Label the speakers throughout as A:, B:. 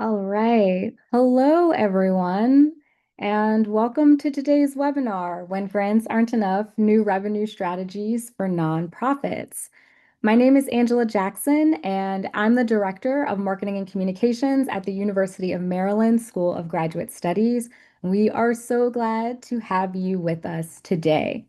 A: All right. Hello, everyone, and welcome to today's webinar, When Grants Aren't Enough, New Revenue Strategies for Nonprofits. My name is Angela Jackson, and I'm the Director of Marketing and Communications at the University of Maryland School of Graduate Studies. We are so glad to have you with us today.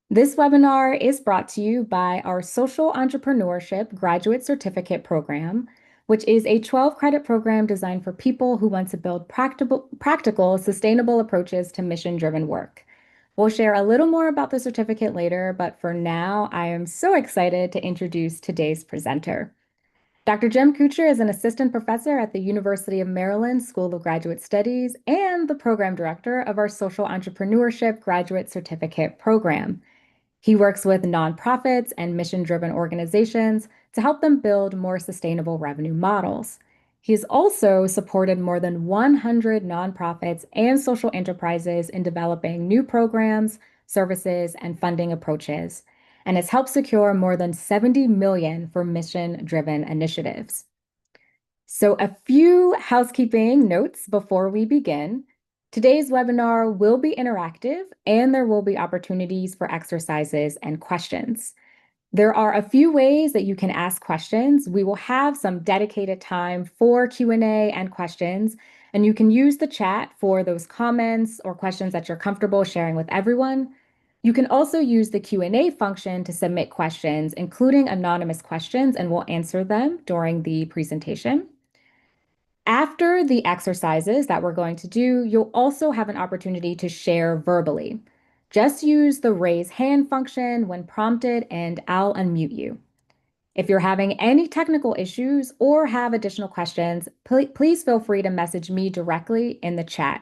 A: This webinar is brought to you by our Social Entrepreneurship Graduate Certificate Program, which is a 12-credit program designed for people who want to build practical, sustainable approaches to mission-driven work. We'll share a little more about the certificate later, but for now, I am so excited to introduce today's presenter. Dr. Jim Kucher is an assistant professor at the University of Maryland School of Graduate Studies and the program director of our Social Entrepreneurship Graduate Certificate Program. He works with nonprofits and mission-driven organizations to help them build more sustainable revenue models. He's also supported more than 100 nonprofits and social enterprises in developing new programs, services, and funding approaches, and has helped secure more than 70 million for mission-driven initiatives. So a few housekeeping notes before we begin. Today's webinar will be interactive and there will be opportunities for exercises and questions. There are a few ways that you can ask questions. We will have some dedicated time for Q&A and questions, and you can use the chat for those comments or questions that you're comfortable sharing with everyone. You can also use the Q&A function to submit questions, including anonymous questions, and we'll answer them during the presentation. After the exercises that we're going to do, you'll also have an opportunity to share verbally. Just use the raise hand function when prompted and I'll unmute you. If you're having any technical issues or have additional questions, please feel free to message me directly in the chat.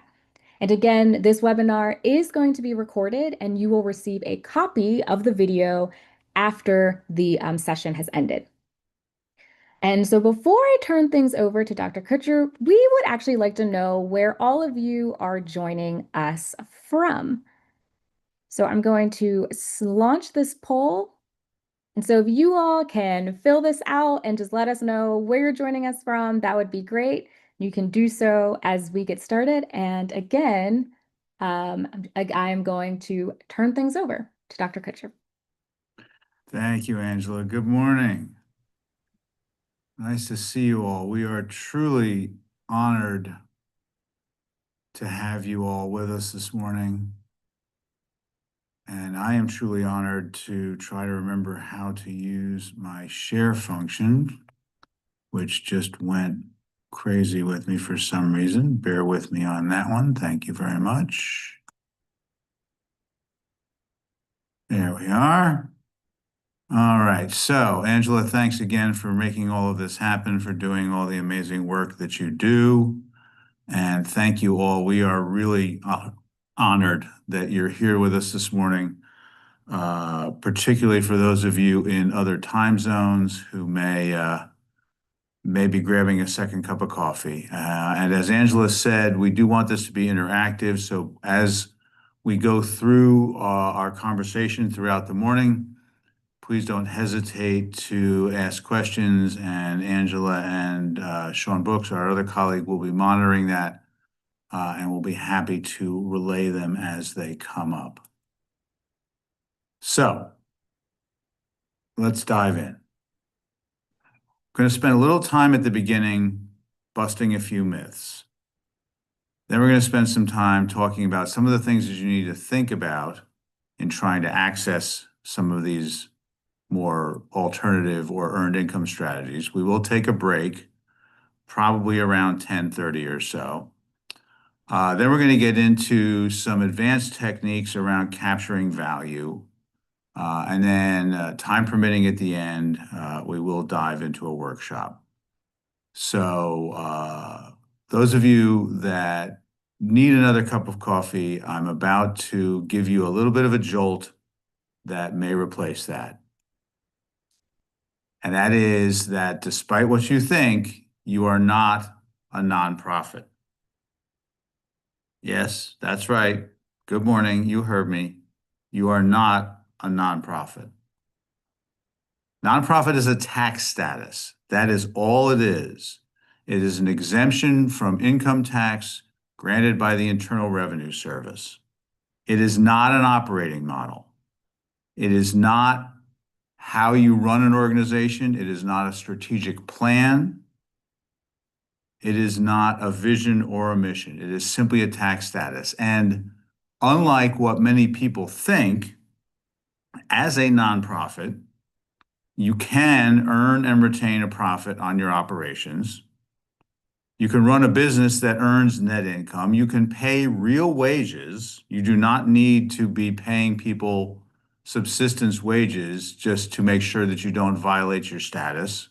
A: And again, this webinar is going to be recorded and you will receive a copy of the video after the session has ended. And so before I turn things over to Dr. Kutcher, we would actually like to know where all of you are joining us from. So I'm going to launch this poll. And so if you all can fill this out and just let us know where you're joining us from, that would be great. You can do so as we get started. And again, I am going to turn things over to Dr. Kutcher.
B: Thank you, Angela. Good morning. Nice to see you all. We are truly honored to have you all with us this morning. And I am truly honored to try to remember how to use my share function, which just went crazy with me for some reason. Bear with me on that one. Thank you very much. There we are. All right. So, Angela, thanks again for making all of this happen, for doing all the amazing work that you do. And thank you all. We are really honored that you're here with us this morning, particularly for those of you in other time zones who may be grabbing a second cup of coffee. And as Angela said, we do want this to be interactive. So as we go through our conversation throughout the morning, please don't hesitate to ask questions, and Angela and Sean Brooks, our other colleague, will be monitoring that, and we'll be happy to relay them as they come up. So let's dive in. I'm going to spend a little time at the beginning busting a few myths. Then we're going to spend some time talking about some of the things that you need to think about in trying to access some of these more alternative or earned income strategies. We will take a break, probably around 10:30 or so. Then we're going to get into some advanced techniques around capturing value. And then time permitting at the end, we will dive into a workshop. So those of you that need another cup of coffee, I'm about to give you a little bit of a jolt that may replace that. And that is that despite what you think, you are not a nonprofit. Yes, that's right. Good morning. You heard me. You are not a nonprofit. Nonprofit is a tax status. That is all it is. It is an exemption from income tax granted by the Internal Revenue Service. It is not an operating model. It is not how you run an organization. It is not a strategic plan. It is not a vision or a mission. It is simply a tax status. And unlike what many people think, as a nonprofit, you can earn and retain a profit on your operations. You can run a business that earns net income. You can pay real wages. You do not need to be paying people subsistence wages just to make sure that you don't violate your status.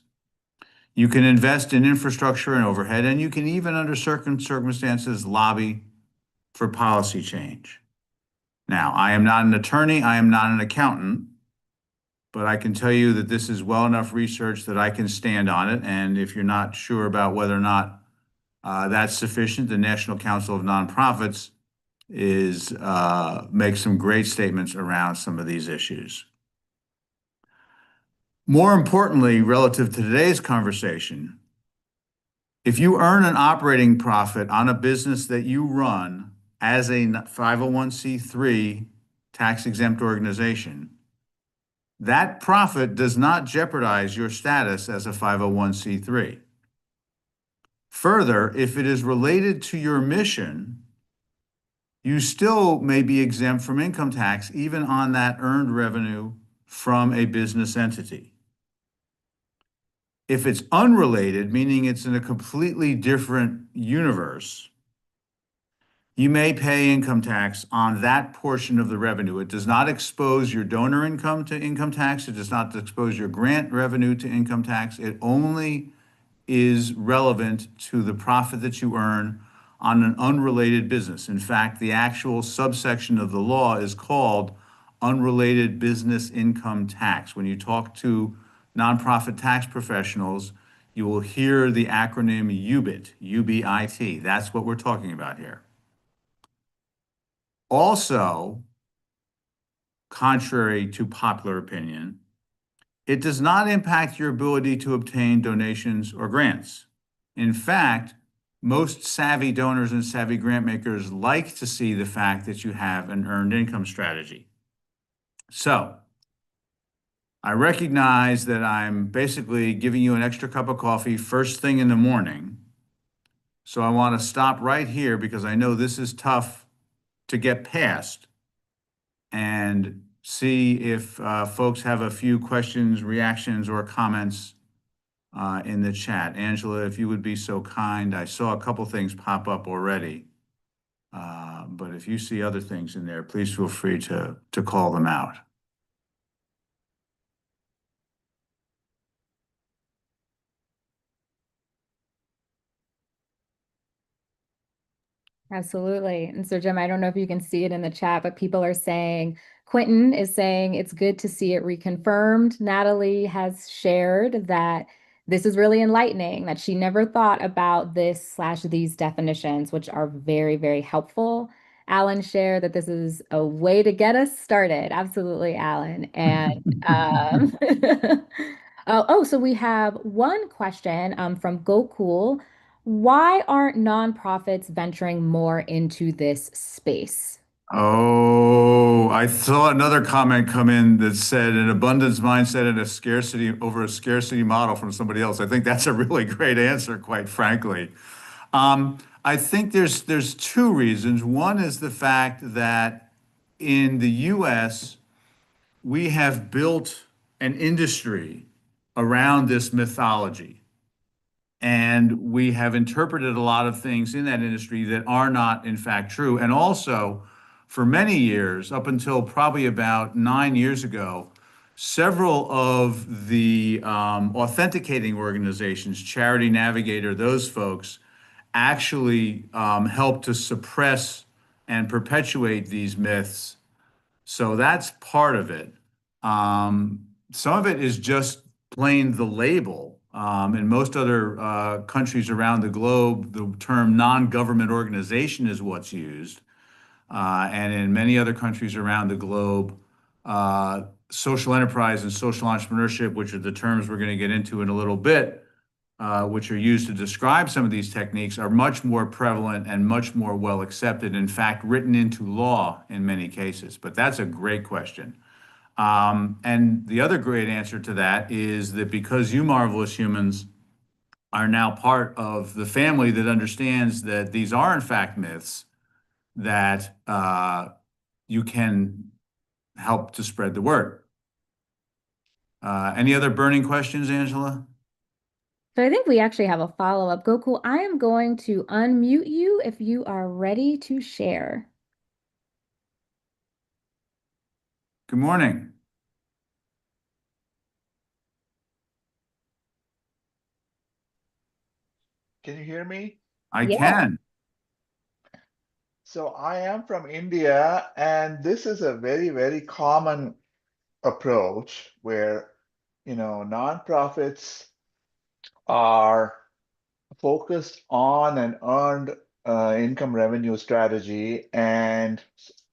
B: You can invest in infrastructure and overhead, and you can even, under certain circumstances, lobby for policy change. Now, I am not an attorney, I am not an accountant, but I can tell you that this is well enough research that I can stand on it. And if you're not sure about whether or not that's sufficient, the National Council of Nonprofits makes some great statements around some of these issues. More importantly, relative to today's conversation, if you earn an operating profit on a business that you run as a 501c3 tax-exempt organization, that profit does not jeopardize your status as a 501c3. Further, if it is related to your mission, you still may be exempt from income tax even on that earned revenue from a business entity. If it's unrelated, meaning it's in a completely different universe, you may pay income tax on that portion of the revenue. It does not expose your donor income to income tax. It does not expose your grant revenue to income tax. It only is relevant to the profit that you earn on an unrelated business. In fact, the actual subsection of the law is called unrelated business income tax. When you talk to nonprofit tax professionals, you will hear the acronym UBIT, U-B-I-T. That's what we're talking about here. Also, contrary to popular opinion, it does not impact your ability to obtain donations or grants. In fact, most savvy donors and savvy grant makers like to see the fact that you have an earned income strategy. So, I recognize that I'm basically giving you an extra cup of coffee first thing in the morning. So I want to stop right here because I know this is tough to get past and see if folks have a few questions, reactions, or comments in the chat. Angela, if you would be so kind, I saw a couple things pop up already. But if you see other things in there, please feel free to call them out.
A: Absolutely. And so, Jim, I don't know if you can see it in the chat, but people are saying, Quentin is saying it's good to see it reconfirmed. Natalie has shared that this is really enlightening, that she never thought about this/these definitions, which are very, very helpful. Alan shared that this is a way to get us started. Absolutely, Alan. And so we have one question from GoCool. Why aren't nonprofits venturing more into this space?
B: Oh, I saw another comment come in that said an abundance mindset and a scarcity model from somebody else. I think that's a really great answer, quite frankly. I think there's two reasons. One is the fact that in the US, we have built an industry around this mythology. And we have interpreted a lot of things in that industry that are not, in fact, true. And also, for many years, up until probably about 9 years ago, several of the authenticating organizations, Charity Navigator, those folks, actually helped to suppress and perpetuate these myths. So that's part of it. Some of it is just plain the label. In most other countries around the globe, the term non-government organization is what's used. And in many other countries around the globe, social enterprise and social entrepreneurship, which are the terms we're going to get into in a little bit, which are used to describe some of these techniques, are much more prevalent and much more well accepted, in fact, written into law in many cases. But that's a great question. And the other great answer to that is that because you marvelous humans are now part of the family that understands that these are in fact myths, that you can help to spread the word. Any other burning questions, Angela?
A: So I think we actually have a follow-up. Gokul, I am going to unmute you if you are ready to share.
B: Good morning.
C: Can you hear me?
B: I
A: Yes.
B: can.
C: So I am from India, and this is a very, very common approach where, nonprofits are focused on an earned income revenue strategy. And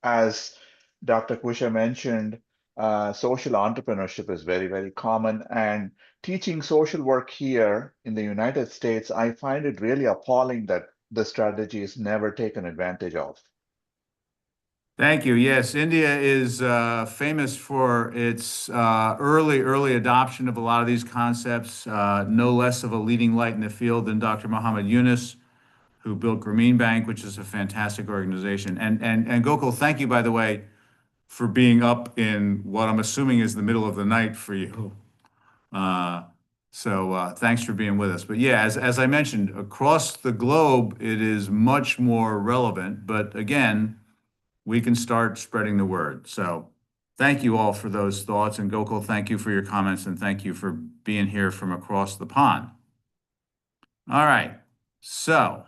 C: as Dr. Kusha mentioned, social entrepreneurship is very, very common. And teaching social work here in the United States, I find it really appalling that the strategy is never taken advantage of.
B: Thank you. Yes, India is famous for its early adoption of a lot of these concepts. No less of a leading light in the field than Dr. Muhammad Yunus, who built Grameen Bank, which is a fantastic organization. And Gokul, thank you, by the way, for being up in what I'm assuming is the middle of the night for you. Uh, so thanks for being with us. But yeah, as I mentioned, across the globe, it is much more relevant. But again, we can start spreading the word. So thank you all for those thoughts. And Gokul, thank you for your comments and thank you for being here from across the pond. All right. So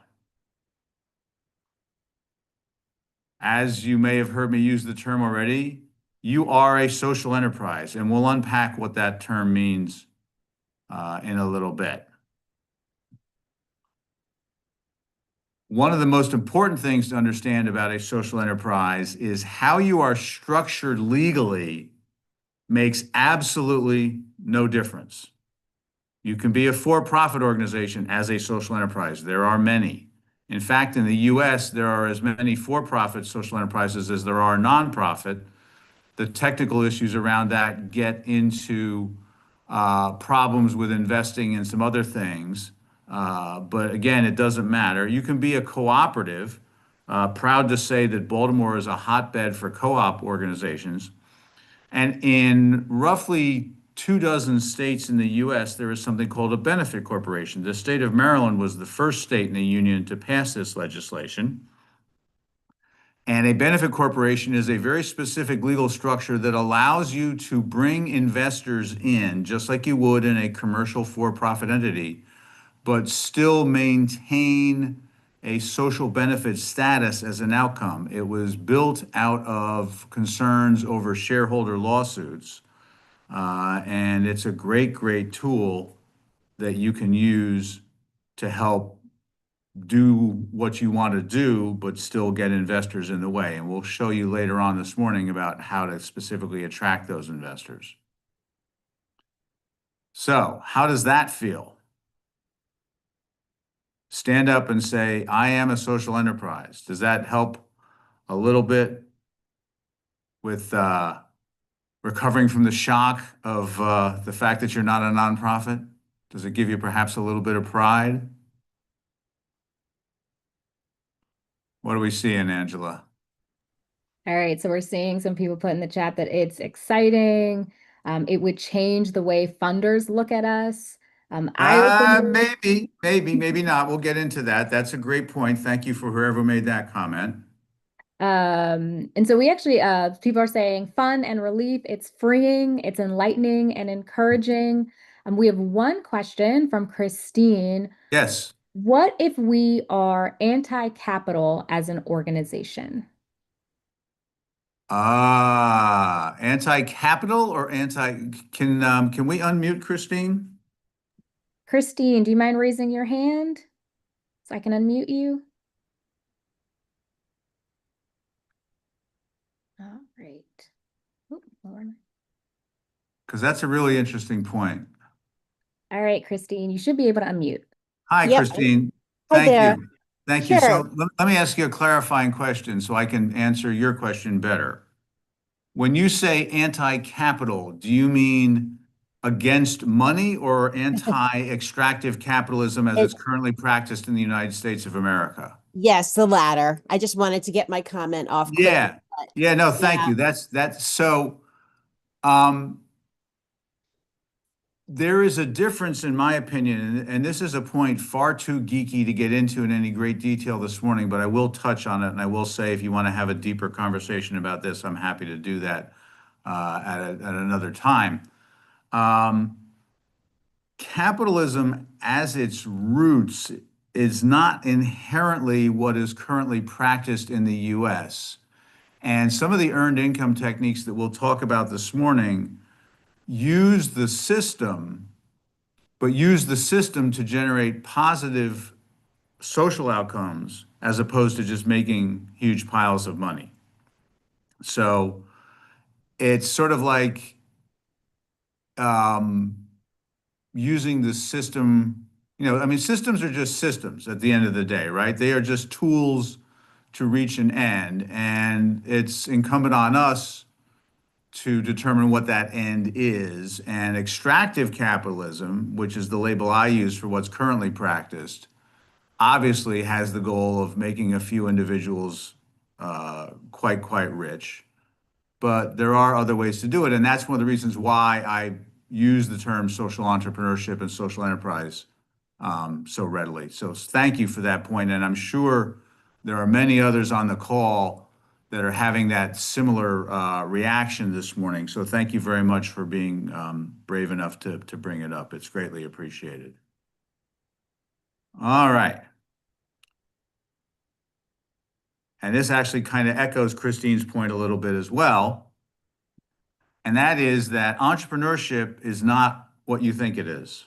B: as you may have heard me use the term already, you are a social enterprise, and we'll unpack what that term means in a little bit. One of the most important things to understand about a social enterprise is how you are structured legally makes absolutely no difference. You can be a for-profit organization as a social enterprise. There are many. In fact, in the US, there are as many for-profit social enterprises as there are nonprofit. The technical issues around that get into problems with investing and some other things. But again, it doesn't matter. You can be a cooperative. Proud to say that Baltimore is a hotbed for co-op organizations. And in roughly 24 states in the US, there is something called a benefit corporation. The state of Maryland was the first state in the union to pass this legislation. And a benefit corporation is a very specific legal structure that allows you to bring investors in, just like you would in a commercial for-profit entity, but still maintain a social benefit status as an outcome. It was built out of concerns over shareholder lawsuits. And it's a great tool that you can use to help do what you want to do, but still get investors in the way. And we'll show you later on this morning about how to specifically attract those investors. So, how does that feel? Stand up and say, I am a social enterprise. Does that help a little bit with recovering from the shock of the fact that you're not a nonprofit? Does it give you perhaps a little bit of pride? What are we seeing, Angela?
A: All right, so we're seeing some people put in the chat that it's exciting. It would change the way funders look at us. I opened
B: Maybe not. We'll get into that. That's a great point. Thank you for whoever made that comment.
A: and so we actually people are saying fun and relief, it's freeing, it's enlightening and encouraging. We have one question from Christine.
B: Yes.
A: What if we are anti-capital as an organization?
B: Anti-capital or can we unmute Christine?
A: Christine, do you mind raising your hand so I can unmute you? All right. Oh, Lauren.
B: Because that's a really interesting point.
A: All right, Christine, you should be able to unmute.
B: Hi,
D: Yep.
B: Christine.
D: Hi
B: Thank
D: there.
B: you. Thank you.
D: Sure.
B: So let me ask you a clarifying question so I can answer your question better. When you say anti-capital, do you mean against money or anti-extractive capitalism as it's
D: It,
B: currently practiced in the United States of America?
D: yes, the latter. I just wanted to get my comment off quickly.
B: Yeah. Yeah, no, thank
D: Yeah.
B: you. That's so um there is a difference, in my opinion, and this is a point far too geeky to get into in any great detail this morning, but I will touch on it, and I will say if you want to have a deeper conversation about this, I'm happy to do that at another time. Um, Capitalism, as its roots, is not inherently what is currently practiced in the US. And some of the earned income techniques that we'll talk about this morning use the system but use the system to generate positive social outcomes as opposed to just making huge piles of money. So it's sort of like um, using the system, I mean, systems are just systems at the end of the day, right? They are just tools to reach an end. And it's incumbent on us to determine what that end is. And extractive capitalism, which is the label I use for what's currently practiced, obviously has the goal of making a few individuals quite rich. But there are other ways to do it. And that's one of the reasons why I use the term social entrepreneurship and social enterprise so readily. So thank you for that point. And I'm sure there are many others on the call that are having that similar reaction this morning. So thank you very much for being brave enough to bring it up. It's greatly appreciated. All right. And this actually kind of echoes Christine's point a little bit as well. And that is that entrepreneurship is not what you think it is.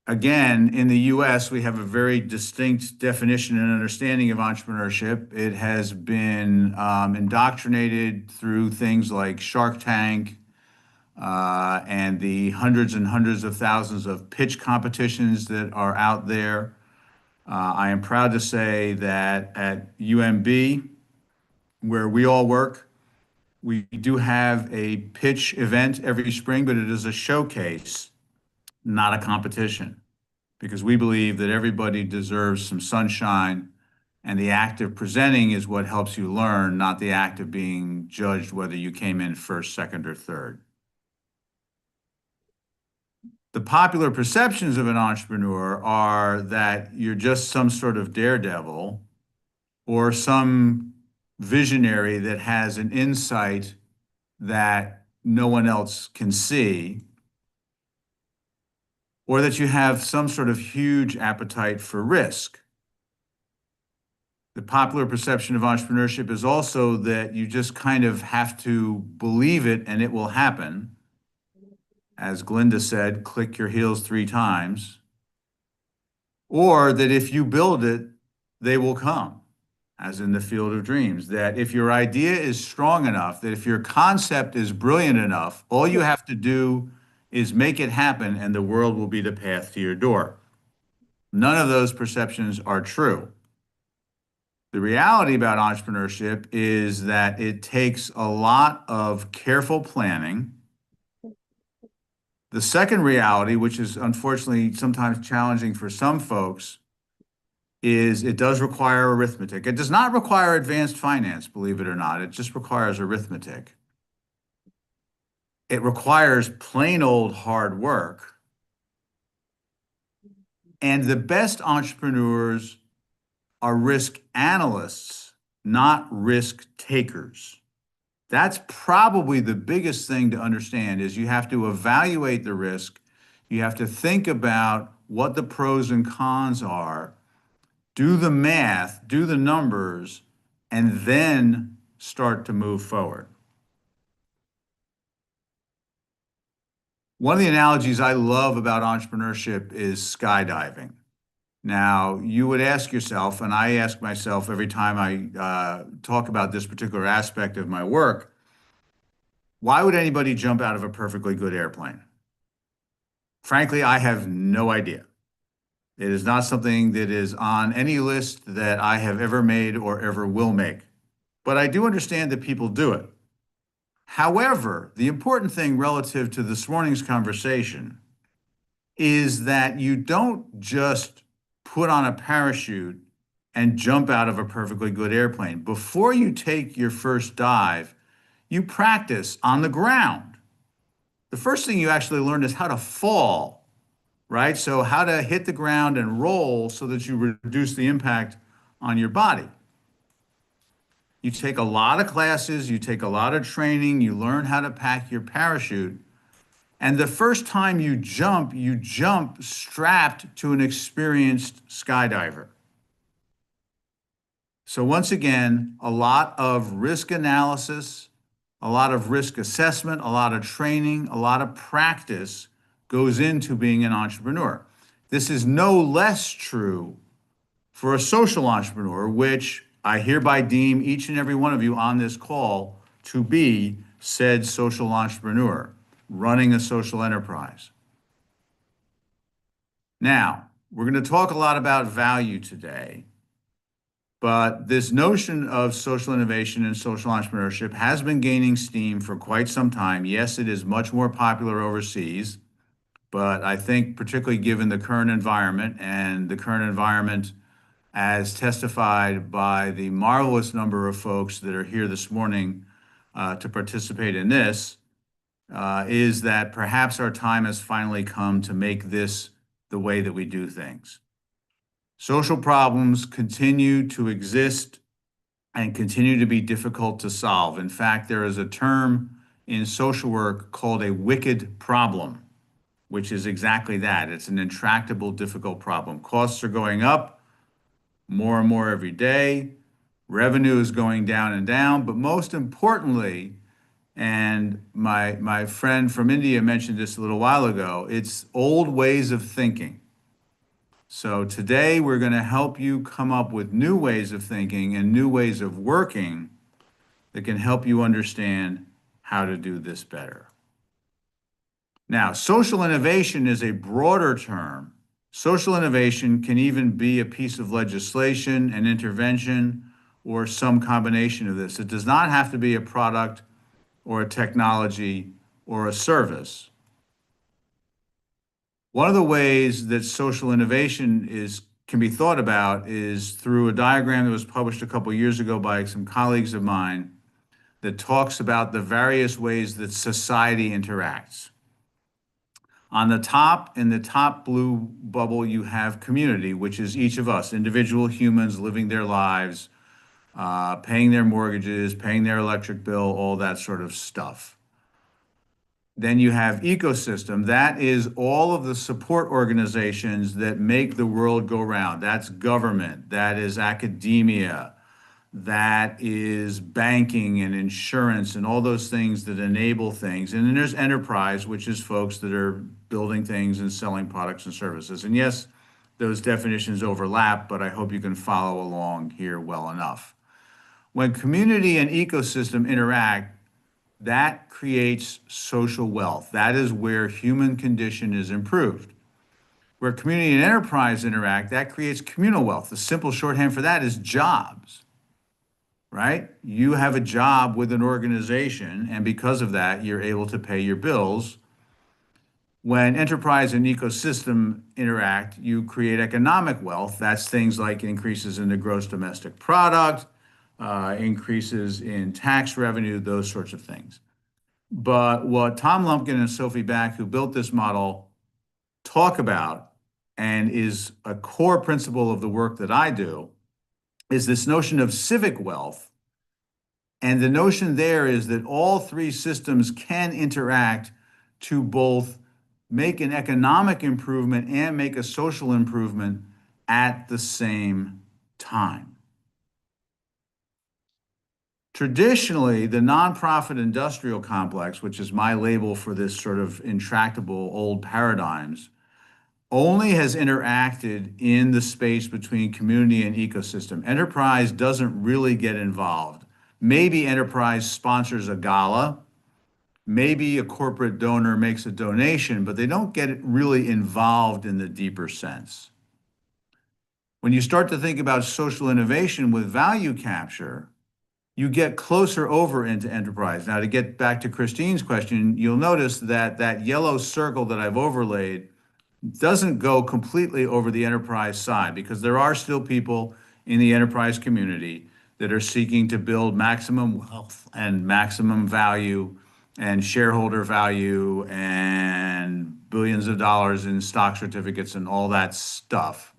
B: Again, in the US, we have a very distinct definition and understanding of entrepreneurship. It has been indoctrinated through things like Shark Tank and the hundreds and hundreds of thousands of pitch competitions that are out there. I am proud to say that at UMB, where we all work, we do have a pitch event every spring, but it is a showcase, not a competition, because we believe that everybody deserves some sunshine, and the act of presenting is what helps you learn, not the act of being judged whether you came in first, second, or third. The popular perceptions of an entrepreneur are that you're just some sort of daredevil or some visionary that has an insight that no one else can see, or that you have some sort of huge appetite for risk. The popular perception of entrepreneurship is also that you just kind of have to believe it and it will happen. As Glinda said, click your heels 3 times. Or that if you build it, they will come, as in the Field of Dreams. That if your idea is strong enough, that if your concept is brilliant enough, all you have to do is make it happen and the world will be the path to your door. None of those perceptions are true. The reality about entrepreneurship is that it takes a lot of careful planning. The second reality, which is unfortunately sometimes challenging for some folks, is it does require arithmetic. It does not require advanced finance, believe it or not. It just requires arithmetic. It requires plain old hard work. And the best entrepreneurs are risk analysts, not risk takers. That's probably the biggest thing to understand is you have to evaluate the risk. You have to think about what the pros and cons are, do the math, do the numbers, and then start to move forward. One of the analogies I love about entrepreneurship is skydiving. Now, you would ask yourself, and I ask myself every time I talk about this particular aspect of my work, why would anybody jump out of a perfectly good airplane? Frankly, I have no idea. It is not something that is on any list that I have ever made or ever will make. But I do understand that people do it. However, the important thing relative to this morning's conversation is that you don't just put on a parachute and jump out of a perfectly good airplane. Before you take your first dive, you practice on the ground. The first thing you actually learn is how to fall, right? So, how to hit the ground and roll so that you reduce the impact on your body. You take a lot of classes, you take a lot of training, you learn how to pack your parachute. And the first time you jump strapped to an experienced skydiver. So once again, a lot of risk analysis, a lot of risk assessment, a lot of training, a lot of practice goes into being an entrepreneur. This is no less true for a social entrepreneur, which I hereby deem each and every one of you on this call to be said social entrepreneur, running a social enterprise. Now, we're going to talk a lot about value today, but this notion of social innovation and social entrepreneurship has been gaining steam for quite some time. Yes, it is much more popular overseas, but I think particularly given the current environment and the current environment as testified by the marvelous number of folks that are here this morning to participate in this, is that perhaps our time has finally come to make this the way that we do things. Social problems continue to exist and continue to be difficult to solve. In fact, there is a term in social work called a wicked problem, which is exactly that. It's an intractable, difficult problem. Costs are going up more and more every day. Revenue is going down and down, but most importantly, and my friend from India mentioned this a little while ago, it's old ways of thinking. So today we're going to help you come up with new ways of thinking and new ways of working that can help you understand how to do this better. Now, social innovation is a broader term. Social innovation can even be a piece of legislation, an intervention, or some combination of this. It does not have to be a product or a technology or a service. One of the ways that social innovation can be thought about is through a diagram that was published a couple years ago by some colleagues of mine that talks about the various ways that society interacts. On the top, in the top blue bubble, you have community, which is each of us, individual humans living their lives, paying their mortgages, paying their electric bill, all that sort of stuff. Then you have ecosystem. That is all of the support organizations that make the world go round. That's government, that is academia, that is banking and insurance and all those things that enable things. And then there's enterprise, which is folks that are building things and selling products and services. And yes, those definitions overlap, but I hope you can follow along here well enough. When community and ecosystem interact, that creates social wealth. That is where human condition is improved. Where community and enterprise interact, that creates communal wealth. The simple shorthand for that is jobs, right? You have a job with an organization, and because of that, you're able to pay your bills. When enterprise and ecosystem interact, you create economic wealth. That's things like increases in the gross domestic product, increases in tax revenue, those sorts of things. But what Tom Lumpkin and Sophie Back, who built this model, talk about, and is a core principle of the work that I do, is this notion of civic wealth. And the notion there is that all three systems can interact to both make an economic improvement and make a social improvement at the same time. Traditionally, the nonprofit industrial complex, which is my label for this sort of intractable old paradigms, only has interacted in the space between community and ecosystem. Enterprise doesn't really get involved. Maybe enterprise sponsors a gala. maybe a corporate donor makes a donation, but they don't get really involved in the deeper sense. When you start to think about social innovation with value capture, you get closer over into enterprise. Now, to get back to Christine's question, you'll notice that that yellow circle that I've overlaid doesn't go completely over the enterprise side, because there are still people in the enterprise community that are seeking to build maximum wealth and maximum value and shareholder value and billions of dollars in stock certificates and all that stuff.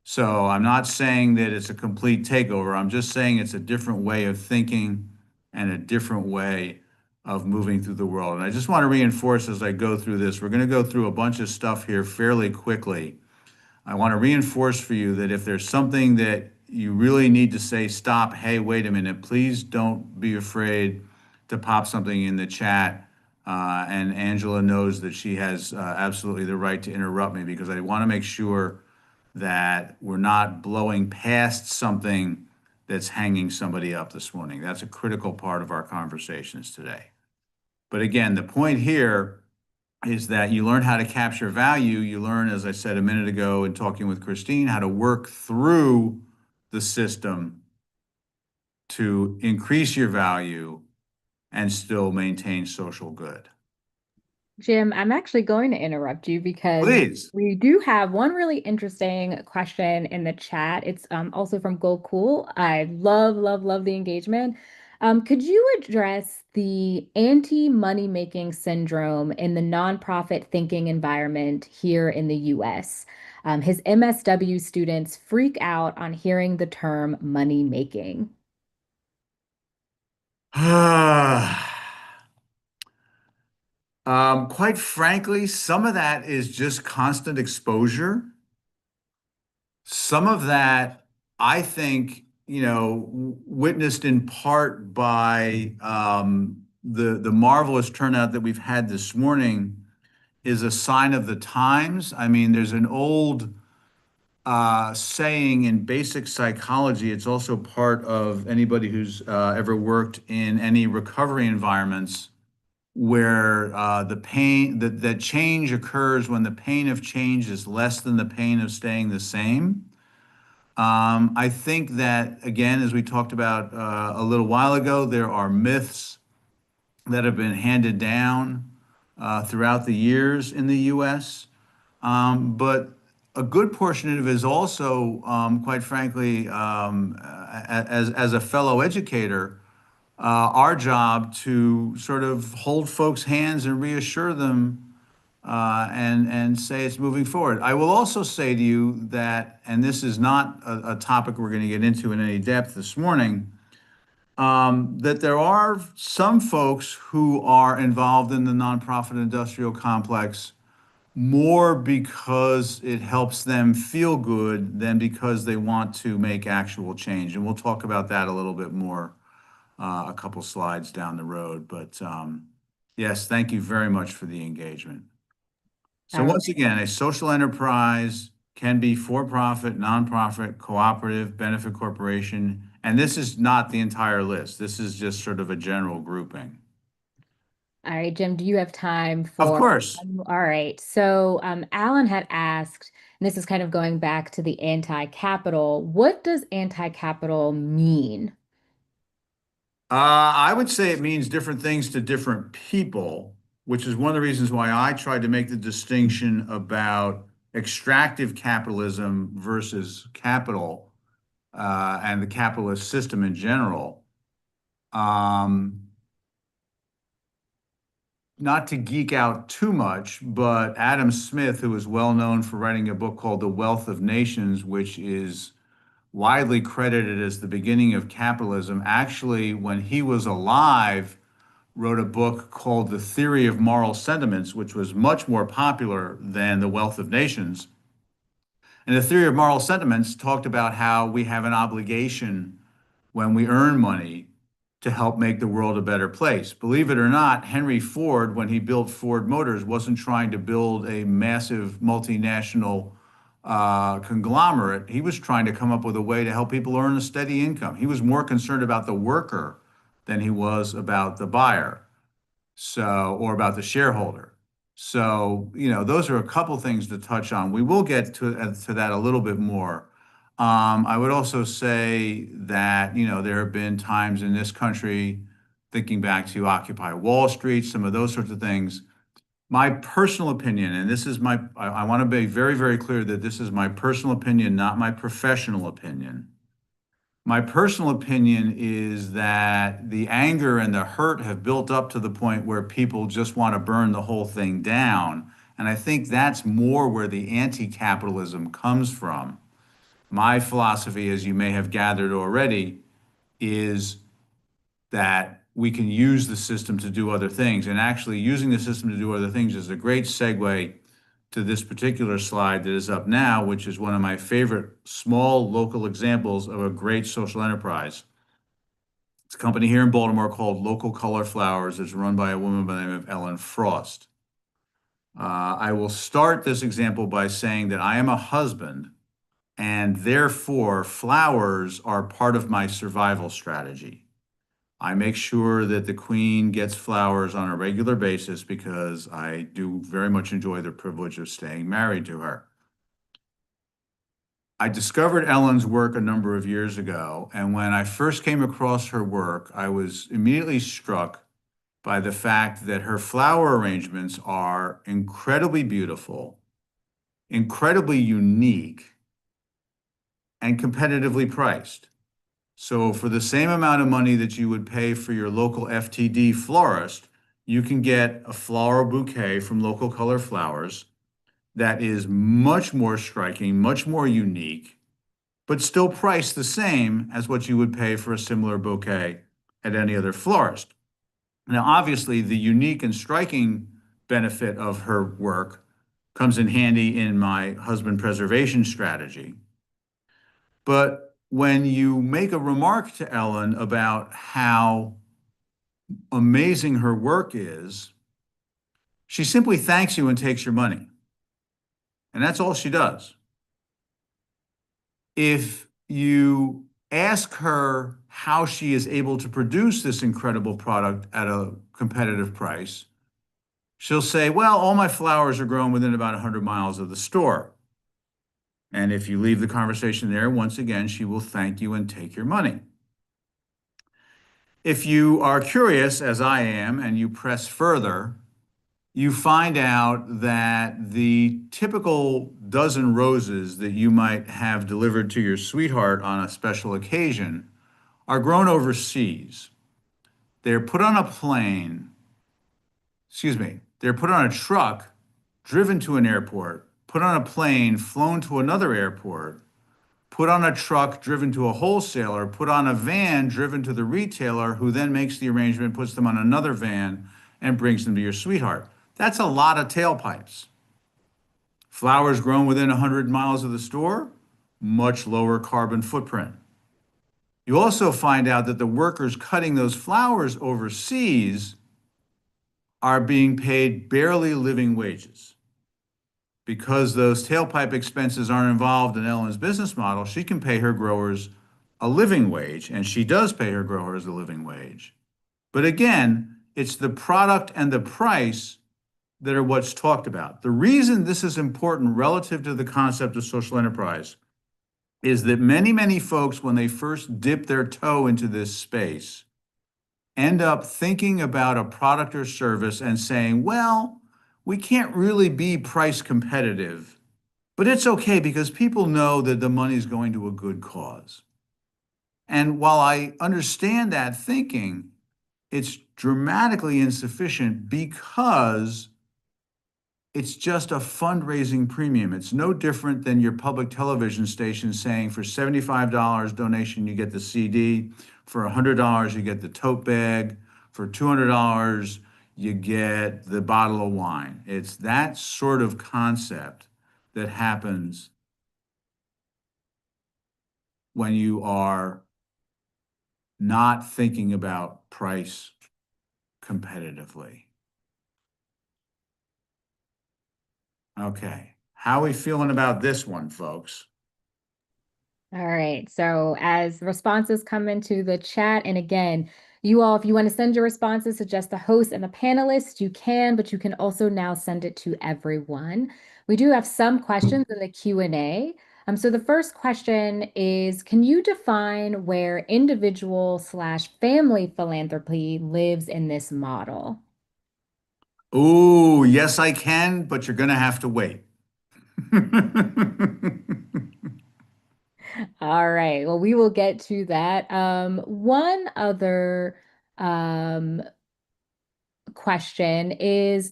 B: So I'm not saying that it's a complete takeover. I'm just saying it's a different way of thinking and a different way of moving through the world. And I just want to reinforce as I go through this, we're going to go through a bunch of stuff here fairly quickly. I want to reinforce for you that if there's something that you really need to say, stop, hey, wait a minute, please don't be afraid to pop something in the chat. And Angela knows that she has absolutely the right to interrupt me, because I want to make sure that we're not blowing past something that's hanging somebody up this morning. That's a critical part of our conversations today. But again, the point here is that you learn how to capture value. You learn, as I said a minute ago in talking with Christine, how to work through the system to increase your value and still maintain social good.
A: Jim, I'm actually going to interrupt you because
B: Please.
A: we do have one really interesting question in the chat. It's also from Go Cool. I love, love, love the engagement. Could you address the anti-money making syndrome in the nonprofit thinking environment here in the US? His MSW students freak out on hearing the term money making.
B: Quite frankly, some of that is just constant exposure. Some of that, I think, witnessed in part by the marvelous turnout that we've had this morning, is a sign of the times. I mean, there's an old saying in basic psychology. It's also part of anybody who's ever worked in any recovery environments, where that change occurs when the pain of change is less than the pain of staying the same. I think that, again, as we talked about a little while ago, there are myths that have been handed down throughout the years in the US. But a good portion of it is also, quite frankly, as a fellow educator, our job to sort of hold folks' hands and reassure them, and say it's moving forward. I will also say to you that, and this is not a topic we're going to get into in any depth this morning, that there are some folks who are involved in the nonprofit industrial complex more because it helps them feel good than because they want to make actual change. And we'll talk about that a little bit more a couple slides down the road. But yes, thank you very much for the engagement. So once again, a social enterprise can be for-profit, nonprofit, cooperative, benefit corporation, and this is not the entire list. This is just sort of a general grouping.
A: All right, Jim, do you have time for?
B: Of course.
A: All right. So Alan had asked, and this is kind of going back to the anti-capital. What does anti-capital mean?
B: I would say it means different things to different people, which is one of the reasons why I tried to make the distinction about extractive capitalism versus capital, and the capitalist system in general. Not to geek out too much, but Adam Smith, who is well known for writing a book called The Wealth of Nations, which is widely credited as the beginning of capitalism, actually, when he was alive, wrote a book called The Theory of Moral Sentiments, which was much more popular than The Wealth of Nations. And the Theory of Moral Sentiments talked about how we have an obligation when we earn money to help make the world a better place. Believe it or not, Henry Ford, when he built Ford Motors, wasn't trying to build a massive multinational conglomerate. He was trying to come up with a way to help people earn a steady income. He was more concerned about the worker than he was about the buyer. So, or about the shareholder. So, those are a couple things to touch on. We will get to that a little bit more. I would also say that, there have been times in this country, thinking back to Occupy Wall Street, some of those sorts of things. My personal opinion, and this is I want to be very, very clear that this is my personal opinion, not my professional opinion. My personal opinion is that the anger and the hurt have built up to the point where people just want to burn the whole thing down. And I think that's more where the anti-capitalism comes from. My philosophy, as you may have gathered already, is that we can use the system to do other things. And actually, using the system to do other things is a great segue to this particular slide that is up now, which is one of my favorite small local examples of a great social enterprise. It's a company here in Baltimore called Local Color Flowers. It's run by a woman by the name of Ellen Frost. I will start this example by saying that I am a husband, and therefore flowers are part of my survival strategy. I make sure that the queen gets flowers on a regular basis because I do very much enjoy the privilege of staying married to her. I discovered Ellen's work a number of years ago, and when I first came across her work, I was immediately struck by the fact that her flower arrangements are incredibly beautiful, incredibly unique, and competitively priced. So for the same amount of money that you would pay for your local FTD florist, you can get a floral bouquet from Local Color Flowers that is much more striking, much more unique, but still priced the same as what you would pay for a similar bouquet at any other florist. Now, obviously, the unique and striking benefit of her work comes in handy in my husband preservation strategy. But when you make a remark to Ellen about how amazing her work is, she simply thanks you and takes your money. And that's all she does. If you ask her how she is able to produce this incredible product at a competitive price, she'll say, well, all my flowers are grown within about 100 miles of the store. And if you leave the conversation there, once again, she will thank you and take your money. If you are curious, as I am, and you press further, you find out that the typical dozen roses that you might have delivered to your sweetheart on a special occasion are grown overseas. They're put on a plane, they're put on a truck, driven to an airport, put on a plane, flown to another airport, put on a truck, driven to a wholesaler, put on a van, driven to the retailer, who then makes the arrangement, puts them on another van, and brings them to your sweetheart. That's a lot of tailpipes. Flowers grown within 100 miles of the store, much lower carbon footprint. You also find out that the workers cutting those flowers overseas are being paid barely living wages. Because those tailpipe expenses aren't involved in Ellen's business model, she can pay her growers a living wage, and she does pay her growers a living wage. But again, it's the product and the price that are what's talked about. The reason this is important relative to the concept of social enterprise is that many, many folks, when they first dip their toe into this space, end up thinking about a product or service and saying, well, we can't really be price competitive, but it's okay because people know that the money is going to a good cause. And while I understand that thinking, it's dramatically insufficient because it's just a fundraising premium. It's no different than your public television station saying for $75 donation, you get the CD. For $100, you get the tote bag. For $200, you get the bottle of wine. It's that sort of concept that happens when you are not thinking about price competitively. Okay, how are we feeling about this one, folks?
A: All right. So as responses come into the chat, and again, You all, if you want to send your responses to just the host and the panelists, you can, but you can also now send it to everyone. We do have some questions in the Q&A. So the first question is, can you define where individual/family philanthropy lives in this model?
B: Oh, yes, I can, but you're going to have to wait.
A: All right. Well, we will get to that. One other um, question is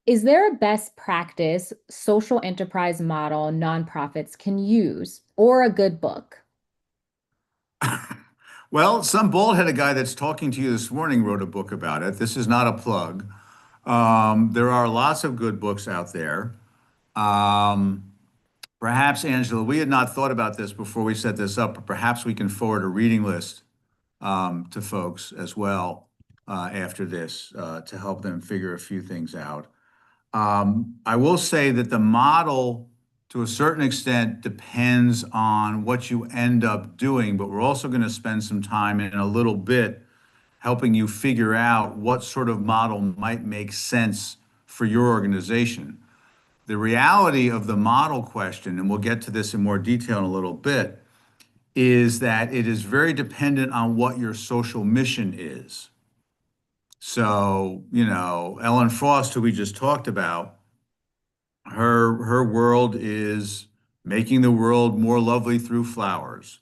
A: there a best practice social enterprise model nonprofits can use or a good book?
B: Well, some bald-headed guy that's talking to you this morning wrote a book about it. This is not a plug. There are lots of good books out there. Um, Perhaps, Angela, we had not thought about this before we set this up, but perhaps we can forward a reading list to folks as well after this to help them figure a few things out. I will say that the model, to a certain extent, depends on what you end up doing, but we're also going to spend some time in a little bit helping you figure out what sort of model might make sense for your organization. The reality of the model question, and we'll get to this in more detail in a little bit, is that it is very dependent on what your social mission is. So, Ellen Frost, who we just talked about, her world is making the world more lovely through flowers.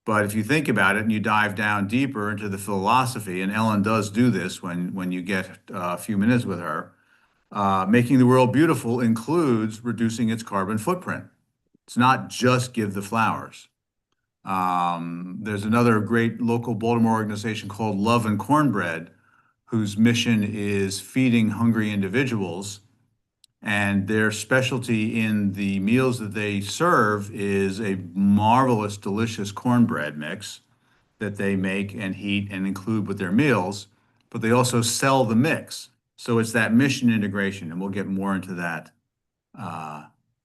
B: But if you think about it and you dive down deeper into the philosophy, and Ellen does do this when you get a few minutes with her, making the world beautiful includes reducing its carbon footprint. It's not just give the flowers. There's another great local Baltimore organization called Love and Cornbread, whose mission is feeding hungry individuals. And their specialty in the meals that they serve is a marvelous, delicious cornbread mix that they make and heat and include with their meals, but they also sell the mix. So it's that mission integration, and we'll get more into that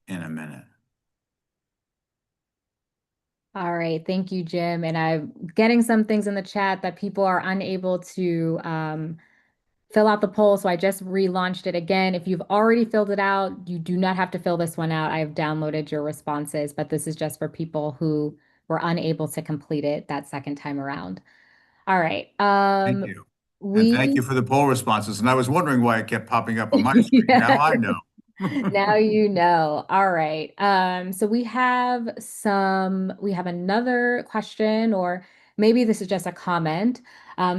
B: in a minute.
A: All right, thank you, Jim. And I'm getting some things in the chat that people are unable to fill out the poll. So I just relaunched it again. If you've already filled it out, you do not have to fill this one out. I've downloaded your responses, but this is just for people who were unable to complete it that second time around. All right.
B: Thank you. And thank you for the poll responses. And I was wondering why it kept popping up on my screen. Now I know.
A: Now you know. All right. So we have another question, or maybe this is just a comment.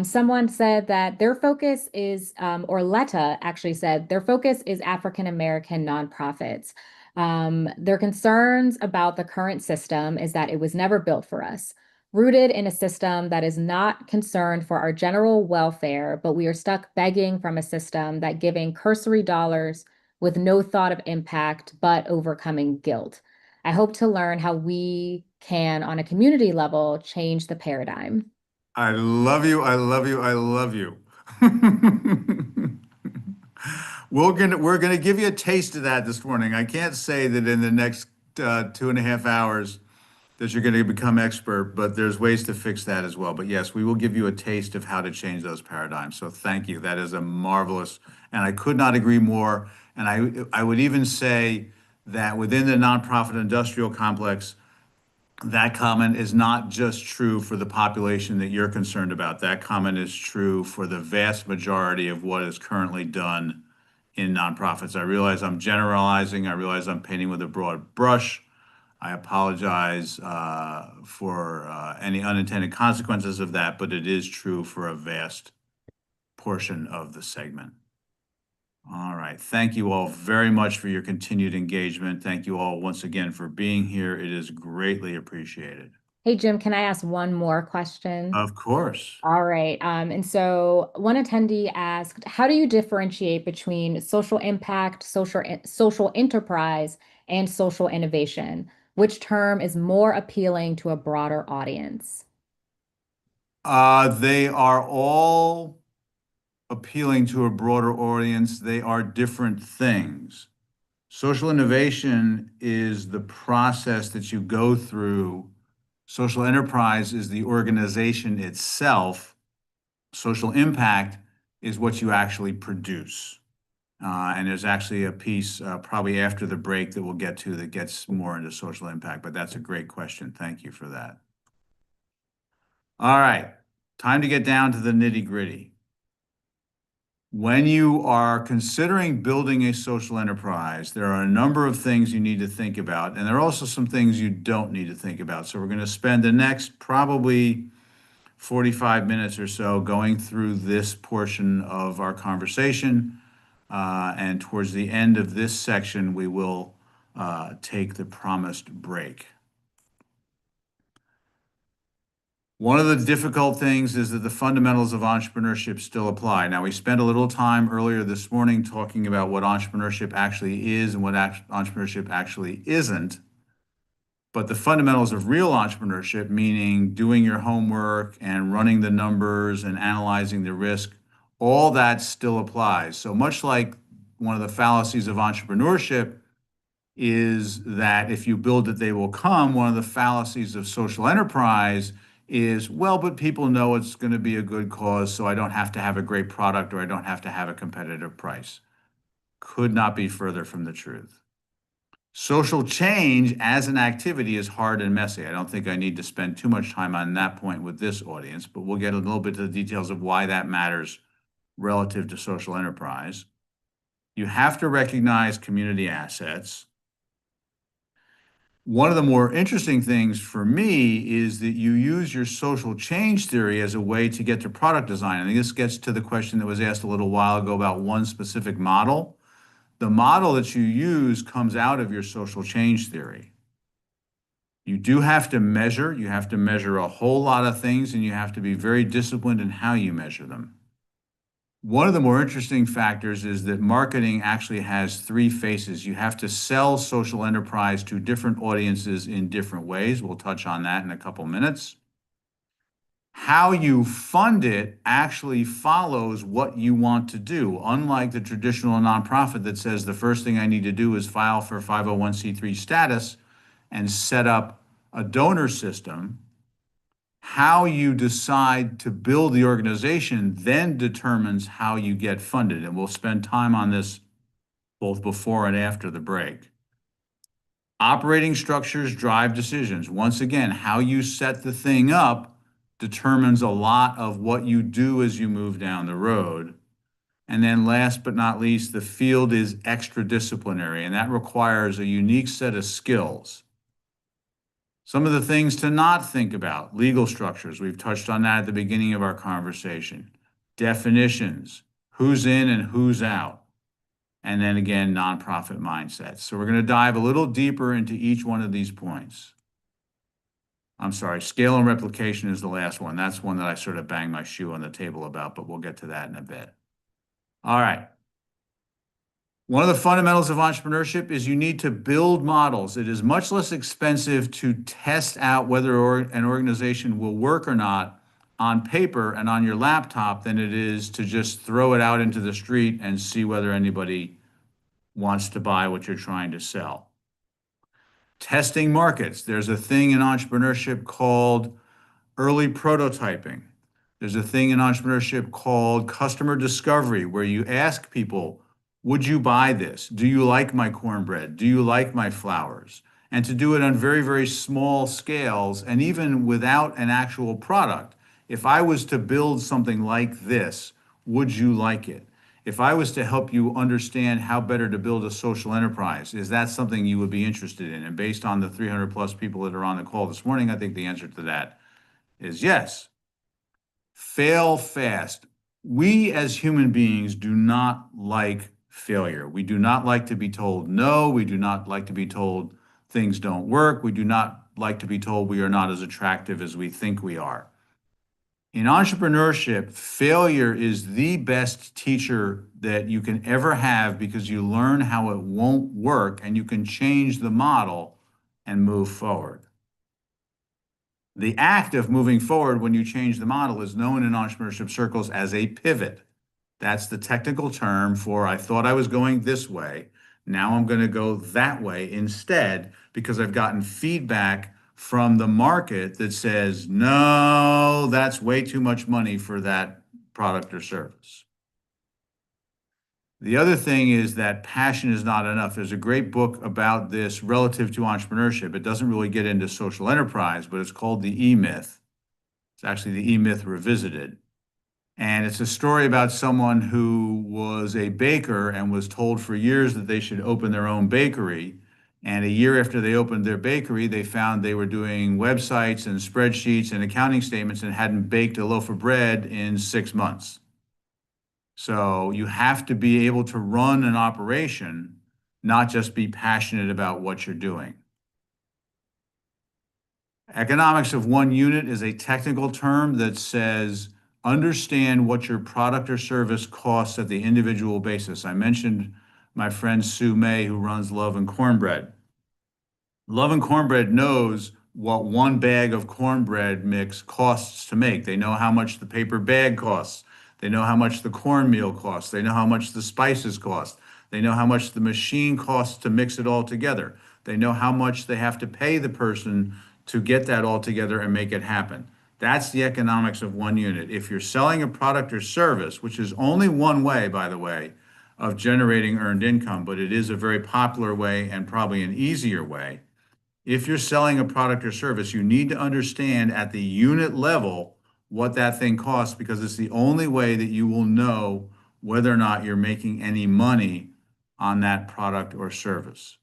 A: Someone said that their focus is, or Letta actually said, their focus is African American nonprofits. Their concerns about the current system is that it was never built for us, rooted in a system that is not concerned for our general welfare, but we are stuck begging from a system that giving cursory dollars with no thought of impact, but overcoming guilt. I hope to learn how we can, on a community level, change the paradigm.
B: I love you. I love you. I love you. We're gonna give you a taste of that this morning. I can't say that in the next 2.5 hours that you're going to become expert, but there's ways to fix that as well. But yes, we will give you a taste of how to change those paradigms. So thank you. That is a marvelous, and I could not agree more. And I would even say that within the nonprofit industrial complex, that comment is not just true for the population that you're concerned about. That comment is true for the vast majority of what is currently done in nonprofits. I realize I'm generalizing. I realize I'm painting with a broad brush. I apologize for any unintended consequences of that, but it is true for a vast portion of the segment. All right. Thank you all very much for your continued engagement. Thank you all once again for being here. It is greatly appreciated.
A: Hey, Jim, can I ask one more question?
B: Of course.
A: All right. And so one attendee asked, how do you differentiate between social impact, social enterprise, and social innovation? Which term is more appealing to a broader audience?
B: They are all appealing to a broader audience. They are different things. Social innovation is the process that you go through. Social enterprise is the organization itself. Social impact is what you actually produce. And there's actually a piece probably after the break that we'll get to that gets more into social impact, but that's a great question. Thank you for that. All right, time to get down to the nitty-gritty. When you are considering building a social enterprise, there are a number of things you need to think about, and there are also some things you don't need to think about. So we're going to spend the next probably 45 minutes or so going through this portion of our conversation. And towards the end of this section, we will take the promised break. One of the difficult things is that the fundamentals of entrepreneurship still apply. Now, we spent a little time earlier this morning talking about what entrepreneurship actually is and what entrepreneurship actually isn't. But the fundamentals of real entrepreneurship, meaning doing your homework and running the numbers and analyzing the risk, all that still applies. So much like one of the fallacies of entrepreneurship is that if you build it, they will come. One of the fallacies of social enterprise is, well, but people know it's going to be a good cause, so I don't have to have a great product or I don't have to have a competitive price. Could not be further from the truth. Social change as an activity is hard and messy. I don't think I need to spend too much time on that point with this audience, but we'll get a little bit to the details of why that matters relative to social enterprise. You have to recognize community assets. One of the more interesting things for me is that you use your social change theory as a way to get to product design. I think this gets to the question that was asked a little while ago about one specific model. The model that you use comes out of your social change theory. You do have to measure. You have to measure a whole lot of things, and you have to be very disciplined in how you measure them. One of the more interesting factors is that marketing actually has three faces. You have to sell social enterprise to different audiences in different ways. We'll touch on that in a couple minutes. How you fund it actually follows what you want to do. Unlike the traditional nonprofit that says the first thing I need to do is file for 501c3 status and set up a donor system, how you decide to build the organization then determines how you get funded. And we'll spend time on this both before and after the break. Operating structures drive decisions. Once again, how you set the thing up determines a lot of what you do as you move down the road. And then last but not least, the field is extradisciplinary, and that requires a unique set of skills. Some of the things to not think about: legal structures. We've touched on that at the beginning of our conversation. Definitions, who's in and who's out. And then again, nonprofit mindsets. So we're going to dive a little deeper into each one of these points. I'm sorry, scale and replication is the last one. That's one that I sort of banged my shoe on the table about, but we'll get to that in a bit. All right. One of the fundamentals of entrepreneurship is you need to build models. It is much less expensive to test out whether an organization will work or not on paper and on your laptop than it is to just throw it out into the street and see whether anybody wants to buy what you're trying to sell. Testing markets. There's a thing in entrepreneurship called early prototyping. There's a thing in entrepreneurship called customer discovery, where you ask people, would you buy this? Do you like my cornbread? Do you like my flowers? And to do it on very, very small scales, and even without an actual product. If I was to build something like this, would you like it? If I was to help you understand how better to build a social enterprise, is that something you would be interested in? And based on the 300 plus people that are on the call this morning, I think the answer to that is yes. Fail fast. We as human beings do not like failure. We do not like to be told no. We do not like to be told things don't work. We do not like to be told we are not as attractive as we think we are. In entrepreneurship, failure is the best teacher that you can ever have, because you learn how it won't work and you can change the model and move forward. The act of moving forward when you change the model is known in entrepreneurship circles as a pivot. That's the technical term for, I thought I was going this way. Now I'm going to go that way instead, because I've gotten feedback from the market that says, no, that's way too much money for that product or service. The other thing is that passion is not enough. There's a great book about this relative to entrepreneurship. It doesn't really get into social enterprise, but it's called The E-Myth. It's actually The E-Myth Revisited. And it's a story about someone who was a baker and was told for years that they should open their own bakery. And a year after they opened their bakery, they found they were doing websites and spreadsheets and accounting statements and hadn't baked a loaf of bread in 6 months. So you have to be able to run an operation, not just be passionate about what you're doing. Economics of one unit is a technical term that says understand what your product or service costs at the individual basis. I mentioned my friend Sue May, who runs Love and Cornbread. Love and Cornbread knows what one bag of cornbread mix costs to make. They know how much the paper bag costs. They know how much the cornmeal costs. They know how much the spices cost. They know how much the machine costs to mix it all together. They know how much they have to pay the person to get that all together and make it happen. That's the economics of one unit. If you're selling a product or service, which is only one way, by the way, of generating earned income, but it is a very popular way and probably an easier way. If you're selling a product or service, you need to understand at the unit level what that thing costs, because it's the only way that you will know whether or not you're making any money on that product or service.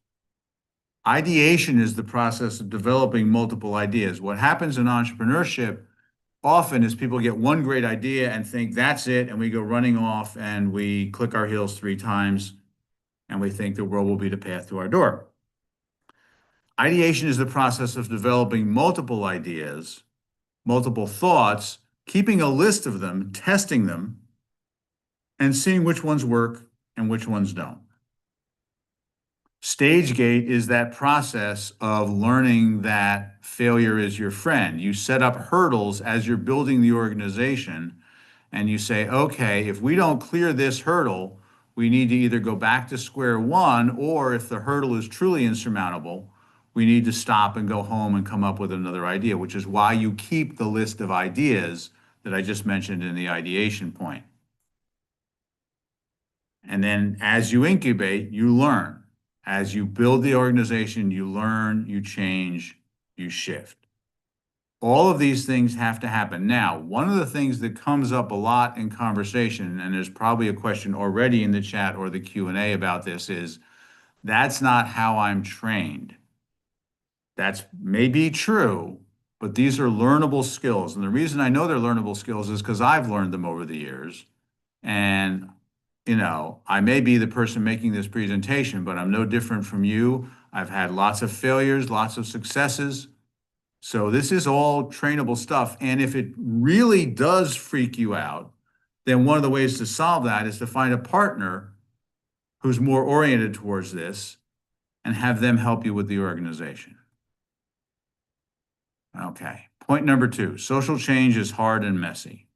B: Ideation is the process of developing multiple ideas. What happens in entrepreneurship often is people get one great idea and think that's it, and we go running off and we click our heels 3 times and we think the world will be the path to our door. Ideation is the process of developing multiple ideas, multiple thoughts, keeping a list of them, testing them, and seeing which ones work and which ones don't. Stage gate is that process of learning that failure is your friend. You set up hurdles as you're building the organization, and you say, okay, if we don't clear this hurdle, we need to either go back to square one, or if the hurdle is truly insurmountable, we need to stop and go home and come up with another idea, which is why you keep the list of ideas that I just mentioned in the ideation point. And then as you incubate, you learn. As you build the organization, you learn, you change, you shift. All of these things have to happen. Now, one of the things that comes up a lot in conversation, and there's probably a question already in the chat or the Q&A about this, is that's not how I'm trained. That's maybe true, but these are learnable skills. And the reason I know they're learnable skills is because I've learned them over the years. And I may be the person making this presentation, but I'm no different from you. I've had lots of failures, lots of successes. So this is all trainable stuff. And if it really does freak you out, then one of the ways to solve that is to find a partner who's more oriented towards this and have them help you with the organization. Okay. Point number 2, social change is hard and messy.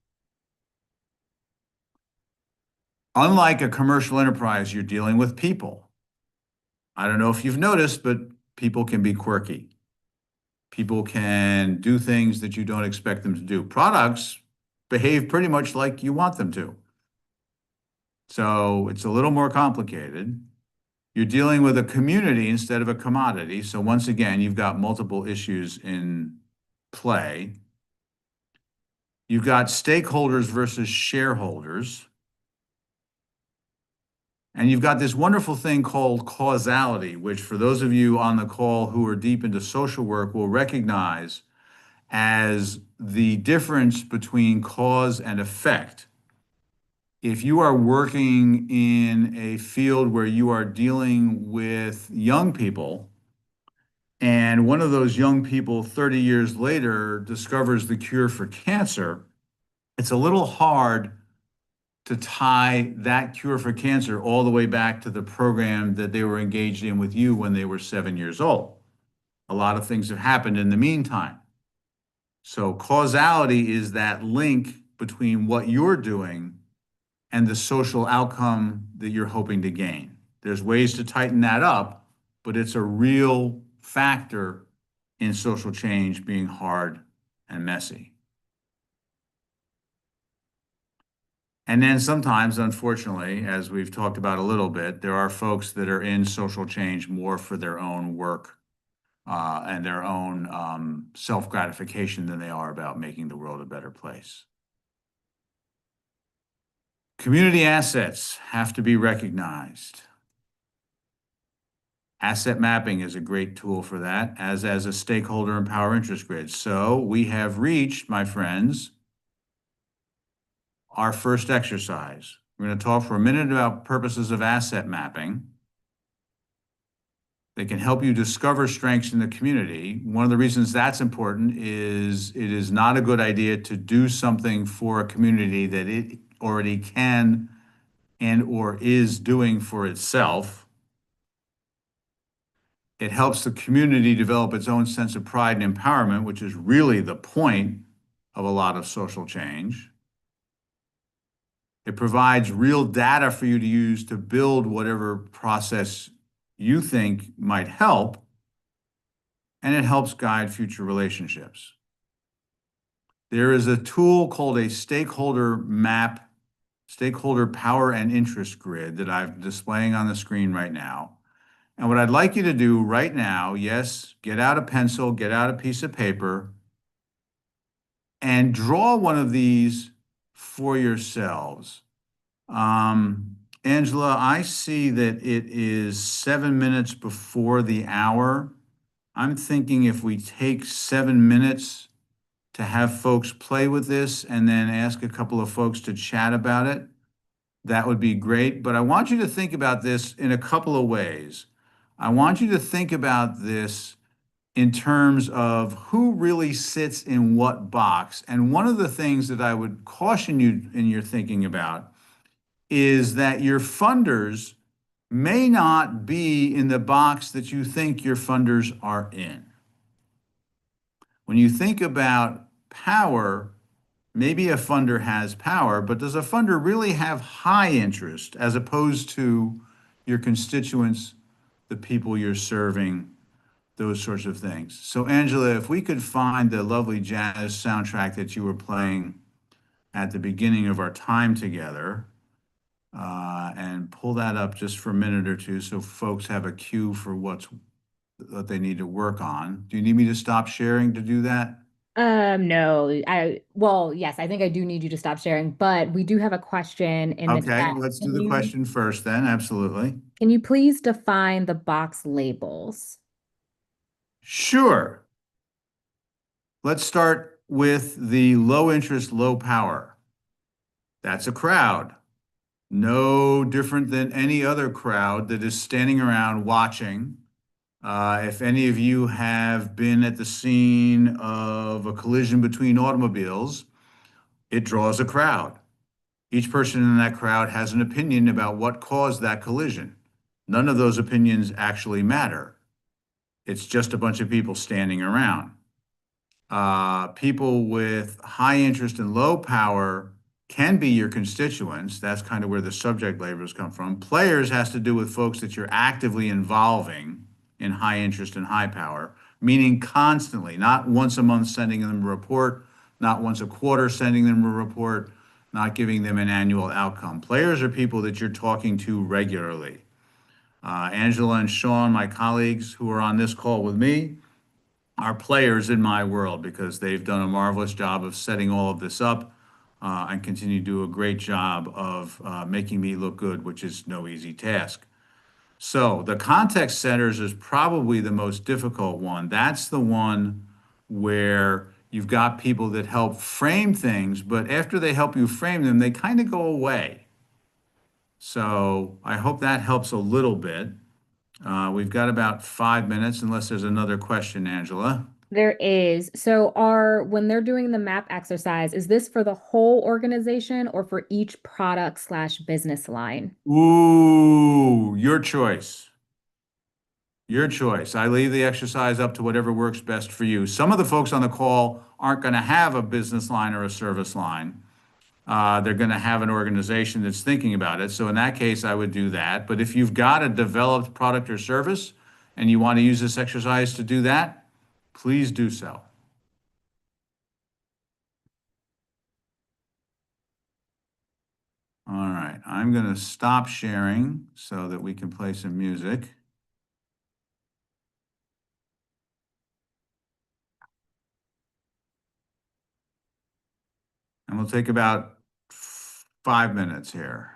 B: Unlike a commercial enterprise, you're dealing with people. I don't know if you've noticed, but people can be quirky. People can do things that you don't expect them to do. Products behave pretty much like you want them to. So it's a little more complicated. You're dealing with a community instead of a commodity. So once again, you've got multiple issues in play. You've got stakeholders versus shareholders. And you've got this wonderful thing called causality, which for those of you on the call who are deep into social work will recognize as the difference between cause and effect. If you are working in a field where you are dealing with young people, and one of those young people 30 years later discovers the cure for cancer, it's a little hard to tie that cure for cancer all the way back to the program that they were engaged in with you when they were 7 years old. A lot of things have happened in the meantime. So causality is that link between what you're doing and the social outcome that you're hoping to gain. There's ways to tighten that up, but it's a real factor in social change being hard and messy. And then sometimes, unfortunately, as we've talked about a little bit, there are folks that are in social change more for their own work and their own self-gratification than they are about making the world a better place. Community assets have to be recognized. Asset mapping is a great tool for that, as a stakeholder and power interest grid. So we have reached, my friends, our first exercise. We're going to talk for a minute about purposes of asset mapping. They can help you discover strengths in the community. One of the reasons that's important is it is not a good idea to do something for a community that it already can and or is doing for itself. It helps the community develop its own sense of pride and empowerment, which is really the point of a lot of social change. It provides real data for you to use to build whatever process you think might help, and it helps guide future relationships. There is a tool called a stakeholder map, stakeholder power and interest grid that I'm displaying on the screen right now. And what I'd like you to do right now, yes, get out a pencil, get out a piece of paper, and draw one of these for yourselves. Angela, I see that it is 7 minutes before the hour. I'm thinking if we take 7 minutes to have folks play with this and then ask a couple of folks to chat about it, that would be great. But I want you to think about this in a couple of ways. I want you to think about this in terms of who really sits in what box. And one of the things that I would caution you in your thinking about is that your funders may not be in the box that you think your funders are in. When you think about power, maybe a funder has power, but does a funder really have high interest as opposed to your constituents, the people you're serving, those sorts of things? So, Angela, if we could find the lovely jazz soundtrack that you were playing at the beginning of our time together, and pull that up just for a minute or two so folks have a cue for what they need to work on. Do you need me to stop sharing to do that?
A: No, well, yes, I think I do need you to stop sharing, but we do have a question in the
B: Okay,
A: chat.
B: let's do the question first then. Absolutely.
A: Can you please define the box labels?
B: Sure. Let's start with the low interest, low power. That's a crowd. No different than any other crowd that is standing around watching. If any of you have been at the scene of a collision between automobiles, it draws a crowd. Each person in that crowd has an opinion about what caused that collision. None of those opinions actually matter. It's just a bunch of people standing around. People with high interest and low power can be your constituents. That's kind of where the subject labels come from. Players has to do with folks that you're actively involving in high interest and high power, meaning constantly, not once a month sending them a report, not once a quarter sending them a report, not giving them an annual outcome. Players are people that you're talking to regularly. Angela and Sean, my colleagues who are on this call with me, are players in my world because they've done a marvelous job of setting all of this up and continue to do a great job of making me look good, which is no easy task. So the context centers is probably the most difficult one. That's the one where you've got people that help frame things, but after they help you frame them, they kind of go away. So I hope that helps a little bit. We've got about 5 minutes, unless there's another question, Angela.
A: There is. So when they're doing the map exercise, is this for the whole organization or for each product/business line?
B: Ooh, your choice. Your choice. I leave the exercise up to whatever works best for you. Some of the folks on the call aren't going to have a business line or a service line. They're going to have an organization that's thinking about it. So in that case, I would do that. But if you've got a developed product or service and you want to use this exercise to do that, please do so. All right, I'm going to stop sharing so that we can play some music. And we'll take about 5 minutes here.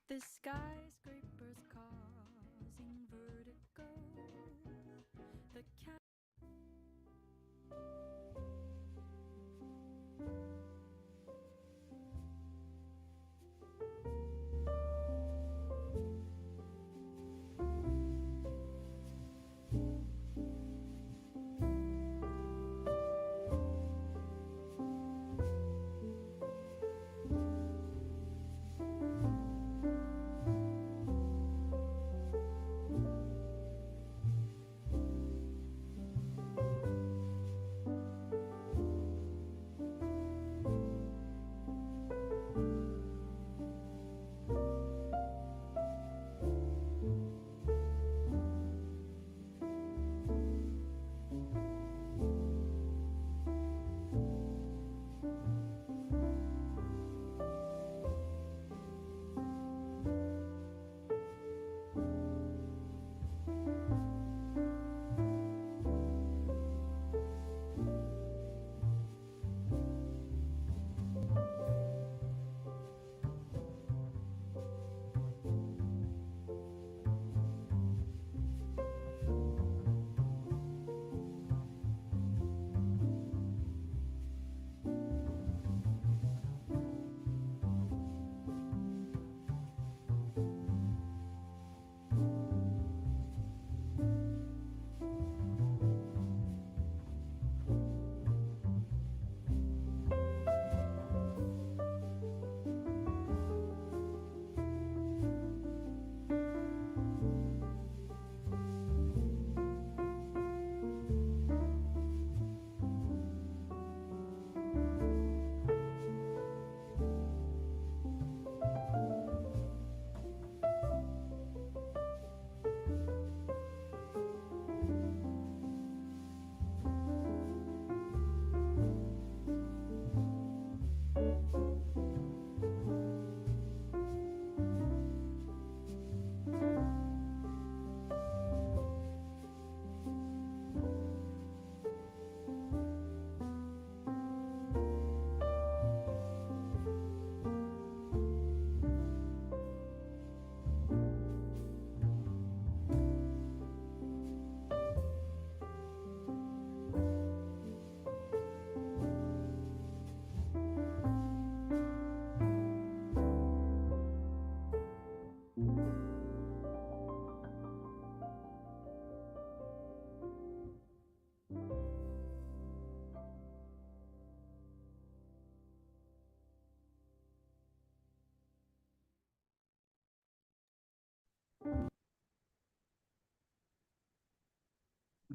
E: The skyscrapers causing vertigo. The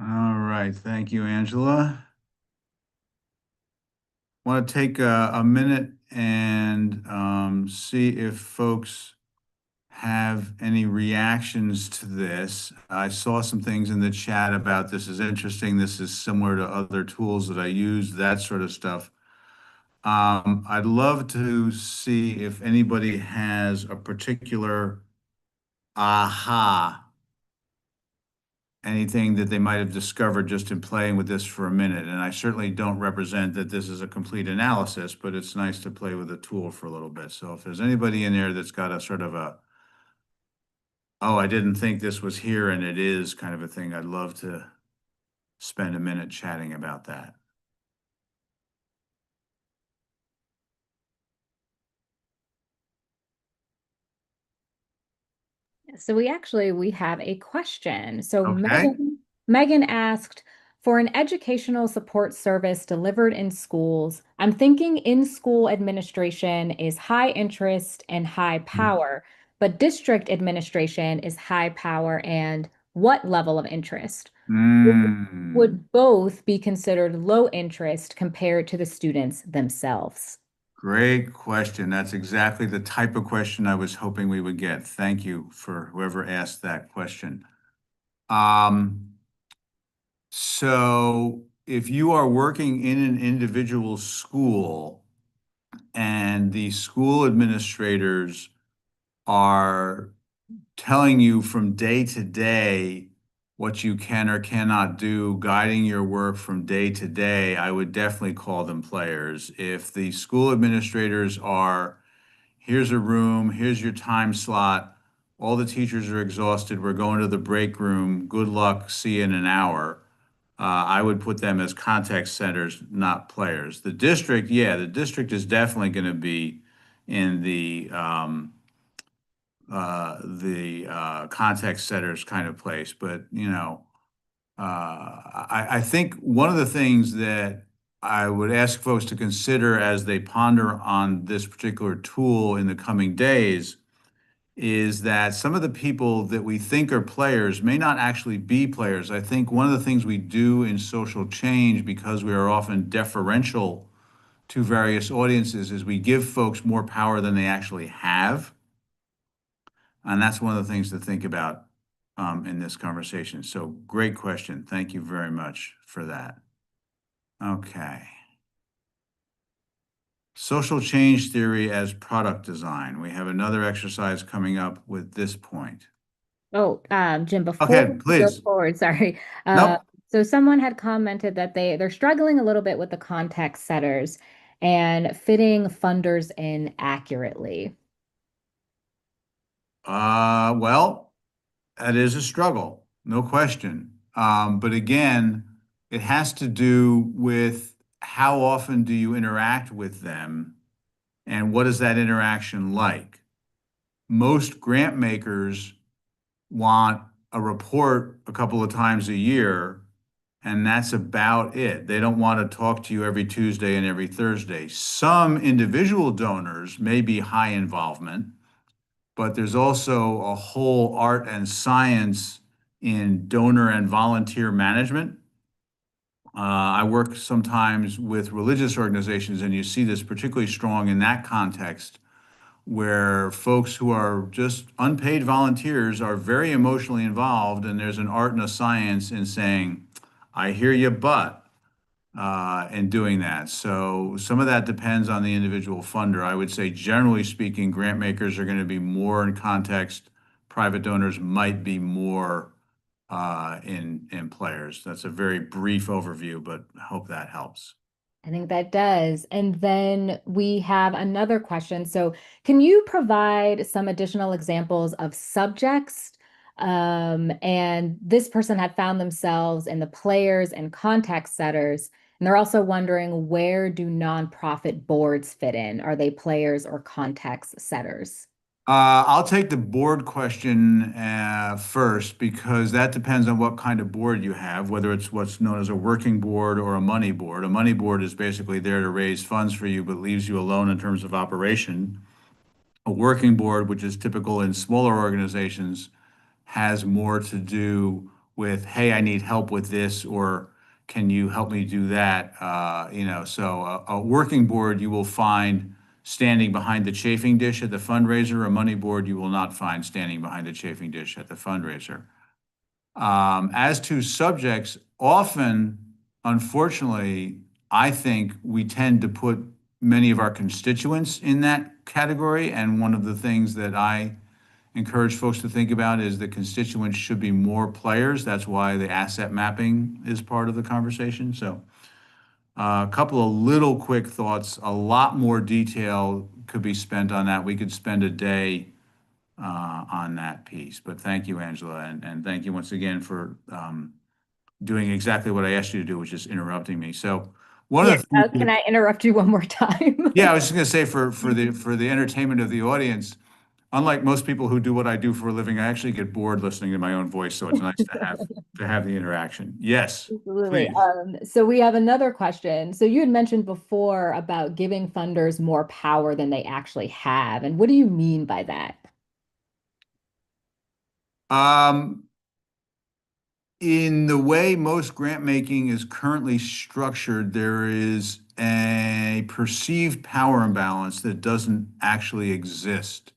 B: All right, thank you, Angela. Want to take a minute and see if folks have any reactions to this. I saw some things in the chat about this is interesting, this is similar to other tools that I use, that sort of stuff. I'd love to see if anybody has a particular aha, anything that they might have discovered just in playing with this for a minute. And I certainly don't represent that this is a complete analysis, but it's nice to play with a tool for a little bit. So if there's anybody in there that's got a sort of a, oh, I didn't think this was here and it is kind of a thing, I'd love to spend a minute chatting about that.
A: So we have a question. So
B: Okay.
A: Megan asked, for an educational support service delivered in schools, I'm thinking in-school administration is high interest and high power, but district administration is high power and what level of interest?
B: Mm.
A: Would both be considered low interest compared to the students themselves?
B: Great question. That's exactly the type of question I was hoping we would get. Thank you for whoever asked that question. So if you are working in an individual school and the school administrators are telling you from day to day what you can or cannot do, guiding your work from day to day, I would definitely call them players. If the school administrators are, here's a room, here's your time slot, all the teachers are exhausted, we're going to the break room, good luck, see you in an hour. I would put them as contact centers, not players. The district, yeah, the district is definitely going to be in the contact centers kind of place. But I think one of the things that I would ask folks to consider as they ponder on this particular tool in the coming days is that some of the people that we think are players may not actually be players. I think one of the things we do in social change, because we are often deferential to various audiences, is we give folks more power than they actually have. And that's one of the things to think about in this conversation. So great question. Thank you very much for that. Okay. Social change theory as product design. We have another exercise coming up with this point.
A: Oh, Jim, before
B: Okay,
A: we go
B: please.
A: forward, sorry.
B: Nope.
A: So someone had commented that they're struggling a little bit with the context setters and fitting funders in accurately.
B: Well, that is a struggle, no question. But again, it has to do with how often do you interact with them and what is that interaction like? Most grant makers want a report a couple of times a year, and that's about it. They don't want to talk to you every Tuesday and every Thursday. Some individual donors may be high involvement, but there's also a whole art and science in donor and volunteer management. I work sometimes with religious organizations, and you see this particularly strong in that context, where folks who are just unpaid volunteers are very emotionally involved, and there's an art and a science in saying, I hear you, but in doing that. So some of that depends on the individual funder. I would say, generally speaking, grant makers are going to be more in context. Private donors might be more in players. That's a very brief overview, but I hope that helps.
A: I think that does. And then we have another question. So, can you provide some additional examples of subjects? And this person had found themselves in the players and contact setters. And they're also wondering, where do nonprofit boards fit in? Are they players or context setters?
B: I'll take the board question first because that depends on what kind of board you have, whether it's what's known as a working board or a money board. A money board is basically there to raise funds for you, but leaves you alone in terms of operation. A working board, which is typical in smaller organizations, has more to do with, hey, I need help with this, or can you help me do that? So a working board you will find standing behind the chafing dish at the fundraiser. A money board you will not find standing behind the chafing dish at the fundraiser. As to subjects, often, unfortunately, I think we tend to put many of our constituents in that category. And one of the things that I encourage folks to think about is the constituents should be more players. That's why the asset mapping is part of the conversation. So a couple of little quick thoughts. A lot more detail could be spent on that. We could spend a day on that piece. But thank you, Angela, and thank you once again for doing exactly what I asked you to do, which is interrupting me. So one of the things
A: Can I interrupt you one more time?
B: yeah, I was just going to say for the entertainment of the audience, unlike most people who do what I do for a living, I actually get bored listening to my own voice, so it's nice to have the interaction. Yes,
A: Absolutely.
B: please.
A: So we have another question. So you had mentioned before about giving funders more power than they actually have. And what do you mean by that?
B: Um, in the way most grant making is currently structured, there is a perceived power imbalance that doesn't actually exist.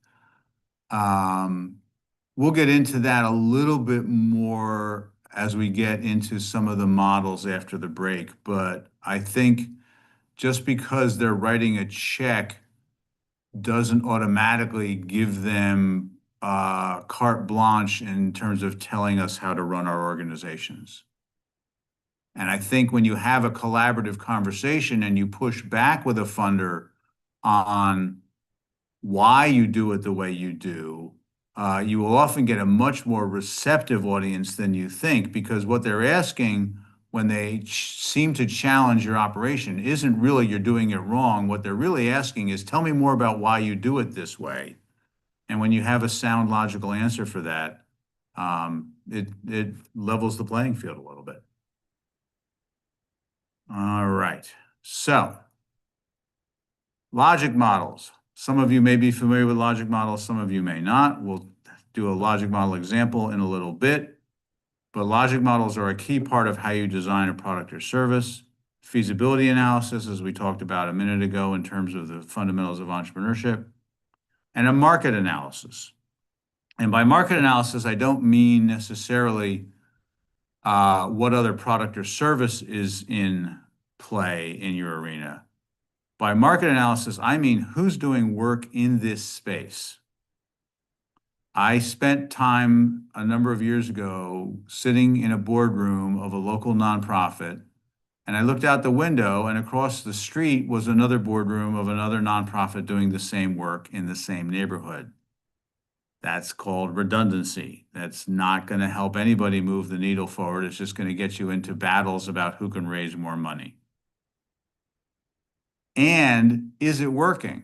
B: We'll get into that a little bit more as we get into some of the models after the break, but I think just because they're writing a check doesn't automatically give them carte blanche in terms of telling us how to run our organizations. And I think when you have a collaborative conversation and you push back with a funder on why you do it the way you do, you will often get a much more receptive audience than you think, because what they're asking when they seem to challenge your operation isn't really you're doing it wrong. What they're really asking is, tell me more about why you do it this way. And when you have a sound, logical answer for that, it levels the playing field a little bit. All right. So, logic models. Some of you may be familiar with logic models, some of you may not. We'll do a logic model example in a little bit. But logic models are a key part of how you design a product or service. Feasibility analysis, as we talked about a minute ago in terms of the fundamentals of entrepreneurship, and a market analysis. And by market analysis, I don't mean necessarily what other product or service is in play in your arena. By market analysis, I mean who's doing work in this space. I spent time a number of years ago sitting in a boardroom of a local nonprofit, and I looked out the window, and across the street was another boardroom of another nonprofit doing the same work in the same neighborhood. That's called redundancy. That's not going to help anybody move the needle forward. It's just going to get you into battles about who can raise more money. And is it working?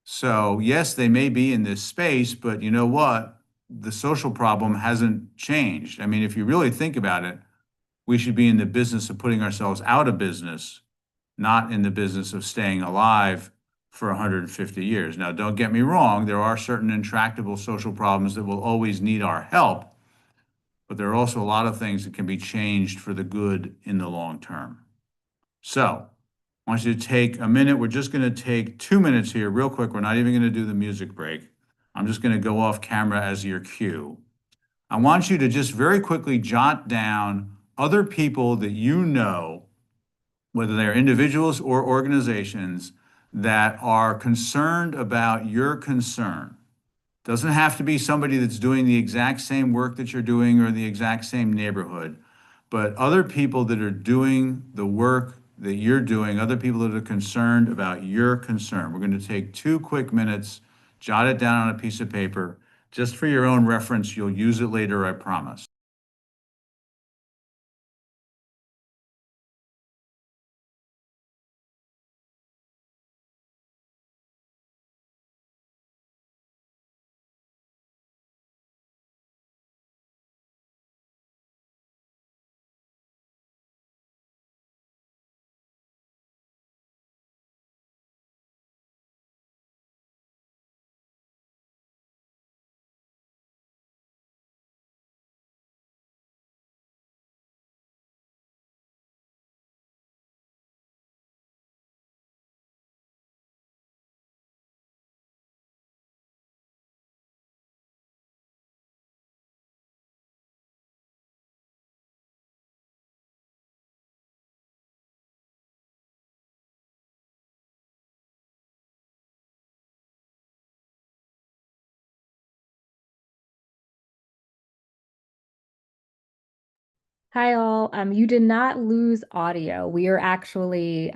B: So yes, they may be in this space, but you know what? The social problem hasn't changed. I mean, if you really think about it, we should be in the business of putting ourselves out of business, not in the business of staying alive for 150 years. Now, don't get me wrong, there are certain intractable social problems that will always need our help, but there are also a lot of things that can be changed for the good in the long term. So, I want you to take a minute. We're just going to take 2 minutes here, real quick. We're not even going to do the music break. I'm just going to go off camera as your cue. I want you to just very quickly jot down other people that you know, whether they're individuals or organizations, that are concerned about your concern. Doesn't have to be somebody that's doing the exact same work that you're doing or the exact same neighborhood, but other people that are doing the work that you're doing, other people that are concerned about your concern. We're going to take 2 quick minutes, jot it down on a piece of paper, just for your own reference. You'll use it later, I promise.
A: Hi all. You did not lose audio. We are actually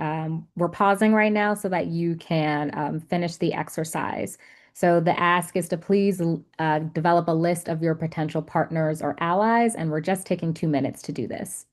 A: we're pausing right now so that you can finish the exercise. So the ask is to please develop a list of your potential partners or allies, and we're just taking 2 minutes to do this.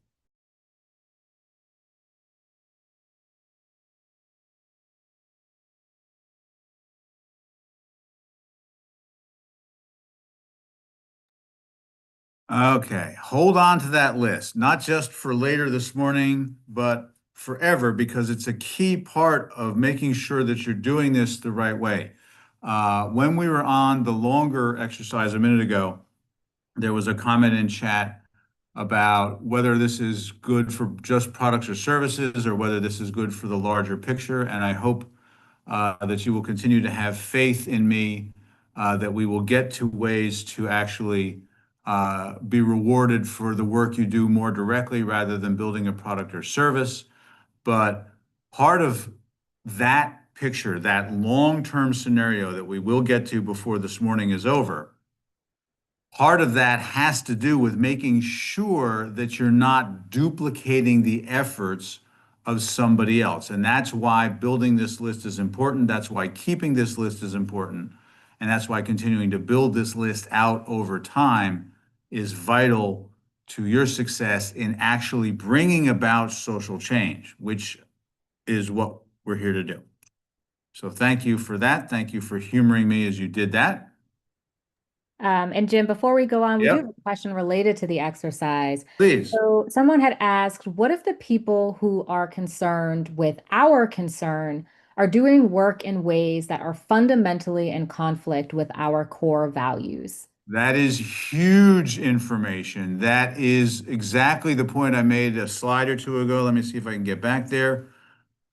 B: Okay, hold on to that list, not just for later this morning, but forever, because it's a key part of making sure that you're doing this the right way. When we were on the longer exercise a minute ago, there was a comment in chat about whether this is good for just products or services or whether this is good for the larger picture. And I hope that you will continue to have faith in me, that we will get to ways to actually be rewarded for the work you do more directly rather than building a product or service. But part of that picture, that long-term scenario that we will get to before this morning is over, part of that has to do with making sure that you're not duplicating the efforts of somebody else. And that's why building this list is important. That's why keeping this list is important. And that's why continuing to build this list out over time is vital to your success in actually bringing about social change, which is what we're here to do. So thank you for that. Thank you for humoring me as you did that.
A: And Jim, before we go on, we do
B: Yep.
A: have a question related to the exercise.
B: Please.
A: So someone had asked, what if the people who are concerned with our concern are doing work in ways that are fundamentally in conflict with our core values?
B: That is huge information. That is exactly the point I made a slide or two ago. Let me see if I can get back there.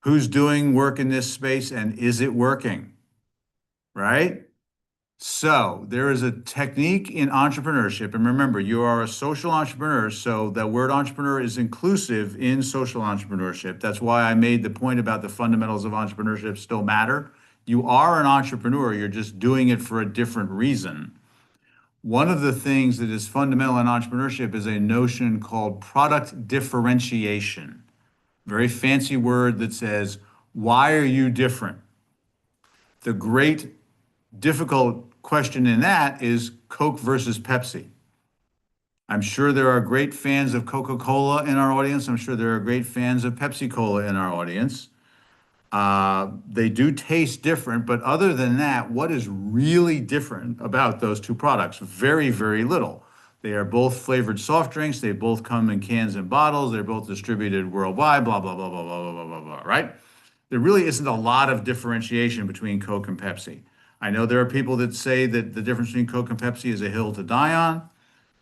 B: Who's doing work in this space and is it working? Right? So there is a technique in entrepreneurship. And remember, you are a social entrepreneur. So the word entrepreneur is inclusive in social entrepreneurship. That's why I made the point about the fundamentals of entrepreneurship still matter. You are an entrepreneur. You're just doing it for a different reason. One of the things that is fundamental in entrepreneurship is a notion called product differentiation. Very fancy word that says, why are you different? The great difficult question in that is Coke versus Pepsi. I'm sure there are great fans of Coca-Cola in our audience. I'm sure there are great fans of Pepsi-Cola in our audience. They do taste different, but other than that, what is really different about those two products? Very, very little. They are both flavored soft drinks. They both come in cans and bottles. They're both distributed worldwide, blah, blah, blah, blah, blah, blah, blah, blah, right? There really isn't a lot of differentiation between Coke and Pepsi. I know there are people that say that the difference between Coke and Pepsi is a hill to die on.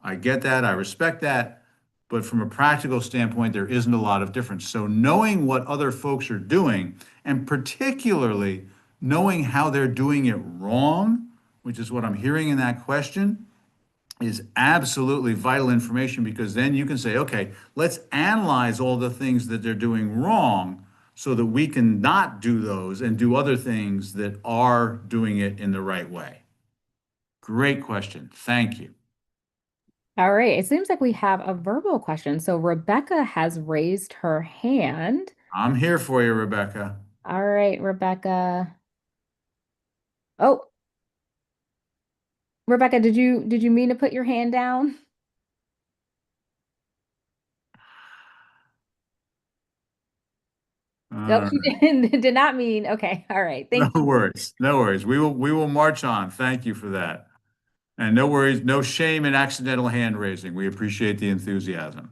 B: I get that. I respect that. But from a practical standpoint, there isn't a lot of difference. So knowing what other folks are doing, and particularly knowing how they're doing it wrong, which is what I'm hearing in that question, is absolutely vital information because then you can say, okay, let's analyze all the things that they're doing wrong so that we can not do those and do other things that are doing it in the right way. Great question. Thank you.
A: All right. It seems like we have a verbal question. So Rebecca has raised her hand.
B: I'm here for you, Rebecca.
A: All right, Rebecca. Oh, Rebecca, did you mean to put your hand down? Nope,
B: All
A: she
B: right.
A: did not mean. Okay. All right.
B: No
A: Thank you.
B: worries. No worries. We will march on. Thank you for that. And no worries, no shame in accidental hand raising. We appreciate the enthusiasm.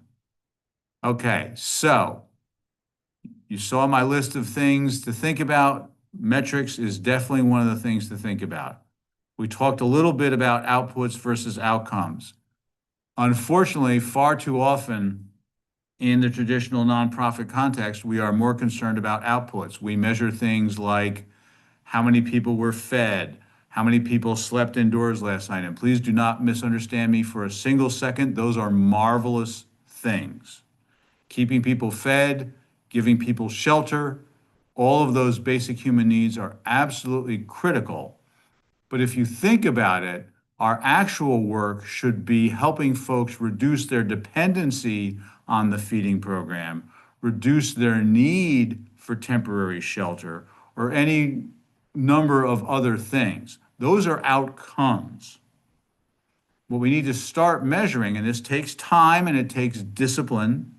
B: Okay, so you saw my list of things to think about. Metrics is definitely one of the things to think about. We talked a little bit about outputs versus outcomes. Unfortunately, far too often in the traditional nonprofit context, we are more concerned about outputs. We measure things like how many people were fed, how many people slept indoors last night. And please do not misunderstand me for a single second. Those are marvelous things. Keeping people fed, giving people shelter, all of those basic human needs are absolutely critical. But if you think about it, our actual work should be helping folks reduce their dependency on the feeding program, reduce their need for temporary shelter, or any number of other things. Those are outcomes. What we need to start measuring, and this takes time and it takes discipline,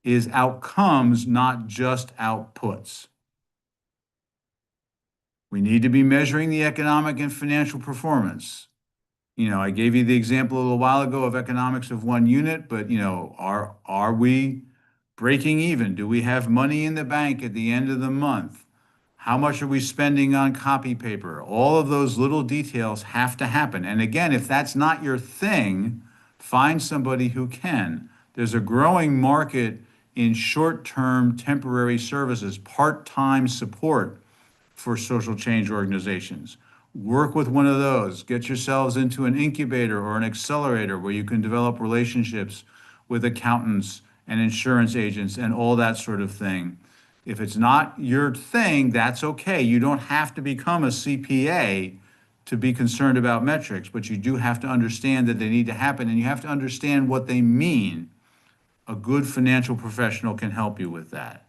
B: is outcomes, not just outputs. We need to be measuring the economic and financial performance. I gave you the example a little while ago of economics of one unit, but are we breaking even? Do we have money in the bank at the end of the month? How much are we spending on copy paper? All of those little details have to happen. And again, if that's not your thing, Find somebody who can. There's a growing market in short-term temporary services, part-time support for social change organizations. Work with one of those. Get yourselves into an incubator or an accelerator where you can develop relationships with accountants and insurance agents and all that sort of thing. If it's not your thing, that's okay. You don't have to become a CPA to be concerned about metrics, but you do have to understand that they need to happen, and you have to understand what they mean. A good financial professional can help you with that.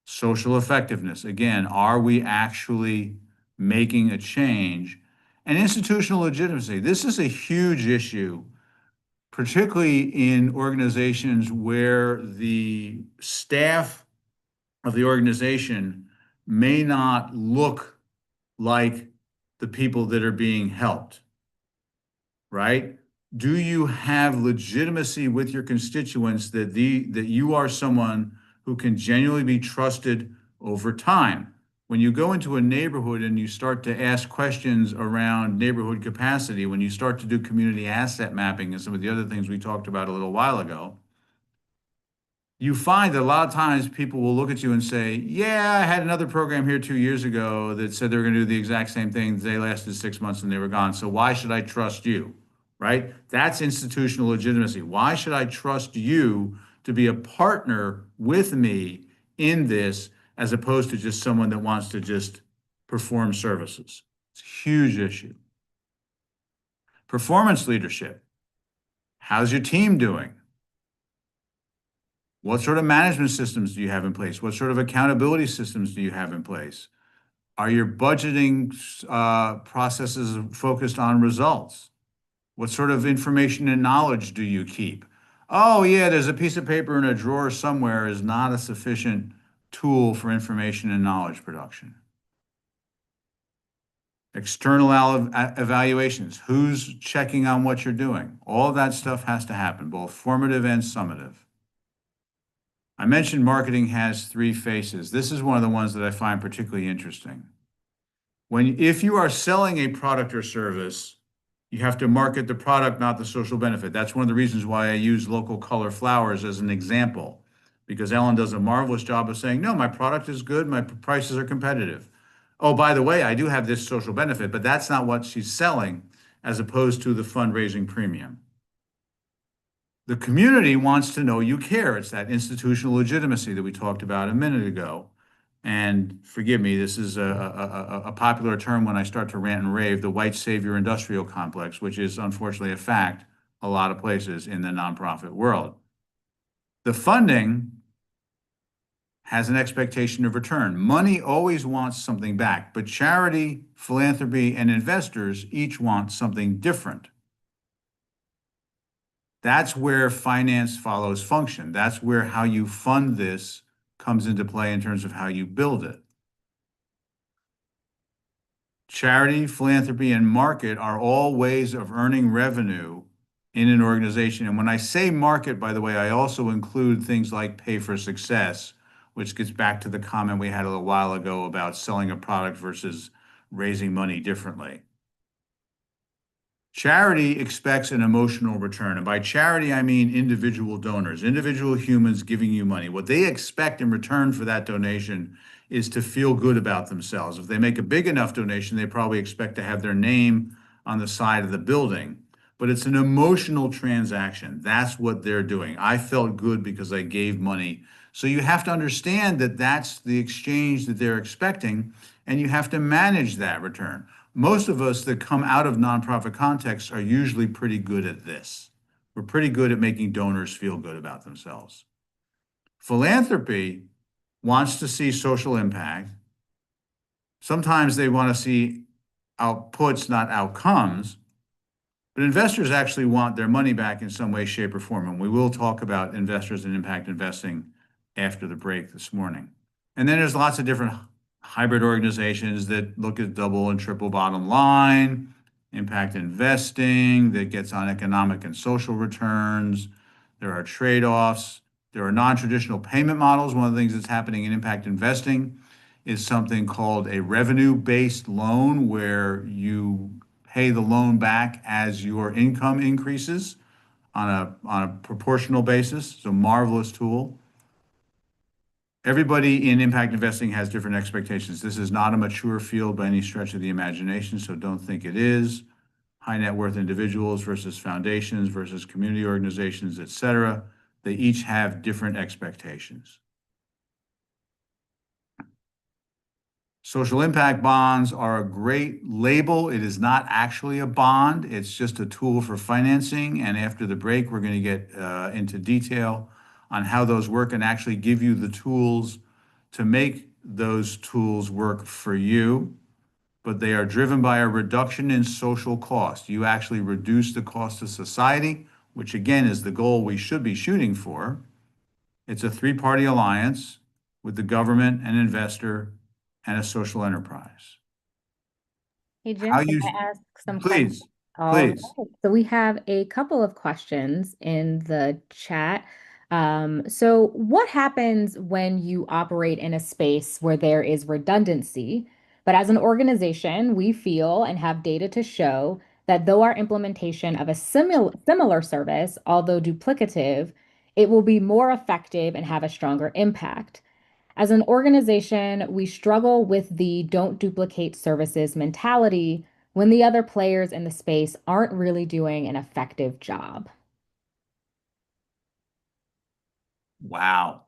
B: Social effectiveness. Again, are we actually making a change? And institutional legitimacy. This is a huge issue, particularly in organizations where the staff of the organization may not look like the people that are being helped, right? Do you have legitimacy with your constituents that you are someone who can genuinely be trusted over time? When you go into a neighborhood and you start to ask questions around neighborhood capacity, when you start to do community asset mapping and some of the other things we talked about a little while ago, you find that a lot of times people will look at you and say, yeah, I had another program here 2 years ago that said they were going to do the exact same thing. They lasted 6 months and they were gone. So why should I trust you? Right? That's institutional legitimacy. Why should I trust you to be a partner with me in this as opposed to just someone that wants to just perform services? It's a huge issue. Performance leadership. How's your team doing? What sort of management systems do you have in place? What sort of accountability systems do you have in place? Are your budgeting processes focused on results? What sort of information and knowledge do you keep? Oh, yeah, there's a piece of paper in a drawer somewhere is not a sufficient tool for information and knowledge production. External evaluations. Who's checking on what you're doing? All of that stuff has to happen, both formative and summative. I mentioned marketing has three faces. This is one of the ones that I find particularly interesting. If you are selling a product or service, you have to market the product, not the social benefit. That's one of the reasons why I use local color flowers as an example, because Ellen does a marvelous job of saying, no, my product is good, my prices are competitive. Oh, by the way, I do have this social benefit, but that's not what she's selling as opposed to the fundraising premium. The community wants to know you care. It's that institutional legitimacy that we talked about a minute ago. And forgive me, this is a popular term when I start to rant and rave, the white savior industrial complex, which is unfortunately a fact a lot of places in the nonprofit world. The funding has an expectation of return. Money always wants something back, but charity, philanthropy, and investors each want something different. That's where finance follows function. That's where how you fund this comes into play in terms of how you build it. Charity, philanthropy, and market are all ways of earning revenue in an organization. And when I say market, by the way, I also include things like pay for success, which gets back to the comment we had a little while ago about selling a product versus raising money differently. Charity expects an emotional return. And by charity, I mean individual donors, individual humans giving you money. What they expect in return for that donation is to feel good about themselves. If they make a big enough donation, they probably expect to have their name on the side of the building. But it's an emotional transaction. That's what they're doing. I felt good because I gave money. So you have to understand that that's the exchange that they're expecting, and you have to manage that return. Most of us that come out of nonprofit contexts are usually pretty good at this. We're pretty good at making donors feel good about themselves. Philanthropy wants to see social impact. Sometimes they want to see outputs, not outcomes. But investors actually want their money back in some way, shape, or form. And we will talk about investors and impact investing after the break this morning. And then there's lots of different hybrid organizations that look at double and triple bottom line, impact investing that gets on economic and social returns. There are trade-offs. There are non-traditional payment models. One of the things that's happening in impact investing is something called a revenue-based loan, where you pay the loan back as your income increases. on a proportional basis. It's a marvelous tool. Everybody in impact investing has different expectations. This is not a mature field by any stretch of the imagination, so don't think it is. High net worth individuals versus foundations versus community organizations, et cetera. They each have different expectations. Social impact bonds are a great label. It is not actually a bond. It's just a tool for financing. And after the break, we're going to get into detail on how those work and actually give you the tools to make those tools work for you. But they are driven by a reduction in social cost. You actually reduce the cost to society, which again is the goal we should be shooting for. It's a three-party alliance with the government, an investor, and a social enterprise.
A: Hey, Jim,
B: How
A: can
B: you,
A: I ask some questions?
B: please,
A: All
B: please.
A: right. So we have a couple of questions in the chat. So what happens when you operate in a space where there is redundancy, but as an organization, we feel and have data to show that though our implementation of a similar service, although duplicative, it will be more effective and have a stronger impact. As an organization, we struggle with the don't duplicate services mentality when the other players in the space aren't really doing an effective job.
B: Wow.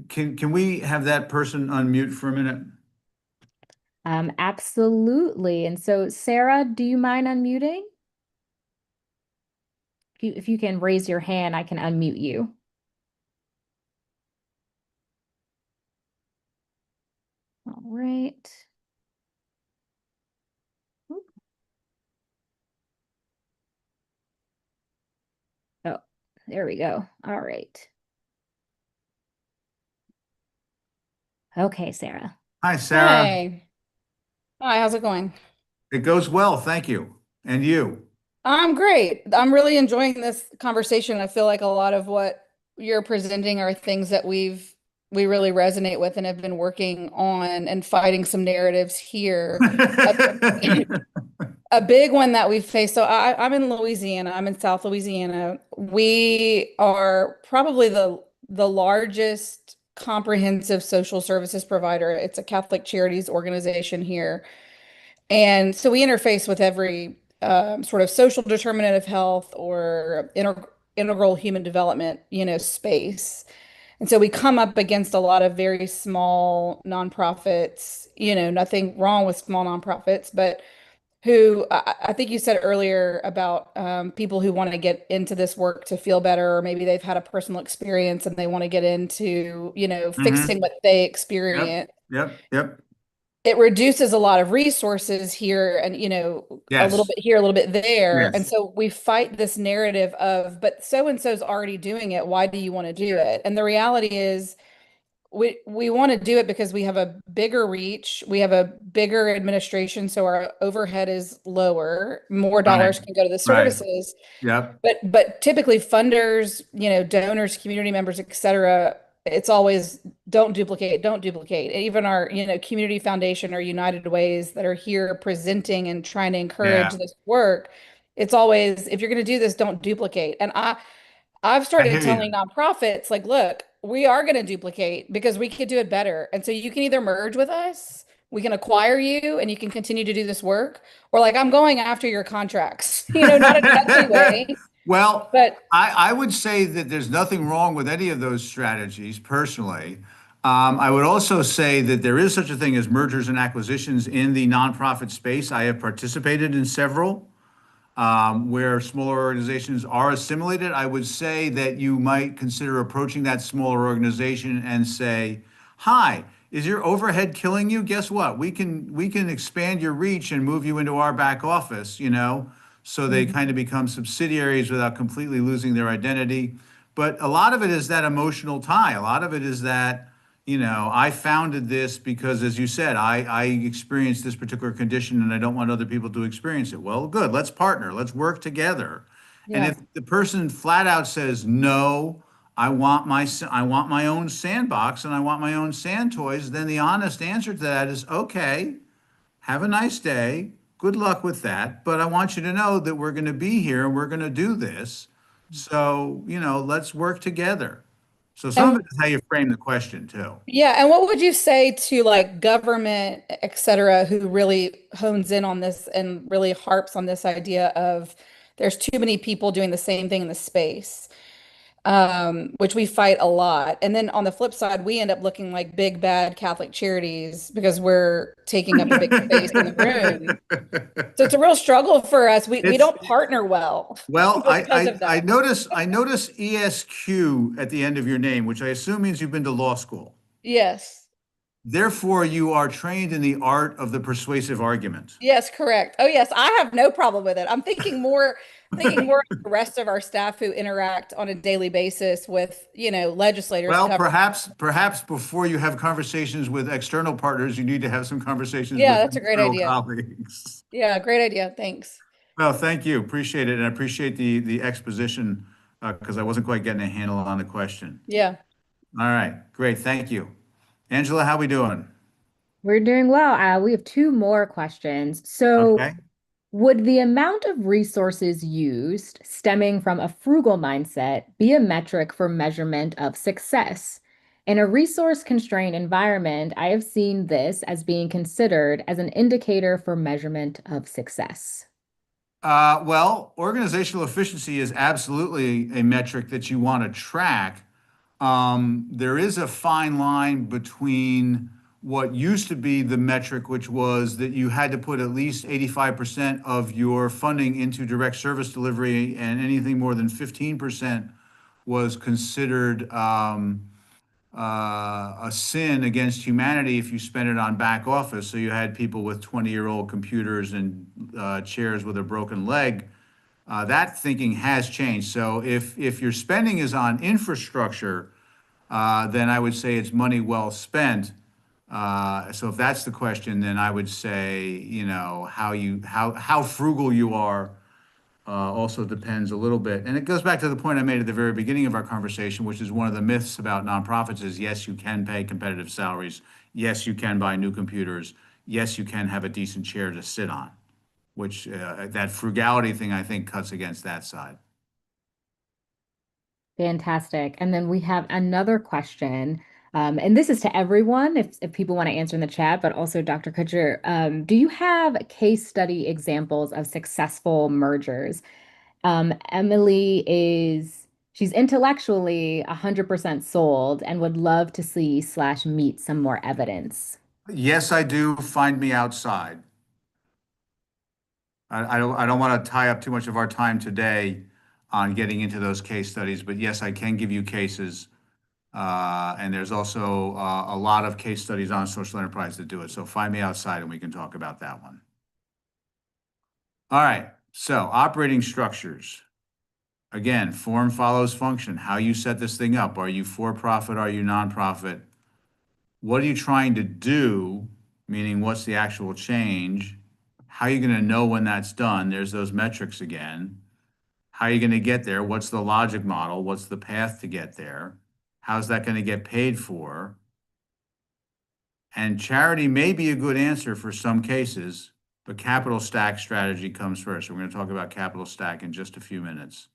B: Can we have that person unmute for a minute?
A: Absolutely. And so, Sarah, do you mind unmuting? If you can raise your hand, I can unmute you. All right. Oop. Oh, there we go. All right. Okay, Sarah.
B: Hi, Sarah.
F: Hey. Hi, how's it going?
B: It goes well, thank you. And you?
F: I'm great. I'm really enjoying this conversation. I feel like a lot of what you're presenting are things that we really resonate with and have been working on and fighting some narratives here. A big one that we face. So I'm in Louisiana. I'm in South Louisiana. We are probably the largest comprehensive social services provider. It's a Catholic Charities organization here. And so we interface with every sort of social determinant of health or integral human development, space. And so we come up against a lot of very small nonprofits, nothing wrong with small nonprofits, but who I think you said earlier about people who want to get into this work to feel better, or maybe they've had a personal experience and they want to get into, fixing what they
B: Yep,
F: experience.
B: yep.
F: It reduces a lot of resources here and, a little
B: Yes,
F: bit here, a little bit there. And
B: yes.
F: so we fight this narrative of, but so-and-so's already doing it. Why do you want to do it? And the reality is, we want to do it because we have a bigger reach, we have a bigger administration, so our overhead is lower, more
B: Right,
F: dollars can go to the
B: right.
F: services.
B: Yep,
F: But typically funders, donors, community members, et cetera, it's always don't duplicate, don't duplicate. Even our, community foundation or United Ways that are here presenting and trying to encourage
B: yeah.
F: this work, it's always, if you're going to do this, don't duplicate. And I've
B: I
F: started
B: hear
F: telling
B: you.
F: nonprofits, like, look, we are going to duplicate because we could do it better. And so you can either merge with us, we can acquire you, and you can continue to do this work, or like, I'm going after your contracts, not in an ugly way,
B: Well,
F: but
B: I would say that there's nothing wrong with any of those strategies personally. I would also say that there is such a thing as mergers and acquisitions in the nonprofit space. I have participated in several where smaller organizations are assimilated. I would say that you might consider approaching that smaller organization and say, "Hi, is your overhead killing you? Guess what? We can expand your reach and move you into our back office, so they kind of become subsidiaries without completely losing their identity." But a lot of it is that emotional tie. A lot of it is that, I founded this because, as you said, I experienced this particular condition and I don't want other people to experience it. Well, good. Let's partner. Let's work together. And
F: yeah.
B: if the person flat out says, no, I want my own sandbox and I want my own sand toys, then the honest answer to that is, okay, have a nice day. good luck with that. But I want you to know that we're going to be here and we're going to do this. So, let's work together. So some of
F: And
B: it is how you frame the question too.
F: yeah, and what would you say to like government, et cetera, who really hones in on this and really harps on this idea of there's too many people doing the same thing in the space, which we fight a lot. And then on the flip side, we end up looking like big bad Catholic charities because we're taking up a big space in the room. So it's a real struggle for us. We
B: It's-
F: don't partner well
B: Well,
F: because of
B: I
F: that.
B: notice ESQ at the end of your name, which I assume means you've been to law school.
F: Yes.
B: Therefore, you are trained in the art of the persuasive argument.
F: Yes, correct. Oh, yes, I have no problem with it. I'm thinking more of the rest of our staff who interact on a daily basis with, legislators.
B: Well,
F: cover-
B: perhaps before you have conversations with external partners, you need to have some conversations
F: Yeah,
B: with
F: that's a great
B: internal
F: idea.
B: colleagues.
F: Yeah, great idea. Thanks.
B: Well, thank you. Appreciate it. And I appreciate the exposition because I wasn't quite getting a handle on the question.
F: Yeah.
B: All right, great. Thank you. Angela, how we doing?
A: We're doing well. We have two more questions. So,
B: Okay.
A: would the amount of resources used stemming from a frugal mindset be a metric for measurement of success? In a resource-constrained environment, I have seen this as being considered as an indicator for measurement of success.
B: Well, organizational efficiency is absolutely a metric that you want to track. There is a fine line between what used to be the metric, which was that you had to put at least 85% of your funding into direct service delivery, and anything more than 15% was considered a sin against humanity if you spent it on back office. So you had people with 20-year-old computers and chairs with a broken leg. That thinking has changed. So if your spending is on infrastructure, then I would say it's money well spent. So if that's the question, then I would say, how frugal you are also depends a little bit. And it goes back to the point I made at the very beginning of our conversation, which is one of the myths about nonprofits is yes, you can pay competitive salaries. Yes, you can buy new computers. Yes, you can have a decent chair to sit on, which that frugality thing, I think, cuts against that side.
A: Fantastic. And then we have another question. And this is to everyone, if people want to answer in the chat, but also Dr. Kutcher, do you have case study examples of successful mergers? She's intellectually 100% sold and would love to see/meet some more evidence.
B: Yes, I do. Find me outside. I don't want to tie up too much of our time today on getting into those case studies, but yes, I can give you cases. And there's also a lot of case studies on social enterprise that do it. So find me outside and we can talk about that one. All right. So operating structures. Again, form follows function. How you set this thing up. Are you for profit? Are you nonprofit? What are you trying to do? Meaning, what's the actual change? How are you going to know when that's done? There's those metrics again. How are you going to get there? What's the logic model? What's the path to get there? How's that going to get paid for? And charity may be a good answer for some cases, but capital stack strategy comes first. So we're going to talk about capital stack in just a few minutes.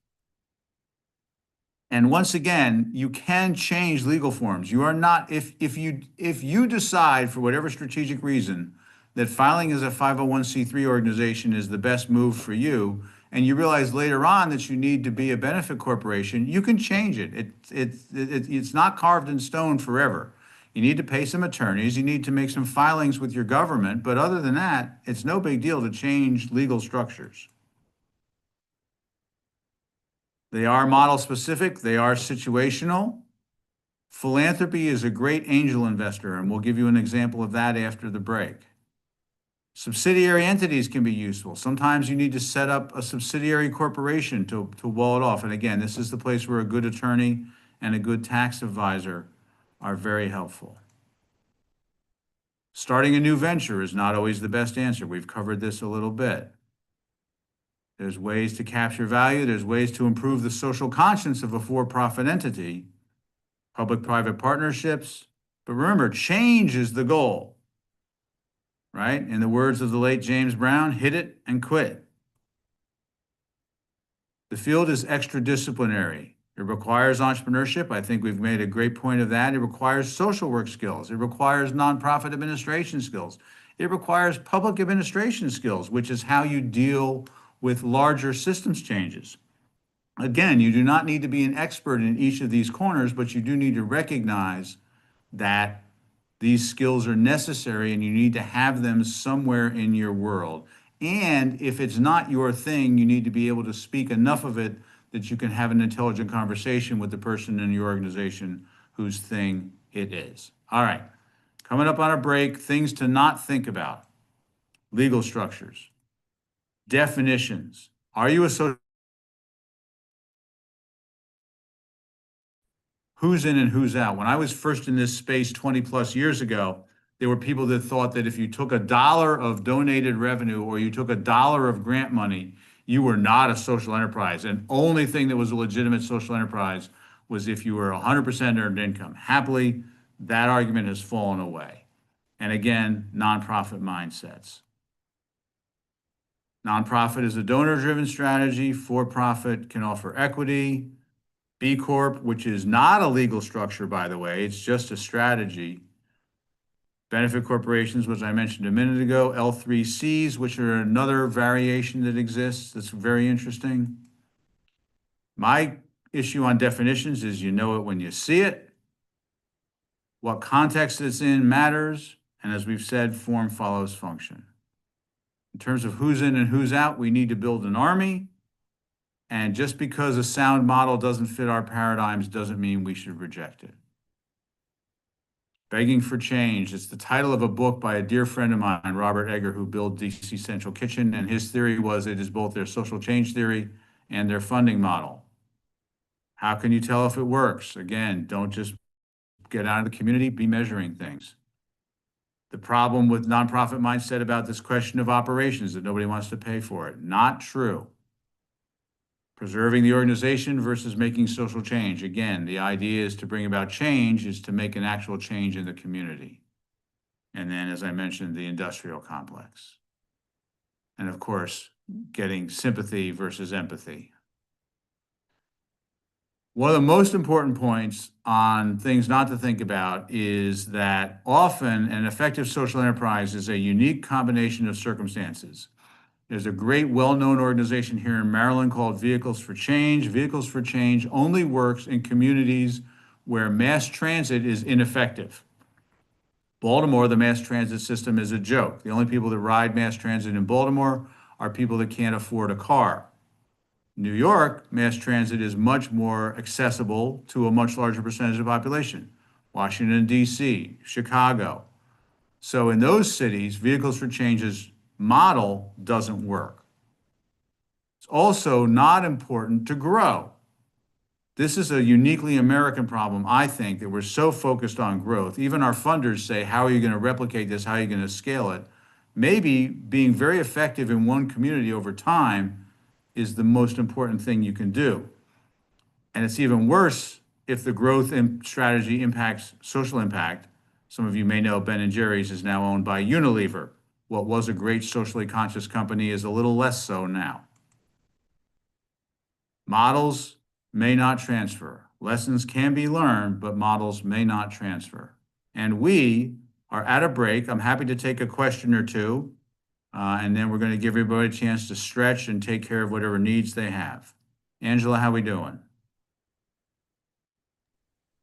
B: And once again, you can change legal forms. You are not, if you decide for whatever strategic reason that filing as a 501c3 organization is the best move for you, and you realize later on that you need to be a benefit corporation, you can change it. It's not carved in stone forever. You need to pay some attorneys, you need to make some filings with your government, but other than that, it's no big deal to change legal structures. They are model specific, they are situational. Philanthropy is a great angel investor, and we'll give you an example of that after the break. Subsidiary entities can be useful. Sometimes you need to set up a subsidiary corporation to wall it off. And again, this is the place where a good attorney and a good tax advisor are very helpful. Starting a new venture is not always the best answer. We've covered this a little bit. There's ways to capture value. There's ways to improve the social conscience of a for-profit entity, public-private partnerships. But remember, change is the goal. right? In the words of the late James Brown, hit it and quit. The field is extradisciplinary. It requires entrepreneurship. I think we've made a great point of that. It requires social work skills. It requires nonprofit administration skills. It requires public administration skills, which is how you deal with larger systems changes. Again, you do not need to be an expert in each of these corners, but you do need to recognize that these skills are necessary and you need to have them somewhere in your world. And if it's not your thing, you need to be able to speak enough of it that you can have an intelligent conversation with the person in your organization whose thing it is. All right, coming up on a break, things to not think about. Legal structures, definitions. Are you a social? Who's in and who's out? When I was first in this space 20 plus years ago, there were people that thought that if you took $1 of donated revenue or you took $1 of grant money, you were not a social enterprise. And only thing that was a legitimate social enterprise was if you were 100% earned income. Happily, that argument has fallen away. And again, nonprofit mindsets. Nonprofit is a donor-driven strategy. For-profit can offer equity. B Corp, which is not a legal structure, by the way, it's just a strategy. Benefit corporations, which I mentioned a minute ago, L3Cs, which are another variation that exists that's very interesting. My issue on definitions is you know it when you see it. What context it's in matters. And as we've said, form follows function. In terms of who's in and who's out, we need to build an army. And just because a sound model doesn't fit our paradigms doesn't mean we should reject it. Begging for Change. It's the title of a book by a dear friend of mine, Robert Egger, who built DC Central Kitchen. And his theory was it is both their social change theory and their funding model. How can you tell if it works? Again, don't just get out of the community, be measuring things. The problem with nonprofit mindset about this question of operations that nobody wants to pay for it. Not true. Preserving the organization versus making social change. Again, the idea is to bring about change, is to make an actual change in the community. And then, as I mentioned, the industrial complex. And of course, getting sympathy versus empathy. One of the most important points on things not to think about is that often an effective social enterprise is a unique combination of circumstances. There's a great well-known organization here in Maryland called Vehicles for Change. Vehicles for Change only works in communities where mass transit is ineffective. Baltimore, the mass transit system is a joke. The only people that ride mass transit in Baltimore are people that can't afford a car. New York, mass transit is much more accessible to a much larger percentage of the population. Washington, D.C., Chicago. So in those cities, Vehicles for Change's model doesn't work. It's also not important to grow. This is a uniquely American problem, I think, that we're so focused on growth. Even our funders say, how are you going to replicate this? How are you going to scale it? Maybe being very effective in one community over time is the most important thing you can do. And it's even worse if the growth strategy impacts social impact. Some of you may know Ben & Jerry's is now owned by Unilever. What was a great socially conscious company is a little less so now. Models may not transfer. Lessons can be learned, but models may not transfer. And we are at a break. I'm happy to take a question or two, and then we're going to give everybody a chance to stretch and take care of whatever needs they have. Angela, how we doing?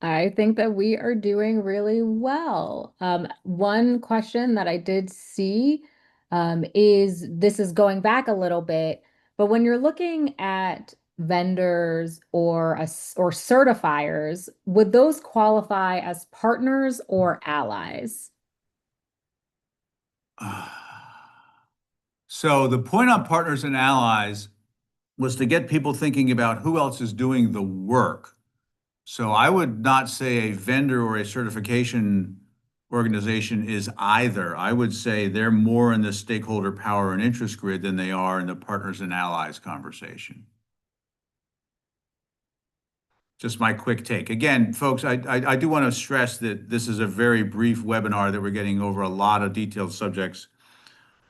A: I think that we are doing really well. One question that I did see is this is going back a little bit, but when you're looking at vendors or certifiers, would those qualify as partners or allies?
B: So the point on partners and allies was to get people thinking about who else is doing the work. So I would not say a vendor or a certification organization is either. I would say they're more in the stakeholder power and interest grid than they are in the partners and allies conversation. Just my quick take. Again, folks, I do want to stress that this is a very brief webinar that we're getting over a lot of detailed subjects.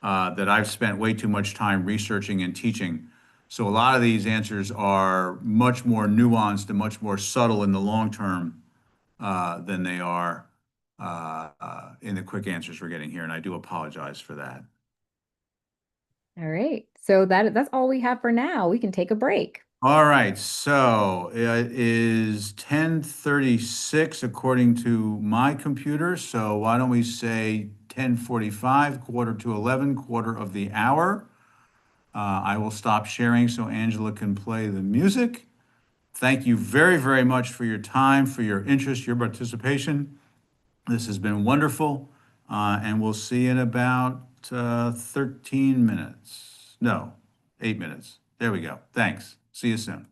B: that I've spent way too much time researching and teaching. So a lot of these answers are much more nuanced and much more subtle in the long term than they are in the quick answers we're getting here, and I do apologize for that.
A: All right. So that's all we have for now. We can take a break.
B: All right, so it is 10:36 according to my computer. So why don't we say 10:45, quarter to 11, quarter of the hour. I will stop sharing so Angela can play the music. Thank you very, very much for your time, for your interest, your participation. This has been wonderful, and we'll see you in about 13 minutes. No, 8 minutes. There we go. Thanks. See you soon.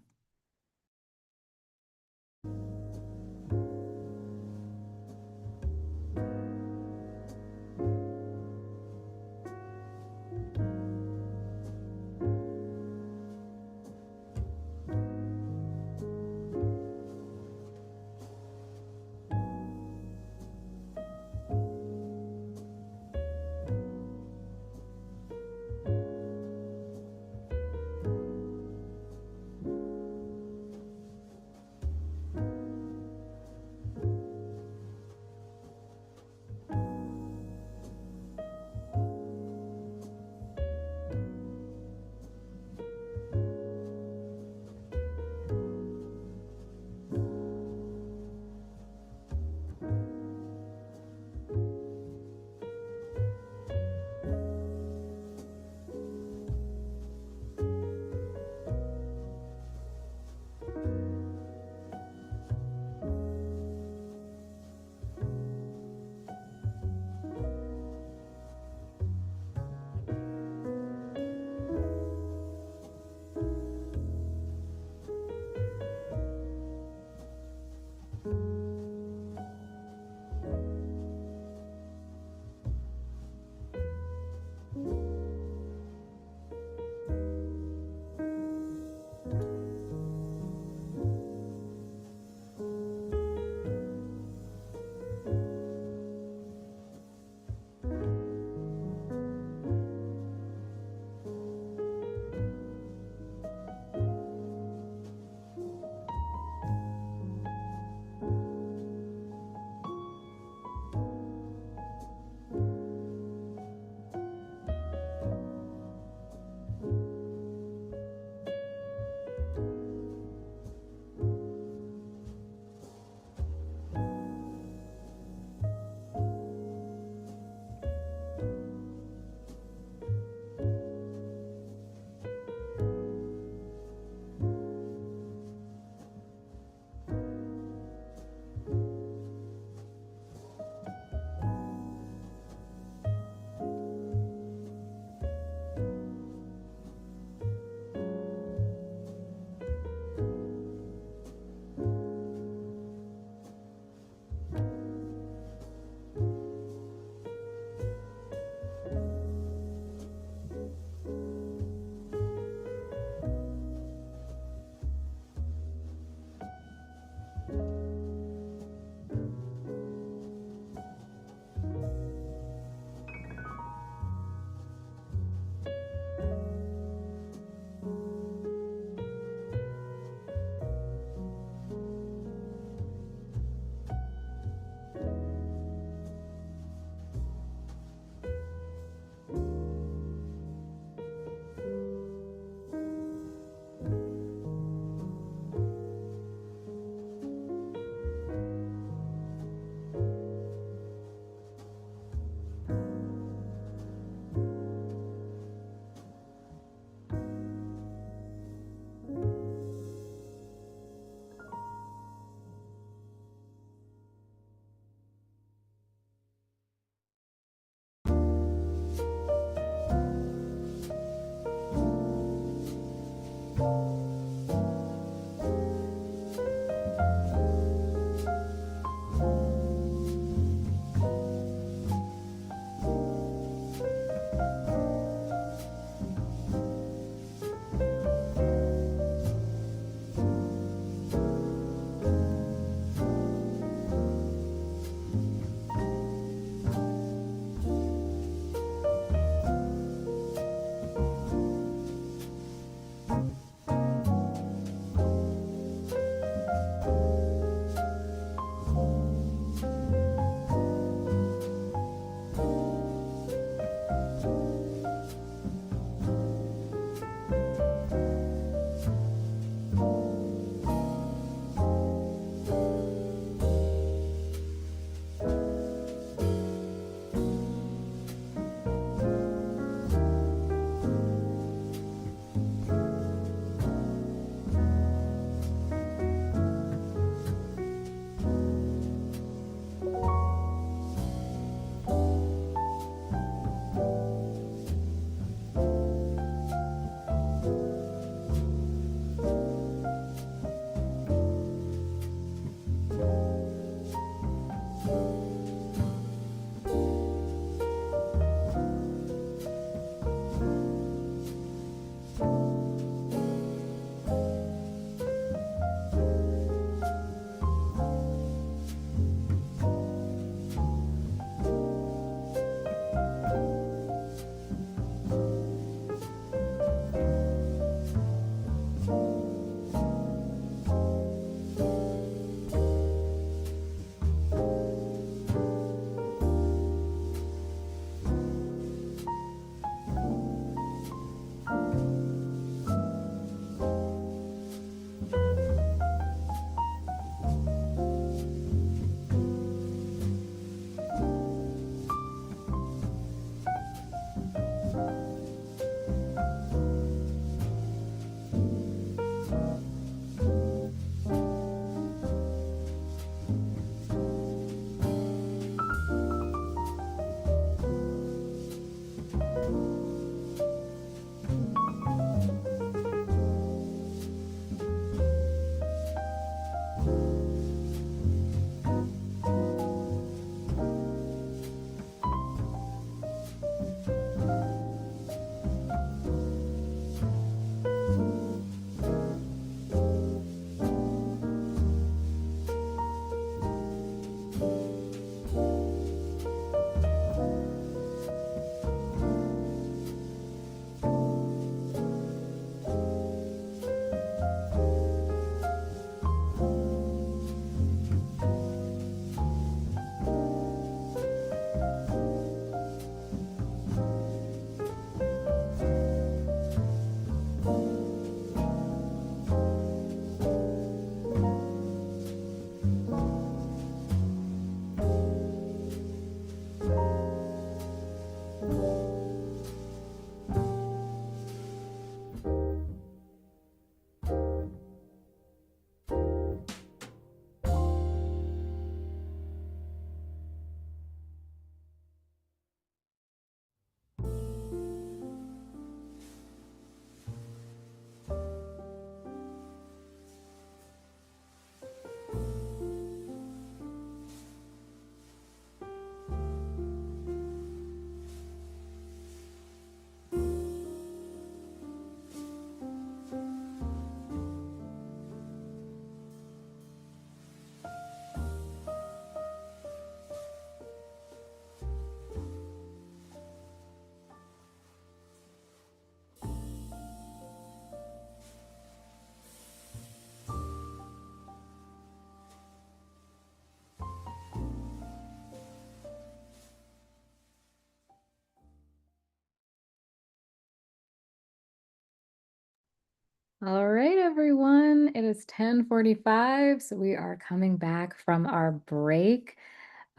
A: All right, everyone. It is 10:45, so we are coming back from our break.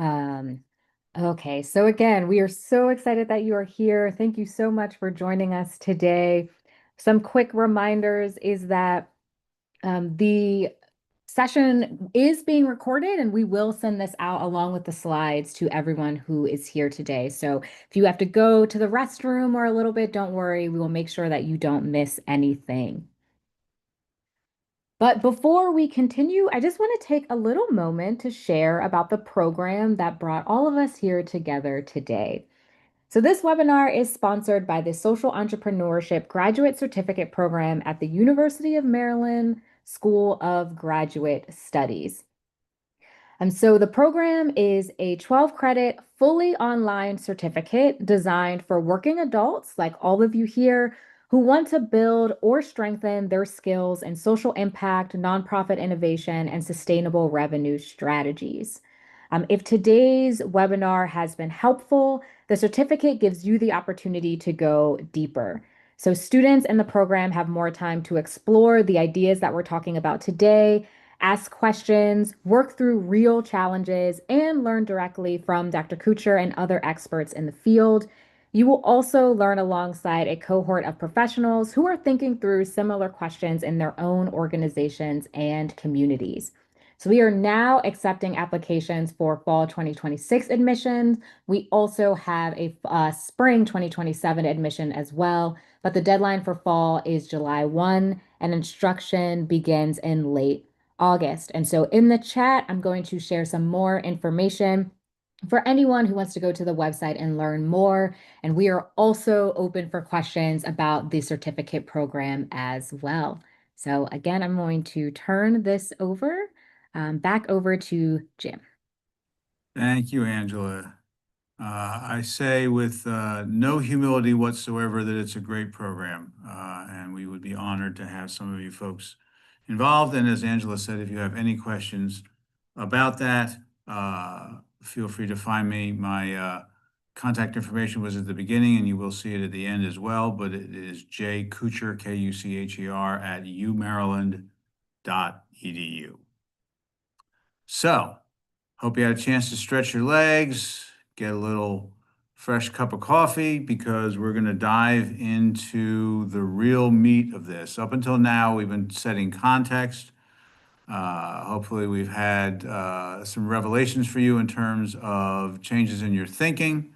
A: Um, okay, so again, we are so excited that you are here. Thank you so much for joining us today. Some quick reminders is that the session is being recorded, and we will send this out along with the slides to everyone who is here today. So if you have to go to the restroom or a little bit, don't worry. We will make sure that you don't miss anything. But before we continue, I just want to take a little moment to share about the program that brought all of us here together today. So this webinar is sponsored by the Social Entrepreneurship Graduate Certificate Program at the University of Maryland School of Graduate Studies. So the program is a 12 credit, fully online certificate designed for working adults like all of you here who want to build or strengthen their skills in social impact, nonprofit innovation, and sustainable revenue strategies. If today's webinar has been helpful, the certificate gives you the opportunity to go deeper. So students in the program have more time to explore the ideas that we're talking about today, ask questions, work through real challenges, and learn directly from Dr. Kuchar and other experts in the field. You will also learn alongside a cohort of professionals who are thinking through similar questions in their own organizations and communities. So we are now accepting applications for fall 2026 admissions. We also have a spring 2027 admission as well, but the deadline for fall is July 1 and instruction begins in late August. And so in the chat, I'm going to share some more information for anyone who wants to go to the website and learn more. And we are also open for questions about the certificate program as well. So again, I'm going to turn this over, back over to Jim.
B: Thank you, Angela. I say with no humility whatsoever that it's a great program, and we would be honored to have some of you folks involved. And as Angela said, if you have any questions about that, feel free to find me. My contact information was at the beginning, and you will see it at the end as well. But it is jkucher, Kucher, at umaryland.edu. So, hope you had a chance to stretch your legs, get a little fresh cup of coffee, because we're going to dive into the real meat of this. Up until now, we've been setting context. Hopefully, we've had some revelations for you in terms of changes in your thinking.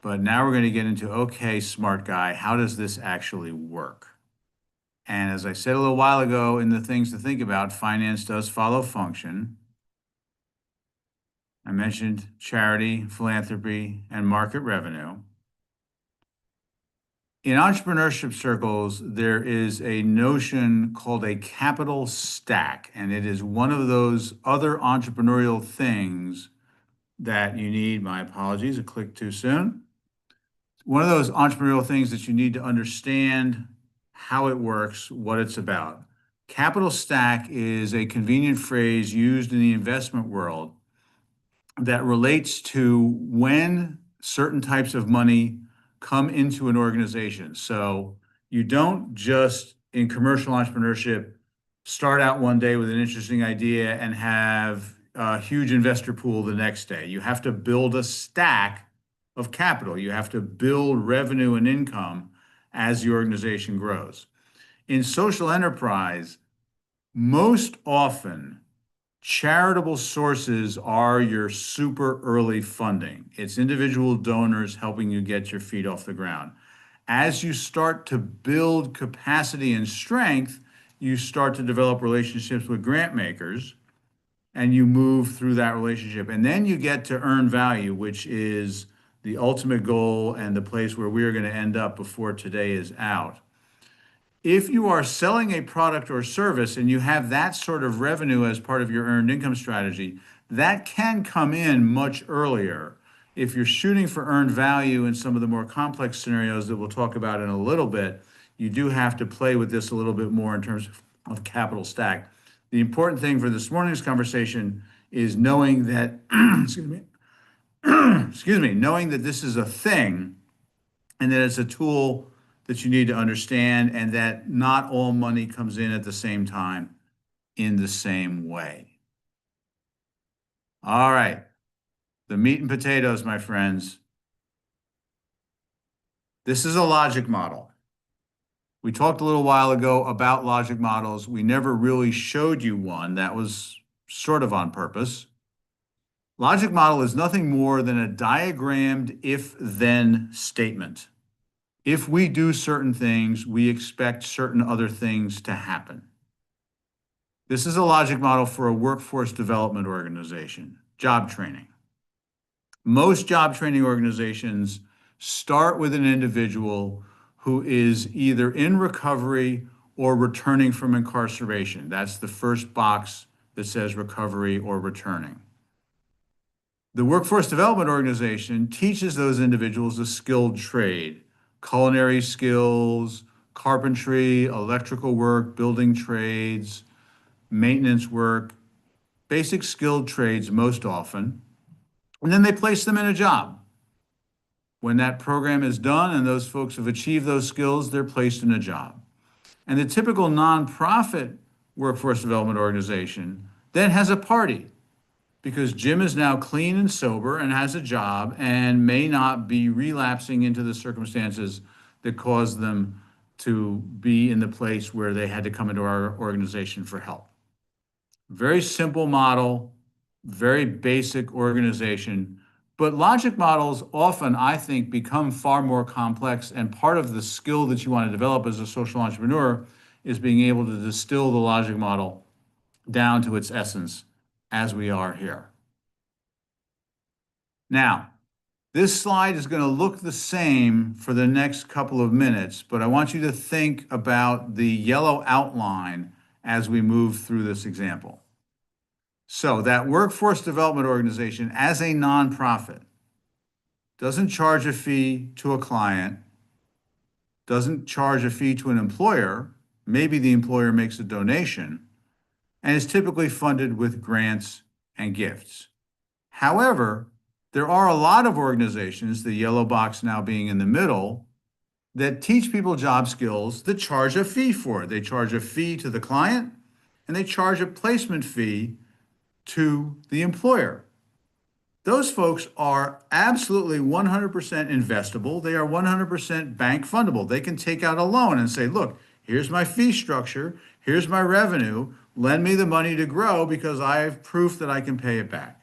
B: But now we're going to get into, okay, smart guy, how does this actually work? And as I said a little while ago in the things to think about, finance does follow function. I mentioned charity, philanthropy, and market revenue. In entrepreneurship circles, there is a notion called a capital stack, and it is one of those other entrepreneurial things that you need. My apologies, a click too soon. One of those entrepreneurial things that you need to understand how it works, what it's about. Capital stack is a convenient phrase used in the investment world that relates to when certain types of money come into an organization. So you don't just, in commercial entrepreneurship, start out one day with an interesting idea and have a huge investor pool the next day. You have to build a stack of capital. You have to build revenue and income as the organization grows. In social enterprise, most often, charitable sources are your super early funding. It's individual donors helping you get your feet off the ground. As you start to build capacity and strength, you start to develop relationships with grant makers, and you move through that relationship. And then you get to earn value, which is the ultimate goal and the place where we are going to end up before today is out. If you are selling a product or service and you have that sort of revenue as part of your earned income strategy, that can come in much earlier. If you're shooting for earned value in some of the more complex scenarios that we'll talk about in a little bit, you do have to play with this a little bit more in terms of capital stack. The important thing for this morning's conversation is knowing that, knowing that this is a thing and that it's a tool that you need to understand, and that not all money comes in at the same time in the same way. All right, the meat and potatoes, my friends. This is a logic model. We talked a little while ago about logic models. We never really showed you one. That was sort of on purpose. Logic model is nothing more than a diagrammed if-then statement. If we do certain things, we expect certain other things to happen. This is a logic model for a workforce development organization, job training. Most job training organizations start with an individual who is either in recovery or returning from incarceration. That's the first box that says recovery or returning. The workforce development organization teaches those individuals a skilled trade, culinary skills, carpentry, electrical work, building trades, maintenance work, basic skilled trades most often, and then they place them in a job. When that program is done and those folks have achieved those skills, they're placed in a job. And the typical nonprofit workforce development organization then has a party because Jim is now clean and sober and has a job and may not be relapsing into the circumstances that caused them to be in the place where they had to come into our organization for help. Very simple model, very basic organization, but logic models often, I think, become far more complex, and part of the skill that you want to develop as a social entrepreneur is being able to distill the logic model down to its essence, as we are here. Now, this slide is going to look the same for the next couple of minutes, but I want you to think about the yellow outline as we move through this example. So that workforce development organization as a nonprofit doesn't charge a fee to a client, doesn't charge a fee to an employer. Maybe the employer makes a donation, and is typically funded with grants and gifts. However, there are a lot of organizations, the yellow box now being in the middle, that teach people job skills that charge a fee for it. They charge a fee to the client, and they charge a placement fee to the employer. Those folks are absolutely 100% investable. They are 100% bank fundable. They can take out a loan and say, look, here's my fee structure, here's my revenue, lend me the money to grow because I have proof that I can pay it back.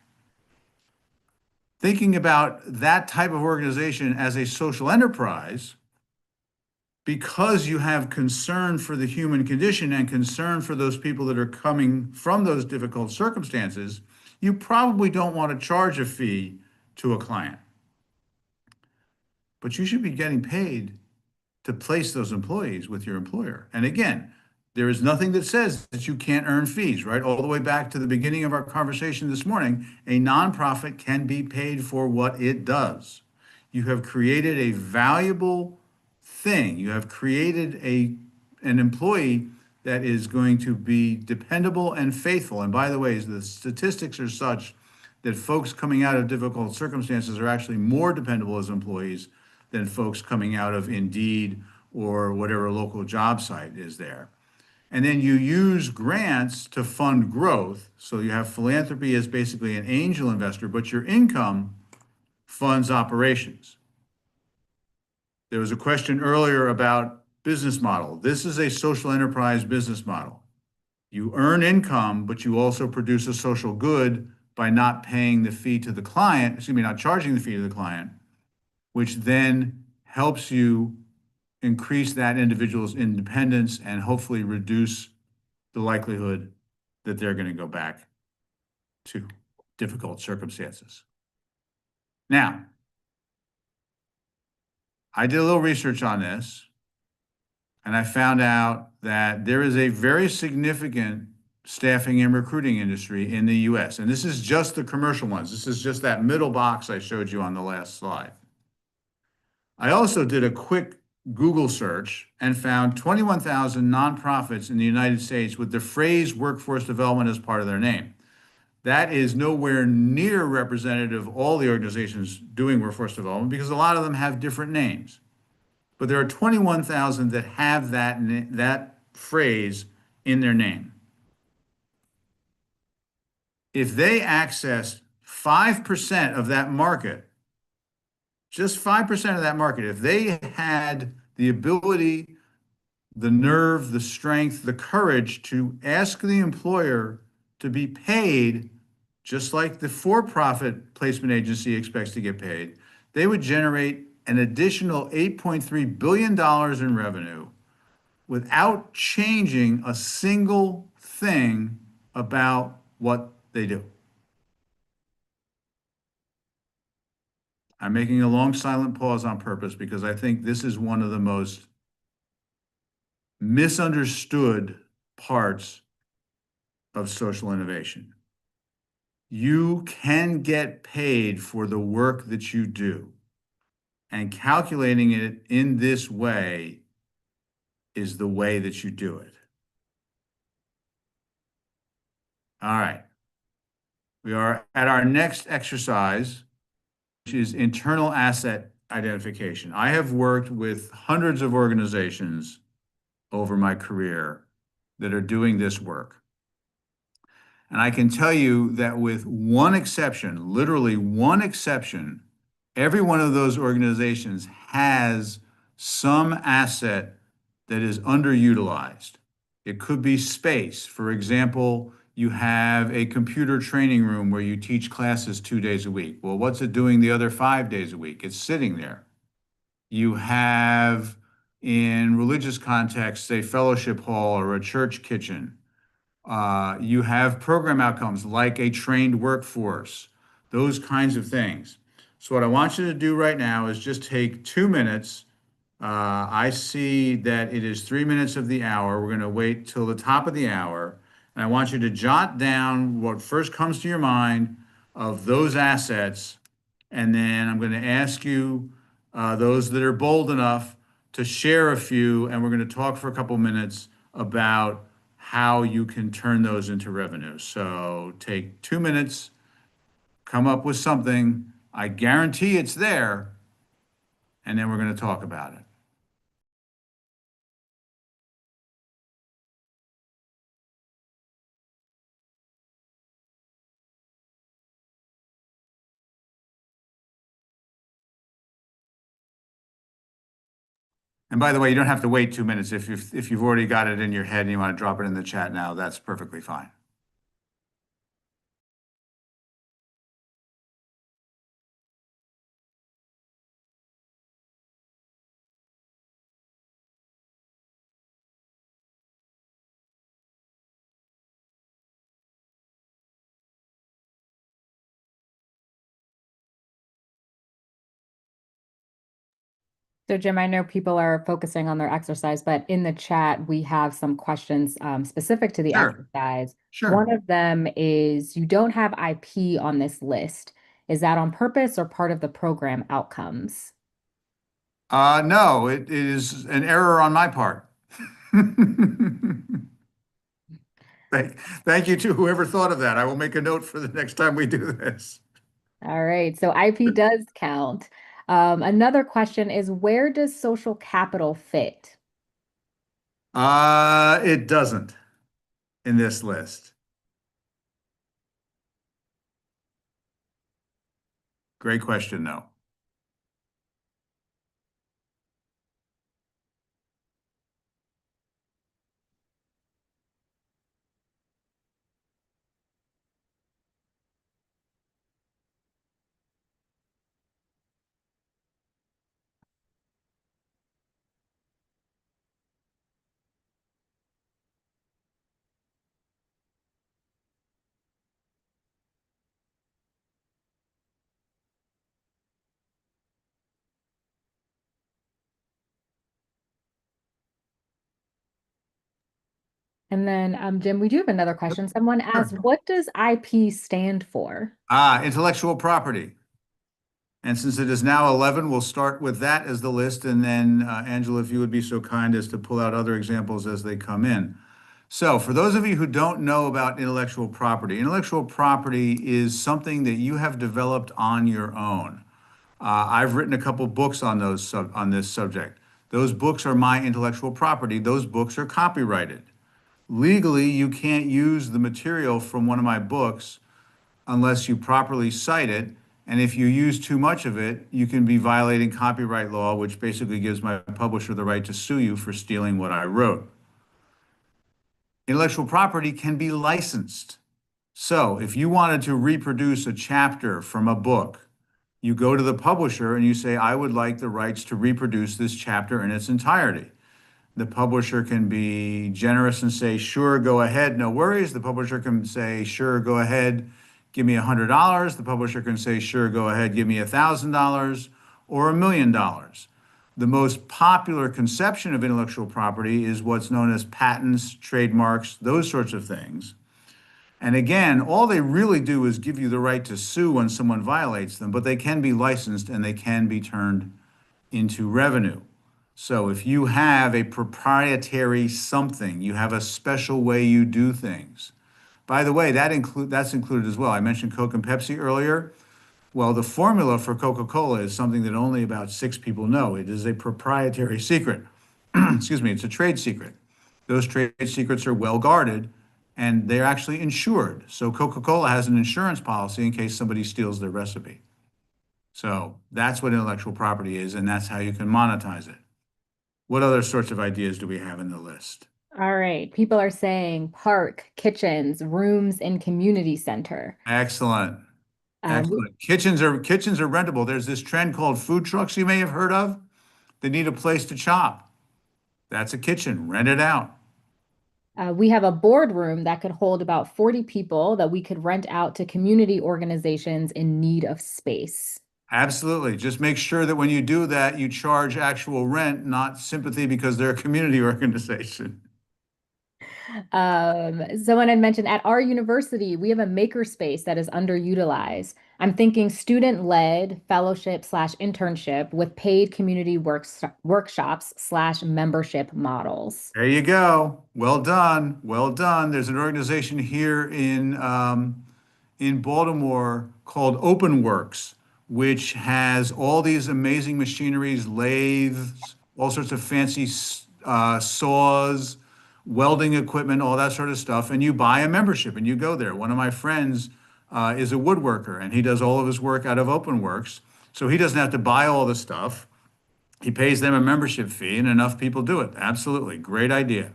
B: Thinking about that type of organization as a social enterprise, because you have concern for the human condition and concern for those people that are coming from those difficult circumstances, you probably don't want to charge a fee to a client. But you should be getting paid to place those employees with your employer. And again, there is nothing that says that you can't earn fees, right? All the way back to the beginning of our conversation this morning, a nonprofit can be paid for what it does. You have created a valuable thing. You have created an employee that is going to be dependable and faithful. And by the way, the statistics are such that folks coming out of difficult circumstances are actually more dependable as employees than folks coming out of Indeed or whatever local job site is there. And then you use grants to fund growth. So you have philanthropy as basically an angel investor, but your income funds operations. There was a question earlier about business model. This is a social enterprise business model. You earn income, but you also produce a social good by not paying the fee to the client, not charging the fee to the client, which then helps you increase that individual's independence and hopefully reduce the likelihood that they're going to go back to difficult circumstances. Now, I did a little research on this, and I found out that there is a very significant staffing and recruiting industry in the US. And this is just the commercial ones. This is just that middle box I showed you on the last slide. I also did a quick Google search and found 21,000 nonprofits in the United States with the phrase workforce development as part of their name. That is nowhere near representative of all the organizations doing workforce development because a lot of them have different names. but there are 21,000 that have that phrase in their name. If they access 5% of that market, just 5% of that market, if they had the ability, the nerve, the strength, the courage to ask the employer to be paid just like the for-profit placement agency expects to get paid, they would generate an additional $8.3 billion in revenue without changing a single thing about what they do. I'm making a long silent pause on purpose because I think this is one of the most misunderstood parts of social innovation. You can get paid for the work that you do, and calculating it in this way is the way that you do it. All right. We are at our next exercise, which is internal asset identification. I have worked with hundreds of organizations over my career that are doing this work. And I can tell you that with one exception, literally one exception, every one of those organizations has some asset that is underutilized. It could be space. For example, you have a computer training room where you teach classes 2 days a week. Well, what's it doing the other 5 days a week? It's sitting there. You have, in religious contexts, a fellowship hall or a church kitchen. You have program outcomes like a trained workforce, those kinds of things. So what I want you to do right now is just take 2 minutes. I see that it is 3 minutes of the hour. We're going to wait till the top of the hour. And I want you to jot down what first comes to your mind of those assets. And then I'm going to ask you, those that are bold enough, to share a few. And we're going to talk for a couple minutes about how you can turn those into revenue. So take 2 minutes, come up with something. I guarantee it's there, and then we're going to talk about it. And by the way, you don't have to wait 2 minutes. If you've already got it in your head and you want to drop it in the chat now, that's perfectly fine.
A: So Jim, I know people are focusing on their exercise, but in the chat, we have some questions specific to the
B: Sure.
A: exercise.
B: Sure.
A: One of them is, you don't have IP on this list. Is that on purpose or part of the program outcomes?
B: No, it is an error on my part. Thank you to whoever thought of that. I will make a note for the next time we do this.
A: All right, so IP does count. Another question is, where does social capital fit?
B: It doesn't in this list. Great question, though.
A: And then, Jim, we do have another question. Someone asked,
B: Sure.
A: what does IP stand for?
B: Intellectual property. And since it is now 11, we'll start with that as the list. And then, Angela, if you would be so kind as to pull out other examples as they come in. So for those of you who don't know about intellectual property is something that you have developed on your own. I've written a couple books on this subject. Those books are my intellectual property. Those books are copyrighted. Legally, you can't use the material from one of my books unless you properly cite it. And if you use too much of it, you can be violating copyright law, which basically gives my publisher the right to sue you for stealing what I wrote. Intellectual property can be licensed. So if you wanted to reproduce a chapter from a book, you go to the publisher and you say, I would like the rights to reproduce this chapter in its entirety. The publisher can be generous and say, sure, go ahead, no worries. The publisher can say, sure, go ahead, give me $100. The publisher can say, sure, go ahead, give me $1,000 or $1 million. The most popular conception of intellectual property is what's known as patents, trademarks, those sorts of things. And again, all they really do is give you the right to sue when someone violates them, but they can be licensed and they can be turned into revenue. So if you have a proprietary something, you have a special way you do things. By the way, that's included as well. I mentioned Coke and Pepsi earlier. Well, the formula for Coca-Cola is something that only about 6 people know. It is a proprietary secret. Excuse me, it's a trade secret. Those trade secrets are well guarded and they're actually insured. So Coca-Cola has an insurance policy in case somebody steals their recipe. So that's what intellectual property is, and that's how you can monetize it. What other sorts of ideas do we have in the list?
A: All right. People are saying park, kitchens, rooms, and community center.
B: Excellent.
A: Um,
B: Excellent. Kitchens are rentable. There's this trend called food trucks you may have heard of. They need a place to chop. That's a kitchen. Rent it out.
A: we have a boardroom that could hold about 40 people that we could rent out to community organizations in need of space.
B: Absolutely. Just make sure that when you do that, you charge actual rent, not sympathy because they're a community organization.
A: Someone had mentioned at our university, we have a makerspace that is underutilized. I'm thinking student-led fellowship slash internship with paid community workshops slash membership models.
B: There you go. Well done. Well done. There's an organization here in Baltimore called OpenWorks, which has all these amazing machineries, lathes, all sorts of fancy saws, welding equipment, all that sort of stuff. And you buy a membership and you go there. One of my friends is a woodworker and he does all of his work out of OpenWorks. So he doesn't have to buy all the stuff. He pays them a membership fee and enough people do it. Absolutely. Great idea.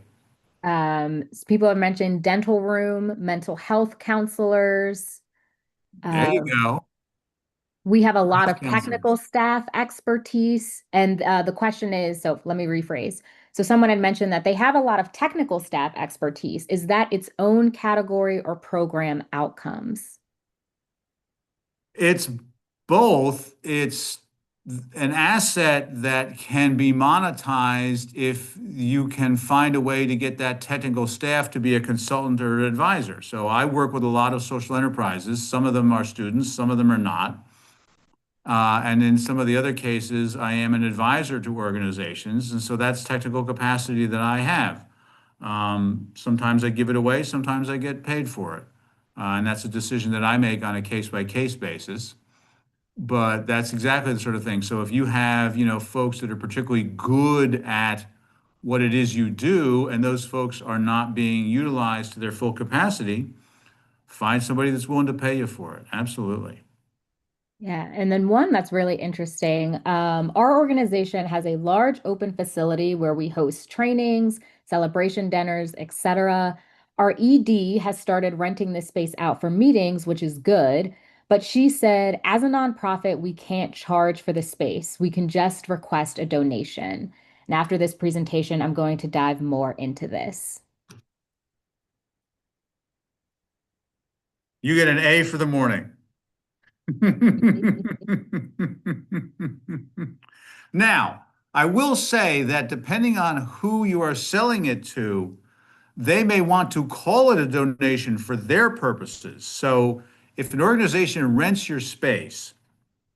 A: People have mentioned dental room, mental health counselors.
B: There you go.
A: We have a lot of
B: Counselors.
A: technical staff expertise. And the question is, so let me rephrase. So someone had mentioned that they have a lot of technical staff expertise. Is that its own category or program outcomes?
B: It's both. It's an asset that can be monetized if you can find a way to get that technical staff to be a consultant or an advisor. So I work with a lot of social enterprises. Some of them are students, some of them are not. And in some of the other cases, I am an advisor to organizations. And so that's technical capacity that I have. Sometimes I give it away, sometimes I get paid for it. And that's a decision that I make on a case-by-case basis. But that's exactly the sort of thing. So if you have, folks that are particularly good at what it is you do, and those folks are not being utilized to their full capacity, find somebody that's willing to pay you for it. Absolutely.
A: Yeah, and then one that's really interesting. Our organization has a large open facility where we host trainings, celebration dinners, etc. Our ED has started renting this space out for meetings, which is good. But she said, as a nonprofit, we can't charge for the space. We can just request a donation. And after this presentation, I'm going to dive more into this.
B: You get an A for the morning. Now, I will say that depending on who you are selling it to, they may want to call it a donation for their purposes. So if an organization rents your space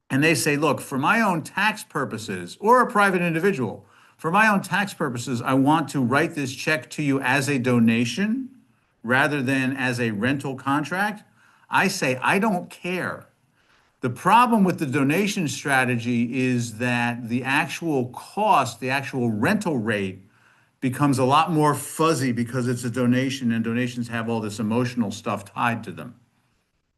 B: and they say, look, for my own tax purposes, or a private individual, for my own tax purposes, I want to write this check to you as a donation rather than as a rental contract, I say, I don't care. The problem with the donation strategy is that the actual cost, the actual rental rate becomes a lot more fuzzy because it's a donation and donations have all this emotional stuff tied to them,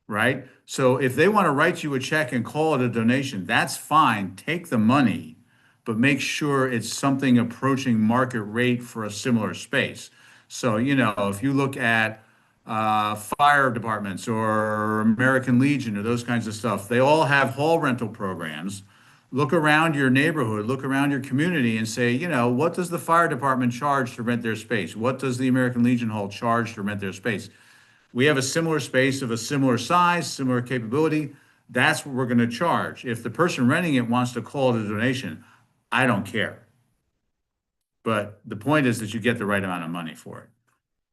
B: right? So if they want to write you a check and call it a donation, that's fine. Take the money, but make sure it's something approaching market rate for a similar space. So, if you look at fire departments or American Legion or those kinds of stuff, they all have hall rental programs. Look around your neighborhood, look around your community and say, what does the fire department charge to rent their space? What does the American Legion Hall charge to rent their space? We have a similar space of a similar size, similar capability. That's what we're going to charge. If the person renting it wants to call it a donation, I don't care. But the point is that you get the right amount of money for it.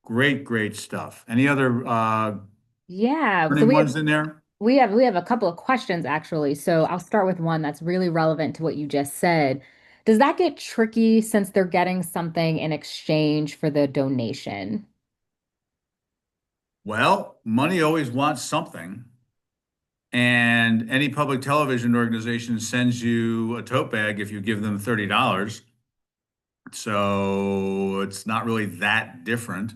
B: Great, great stuff. Any other
A: Yeah, so
B: burning ones in there?
A: we have a couple of questions actually. So I'll start with one that's really relevant to what you just said. Does that get tricky since they're getting something in exchange for the donation?
B: Well, money always wants something. And any public television organization sends you a tote bag if you give them $30. So it's not really that different.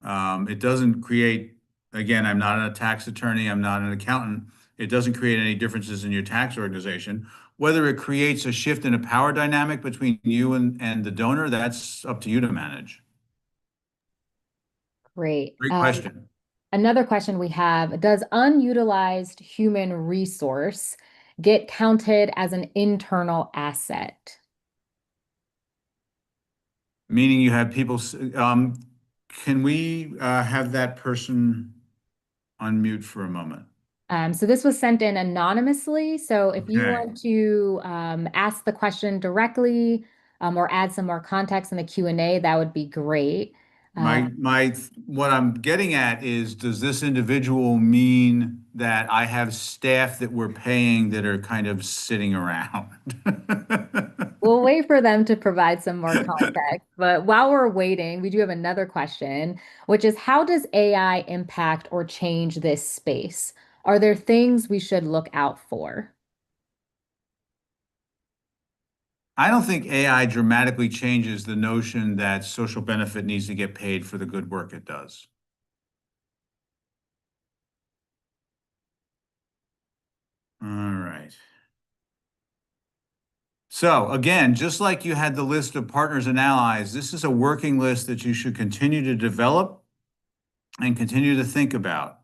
B: It doesn't create, again, I'm not a tax attorney, I'm not an accountant. It doesn't create any differences in your tax organization. Whether it creates a shift in a power dynamic between you and the donor, that's up to you to manage.
A: Great.
B: Great question.
A: Another question we have, does unutilized human resource get counted as an internal asset?
B: Meaning you have people, can we have that person unmute for a moment?
A: So this was sent in anonymously. So if you
B: Okay.
A: want to ask the question directly or add some more context in the Q&A, that would be great.
B: What I'm getting at is, does this individual mean that I have staff that we're paying that are kind of sitting around?
A: We'll wait for them to provide some more context. But while we're waiting, we do have another question, which is how does AI impact or change this space? Are there things we should look out for?
B: I don't think AI dramatically changes the notion that social benefit needs to get paid for the good work it does. All right. So again, just like you had the list of partners and allies, this is a working list that you should continue to develop and continue to think about.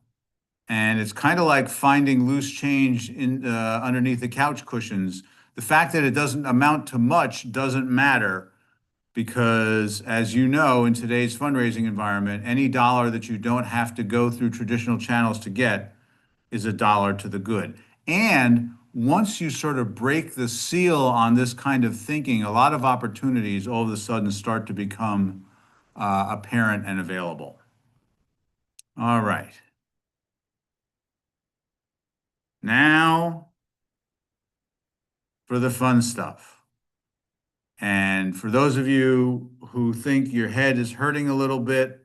B: And it's kind of like finding loose change in underneath the couch cushions. The fact that it doesn't amount to much doesn't matter because, as you know, in today's fundraising environment, any dollar that you don't have to go through traditional channels to get is a dollar to the good. And once you sort of break the seal on this kind of thinking, a lot of opportunities all of a sudden start to become apparent and available. All right. Now for the fun stuff. And for those of you who think your head is hurting a little bit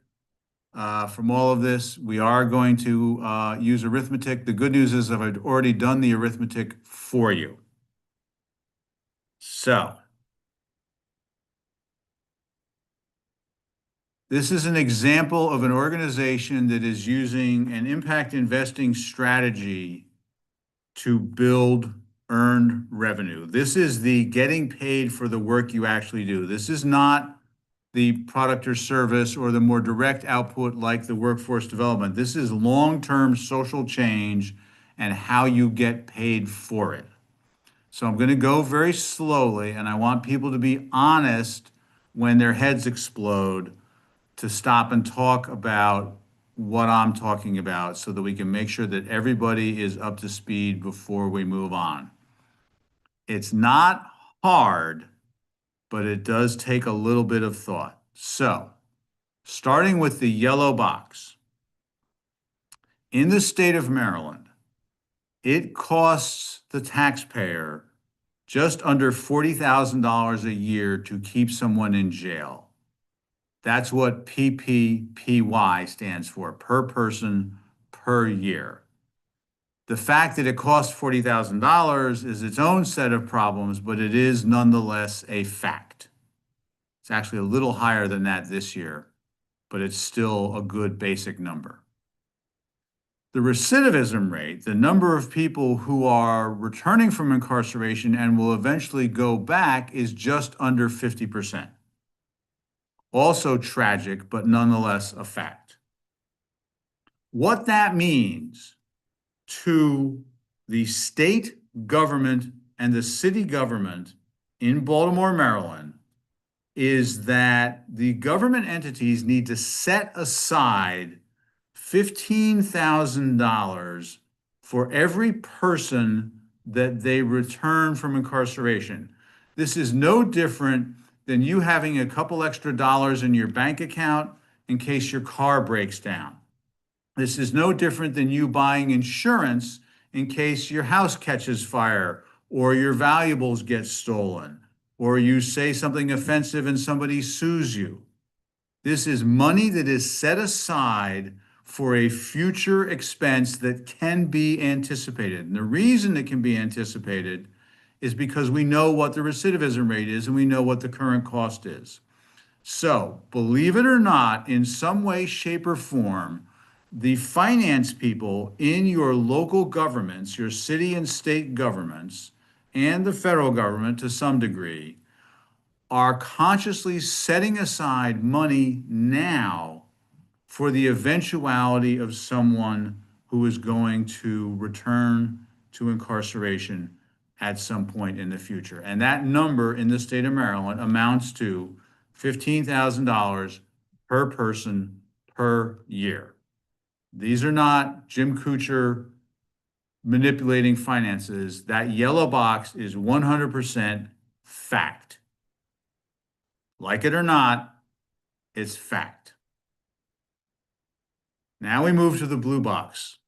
B: from all of this, we are going to use arithmetic. The good news is I've already done the arithmetic for you. So this is an example of an organization that is using an impact investing strategy to build earned revenue. This is the getting paid for the work you actually do. This is not the product or service or the more direct output like the workforce development. This is long-term social change and how you get paid for it. So I'm going to go very slowly, and I want people to be honest when their heads explode to stop and talk about what I'm talking about so that we can make sure that everybody is up to speed before we move on. It's not hard, but it does take a little bit of thought. So, starting with the yellow box. In the state of Maryland, it costs the taxpayer just under $40,000 a year to keep someone in jail. That's what PPPY stands for, per person per year. The fact that it costs $40,000 is its own set of problems, but it is nonetheless a fact. It's actually a little higher than that this year, but it's still a good basic number. The recidivism rate, the number of people who are returning from incarceration and will eventually go back, is just under 50%. Also tragic, but nonetheless a fact. What that means to the state government and the city government in Baltimore, Maryland, is that the government entities need to set aside $15,000 for every person that they return from incarceration. This is no different than you having a couple extra dollars in your bank account in case your car breaks down. This is no different than you buying insurance in case your house catches fire or your valuables get stolen or you say something offensive and somebody sues you. This is money that is set aside for a future expense that can be anticipated. And the reason it can be anticipated is because we know what the recidivism rate is and we know what the current cost is. So, believe it or not, in some way, shape, or form, the finance people in your local governments, your city and state governments, and the federal government to some degree, are consciously setting aside money now for the eventuality of someone who is going to return to incarceration at some point in the future. And that number in the state of Maryland amounts to $15,000 per person per year. These are not Jim Kuchar manipulating finances. That yellow box is 100% fact. Like it or not, it's fact. Now we move to the blue box.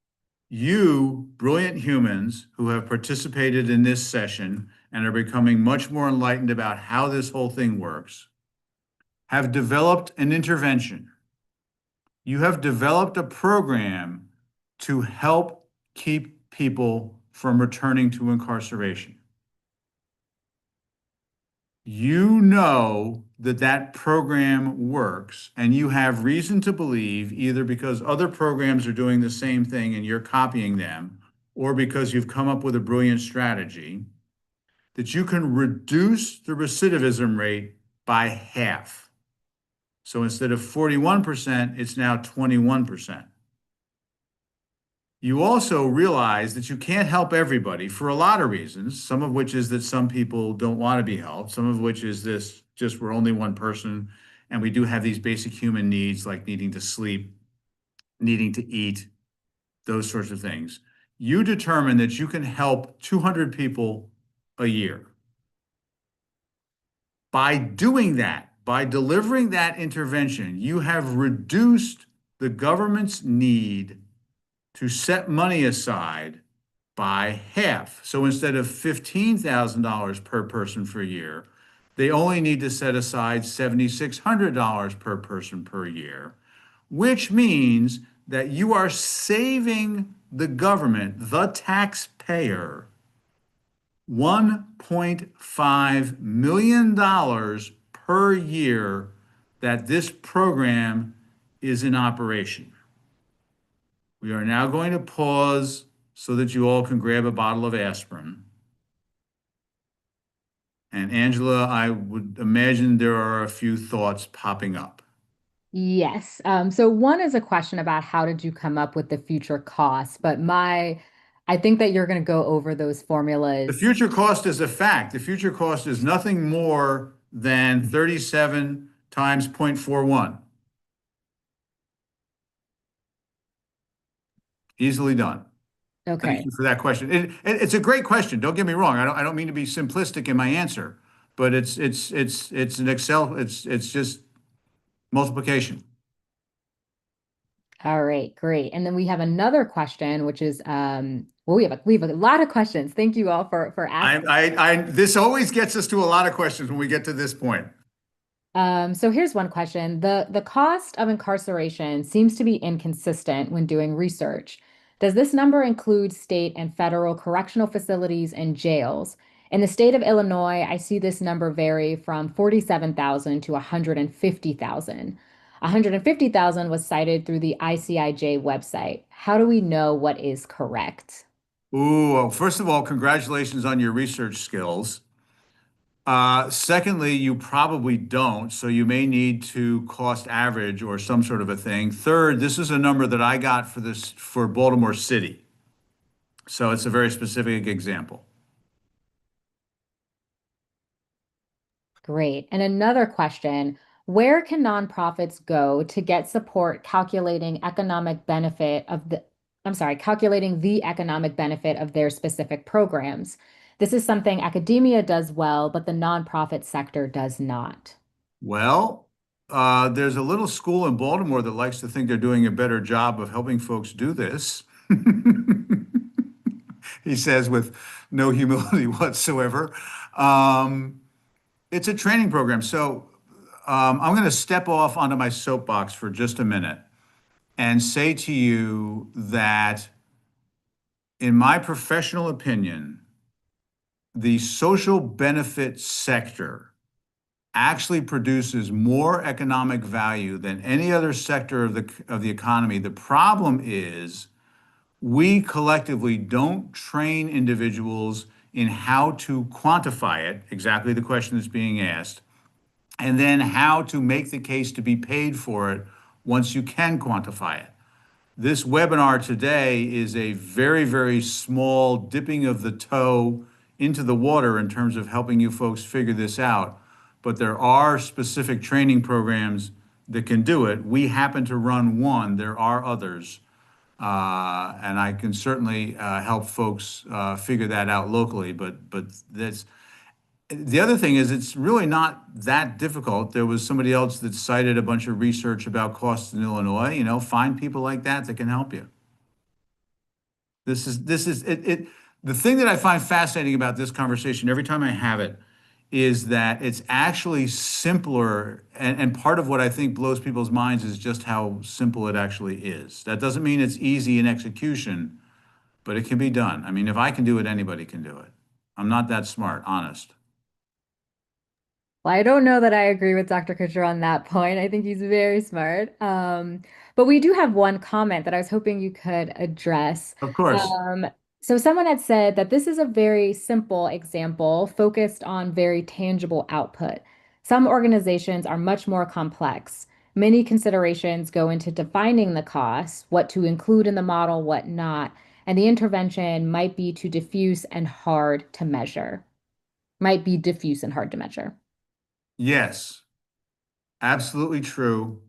B: You, brilliant humans who have participated in this session and are becoming much more enlightened about how this whole thing works, have developed an intervention. You have developed a program to help keep people from returning to incarceration. You know that that program works, and you have reason to believe, either because other programs are doing the same thing and you're copying them, or because you've come up with a brilliant strategy, that you can reduce the recidivism rate by half. So instead of 41%, it's now 21%. You also realize that you can't help everybody for a lot of reasons, some of which is that some people don't want to be helped, some of which is this just we're only one person, and we do have these basic human needs like needing to sleep, needing to eat, those sorts of things. You determine that you can help 200 people a year. By doing that, by delivering that intervention, you have reduced the government's need to set money aside by half. So instead of $15,000 per person per year, they only need to set aside $7,600 per person per year, which means that you are saving the government, the taxpayer, $1.5 million per year that this program is in operation. We are now going to pause so that you all can grab a bottle of aspirin. And Angela, I would imagine there are a few thoughts popping up.
A: Yes. So one is a question about how did you come up with the future costs, but I think that you're going to go over those formulas.
B: The future cost is a fact. The future cost is nothing more than 37 times 0.41. Easily done.
A: Okay.
B: Thank you for that question. It's a great question. Don't get me wrong. I don't mean to be simplistic in my answer, but it's an Excel. It's just multiplication.
A: All right, great. And then we have another question, which is well, we have a lot of questions. Thank you all for asking.
B: This always gets us to a lot of questions when we get to this point.
A: So here's one question. The cost of incarceration seems to be inconsistent when doing research. Does this number include state and federal correctional facilities and jails? In the state of Illinois, I see this number vary from 47,000 to 150,000. 150,000 was cited through the ICIJ website. How do we know what is correct?
B: Ooh, well, first of all, congratulations on your research skills. Secondly, you probably don't, so you may need to cost average or some sort of a thing. Third, this is a number that I got for Baltimore City. So it's a very specific example.
A: Great. And another question, where can nonprofits go to get support calculating calculating the economic benefit of their specific programs? This is something academia does well, but the nonprofit sector does not.
B: Well, there's a little school in Baltimore that likes to think they're doing a better job of helping folks do this. He says with no humility whatsoever. It's a training program. So I'm going to step off onto my soapbox for just a minute and say to you that, in my professional opinion, the social benefit sector actually produces more economic value than any other sector of the economy. The problem is we collectively don't train individuals in how to quantify it, exactly the question that's being asked, and then how to make the case to be paid for it once you can quantify it. This webinar today is a very, very small dipping of the toe into the water in terms of helping you folks figure this out. But there are specific training programs that can do it. We happen to run one. There are others. And I can certainly help folks figure that out locally. But that's the other thing is it's really not that difficult. There was somebody else that cited a bunch of research about costs in Illinois. You know, find people like that that can help you. This is it. The thing that I find fascinating about this conversation every time I have it is that it's actually simpler, and part of what I think blows people's minds is just how simple it actually is. That doesn't mean it's easy in execution, but it can be done. I mean, if I can do it, anybody can do it. I'm not that smart, honest.
A: Well, I don't know that I agree with Dr. Kutcher on that point. I think he's very smart. But we do have one comment that I was hoping you could address.
B: Of course.
A: So someone had said that this is a very simple example focused on very tangible output. Some organizations are much more complex. Many considerations go into defining the costs, what to include in the model, what not, and the intervention might be too diffuse and hard to measure. Might be diffuse and hard to measure.
B: Yes, absolutely true.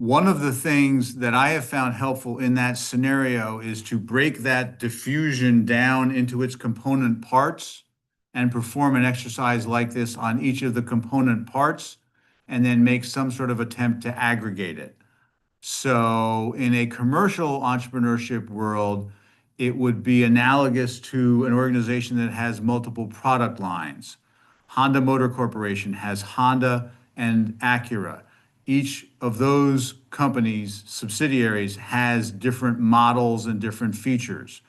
B: One of the things that I have found helpful in that scenario is to break that diffusion down into its component parts and perform an exercise like this on each of the component parts, and then make some sort of attempt to aggregate it. So in a commercial entrepreneurship world, it would be analogous to an organization that has multiple product lines. Honda Motor Corporation has Honda and Acura. Each of those companies, subsidiaries, has different models and different features.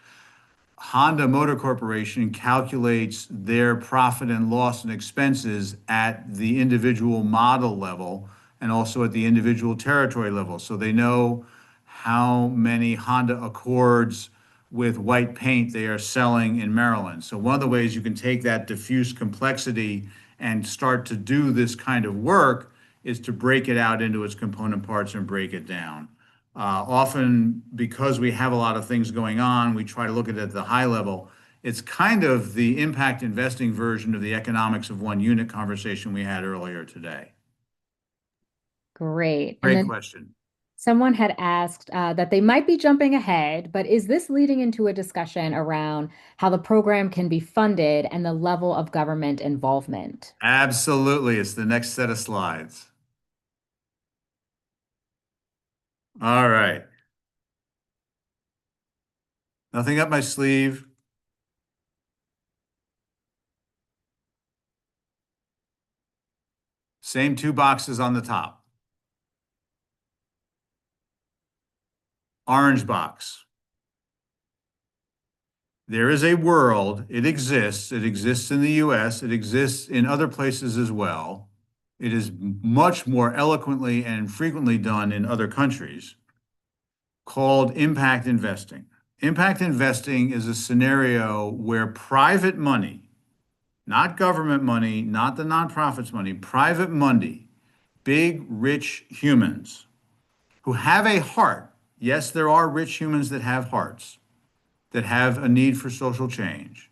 B: Honda Motor Corporation calculates their profit and loss and expenses at the individual model level and also at the individual territory level. So they know how many Honda Accords with white paint they are selling in Maryland. So one of the ways you can take that diffuse complexity and start to do this kind of work is to break it out into its component parts and break it down. Often, because we have a lot of things going on, we try to look at it at the high level. It's kind of the impact investing version of the economics of one unit conversation we had earlier today.
A: Great. And
B: Great
A: then
B: question.
A: someone had asked that they might be jumping ahead, but is this leading into a discussion around how the program can be funded and the level of government involvement?
B: Absolutely. It's the next set of slides. All right. Nothing up my sleeve. Same two boxes on the top. Orange box. There is a world, it exists in the US, it exists in other places as well. It is much more eloquently and frequently done in other countries, called impact investing. Impact investing is a scenario where private money, not government money, not the nonprofits money, private money, big, rich humans who have a heart. Yes, there are rich humans that have hearts, that have a need for social change,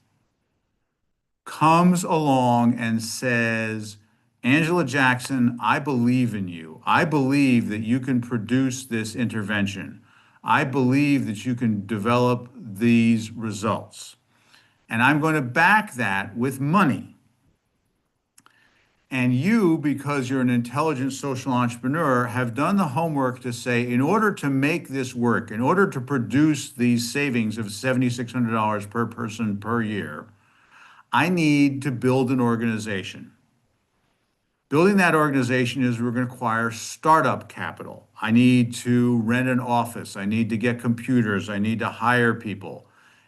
B: comes along and says, Angela Jackson, I believe in you. I believe that you can produce this intervention. I believe that you can develop these results. And I'm going to back that with money. And you, because you're an intelligent social entrepreneur, have done the homework to say, in order to make this work, in order to produce these savings of $7,600 per person per year, I need to build an organization. Building that organization is we're going to require startup capital. I need to rent an office. I need to get computers. I need to hire people.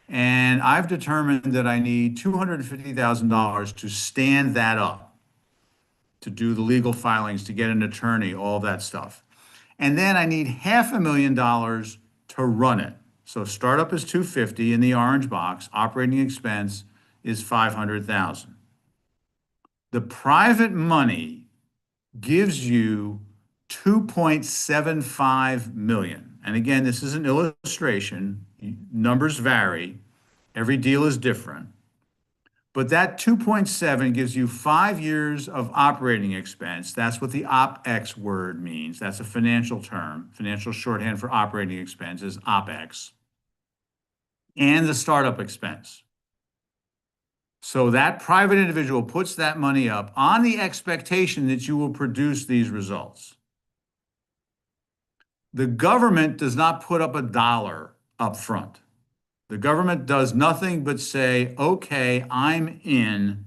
B: And I've determined that I need $250,000 to stand that up, to do the legal filings, to get an attorney, all that stuff. And then I need $500,000 to run it. So startup is 250 in the orange box, operating expense is 500,000. The private money gives you 2.75 million. And again, this is an illustration. Numbers vary. Every deal is different. But that 2.7 gives you 5 years of operating expense. That's what the OpEx word means. That's a financial term. Financial shorthand for operating expense is OpEx. And the startup expense. So that private individual puts that money up on the expectation that you will produce these results. The government does not put up a dollar up front. The government does nothing but say, okay, I'm in,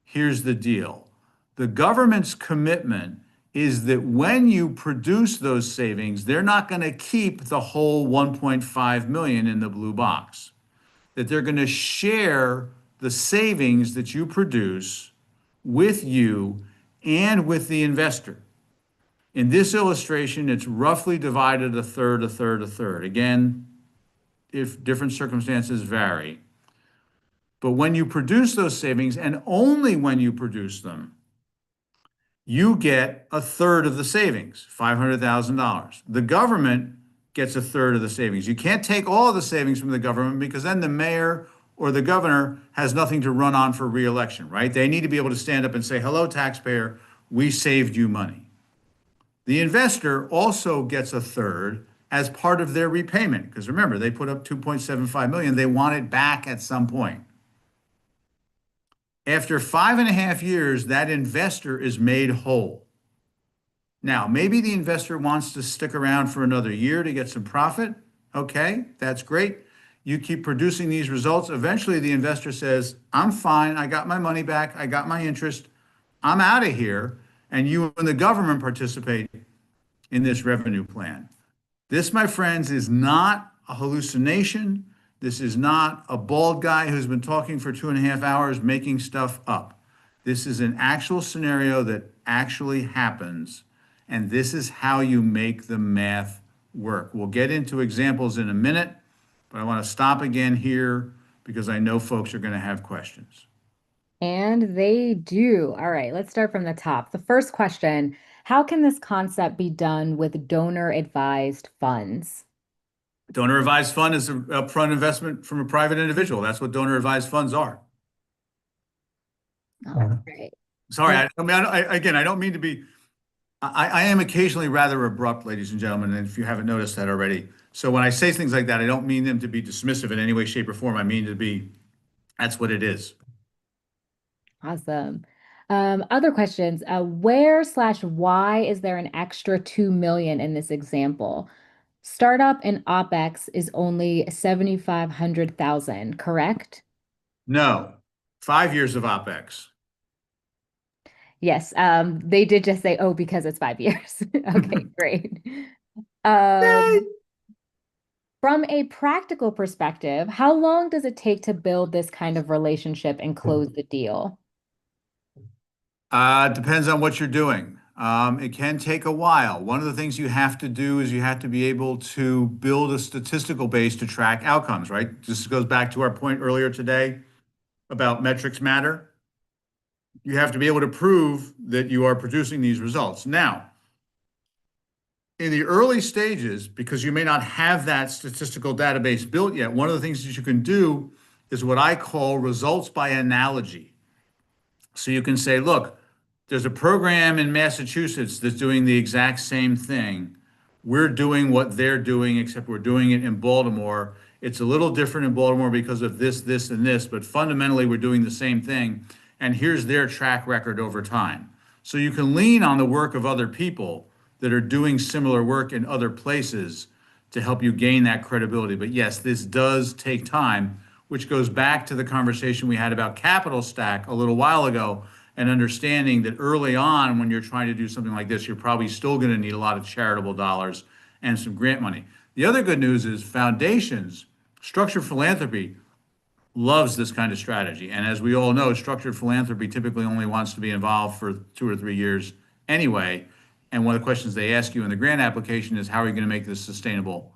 B: here's the deal. The government's commitment is that when you produce those savings, they're not going to keep the whole 1.5 million in the blue box, that they're going to share the savings that you produce with you and with the investor. In this illustration, it's roughly divided a third, a third, a third. Again, if different circumstances vary. But when you produce those savings, and only when you produce them, you get a third of the savings, $500,000. The government gets a third of the savings. You can't take all of the savings from the government because then the mayor or the governor has nothing to run on for reelection, right? They need to be able to stand up and say, hello, taxpayer, we saved you money. The investor also gets a third as part of their repayment, because remember, they put up 2.75 million, they want it back at some point. After 5.5 years, that investor is made whole. Now, maybe the investor wants to stick around for another year to get some profit. Okay, that's great. You keep producing these results. Eventually, the investor says, I'm fine. I got my money back. I got my interest. I'm out of here. And you and the government participate in this revenue plan. This, my friends, is not a hallucination. This is not a bald guy who's been talking for 2.5 hours making stuff up. This is an actual scenario that actually happens, and this is how you make the math work. We'll get into examples in a minute, but I want to stop again here because I know folks are going to have questions.
A: And they do. All right, let's start from the top. The first question, how can this concept be done with donor-advised funds?
B: Donor advised fund is an upfront investment from a private individual. That's what donor advised funds are.
A: All right.
B: Sorry, again, I don't mean to be, I am occasionally rather abrupt, ladies and gentlemen, and if you haven't noticed that already. So when I say things like that, I don't mean them to be dismissive in any way, shape, or form. I mean to be, that's what it is.
A: Awesome. Other questions. Where/why is there an extra 2 million in this example? Startup and OpEx is only 7,500,000, correct?
B: No, 5 years of OpEx.
A: Yes, they did just say, oh, because it's 5 years. Okay, great.
B: Yay!
A: From a practical perspective, how long does it take to build this kind of relationship and close the deal?
B: Depends on what you're doing. It can take a while. One of the things you have to do is you have to be able to build a statistical base to track outcomes, right? This goes back to our point earlier today about metrics matter. You have to be able to prove that you are producing these results. Now, in the early stages, because you may not have that statistical database built yet, one of the things that you can do is what I call results by analogy. So you can say, look, there's a program in Massachusetts that's doing the exact same thing. We're doing what they're doing, except we're doing it in Baltimore. It's a little different in Baltimore because of this, this, and this, but fundamentally we're doing the same thing. And here's their track record over time. So you can lean on the work of other people that are doing similar work in other places to help you gain that credibility. But yes, this does take time, which goes back to the conversation we had about capital stack a little while ago, and understanding that early on, when you're trying to do something like this, you're probably still going to need a lot of charitable dollars and some grant money. The other good news is foundations, structured philanthropy loves this kind of strategy. And as we all know, structured philanthropy typically only wants to be involved for 2 or 3 years anyway. And one of the questions they ask you in the grant application is, how are you going to make this sustainable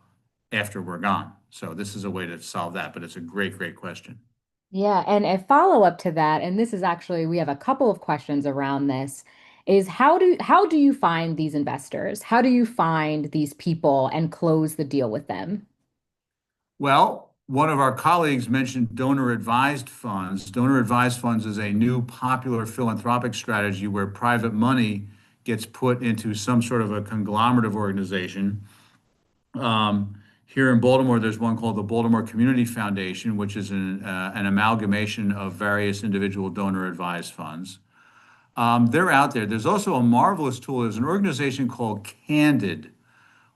B: after we're gone? So this is a way to solve that, but it's a great, great question.
A: Yeah, and a follow-up to that, and this is actually, we have a couple of questions around this, is how do you find these investors? How do you find these people and close the deal with them?
B: Well, one of our colleagues mentioned donor advised funds. Donor advised funds is a new popular philanthropic strategy where private money gets put into some sort of a conglomerative organization. Here in Baltimore, there's one called the Baltimore Community Foundation, which is an amalgamation of various individual donor advised funds. They're out there. There's also a marvelous tool. There's an organization called Candid,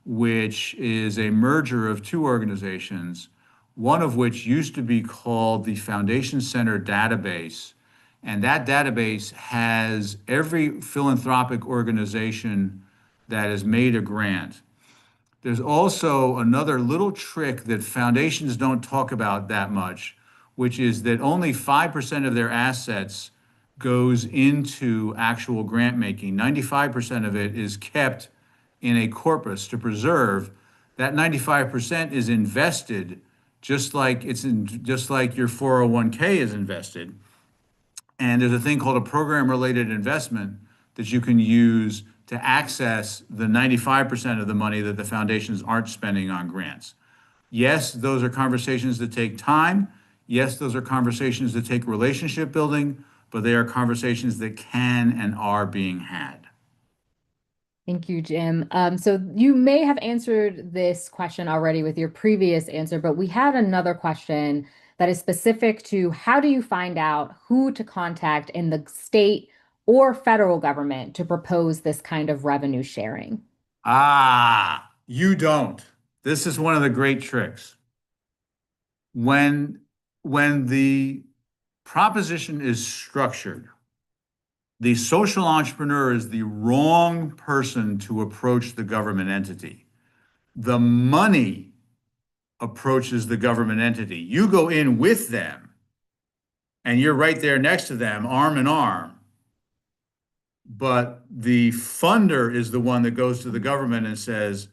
B: which is a merger of two organizations, one of which used to be called the Foundation Center Database. And that database has every philanthropic organization that has made a grant. There's also another little trick that foundations don't talk about that much, which is that only 5% of their assets goes into actual grant making. 95% of it is kept in a corpus to preserve. That 95% is invested just like your 401k is invested. And there's a thing called a program related investment that you can use to access the 95% of the money that the foundations aren't spending on grants. Yes, those are conversations that take time. Yes, those are conversations that take relationship building, but they are conversations that can and are being had.
A: Thank you, Jim. So you may have answered this question already with your previous answer, but we had another question that is specific to how do you find out who to contact in the state or federal government to propose this kind of revenue sharing?
B: You don't. This is one of the great tricks. When the proposition is structured, the social entrepreneur is the wrong person to approach the government entity. The money approaches the government entity. You go in with them and you're right there next to them, arm in arm. But the funder is the one that goes to the government and says,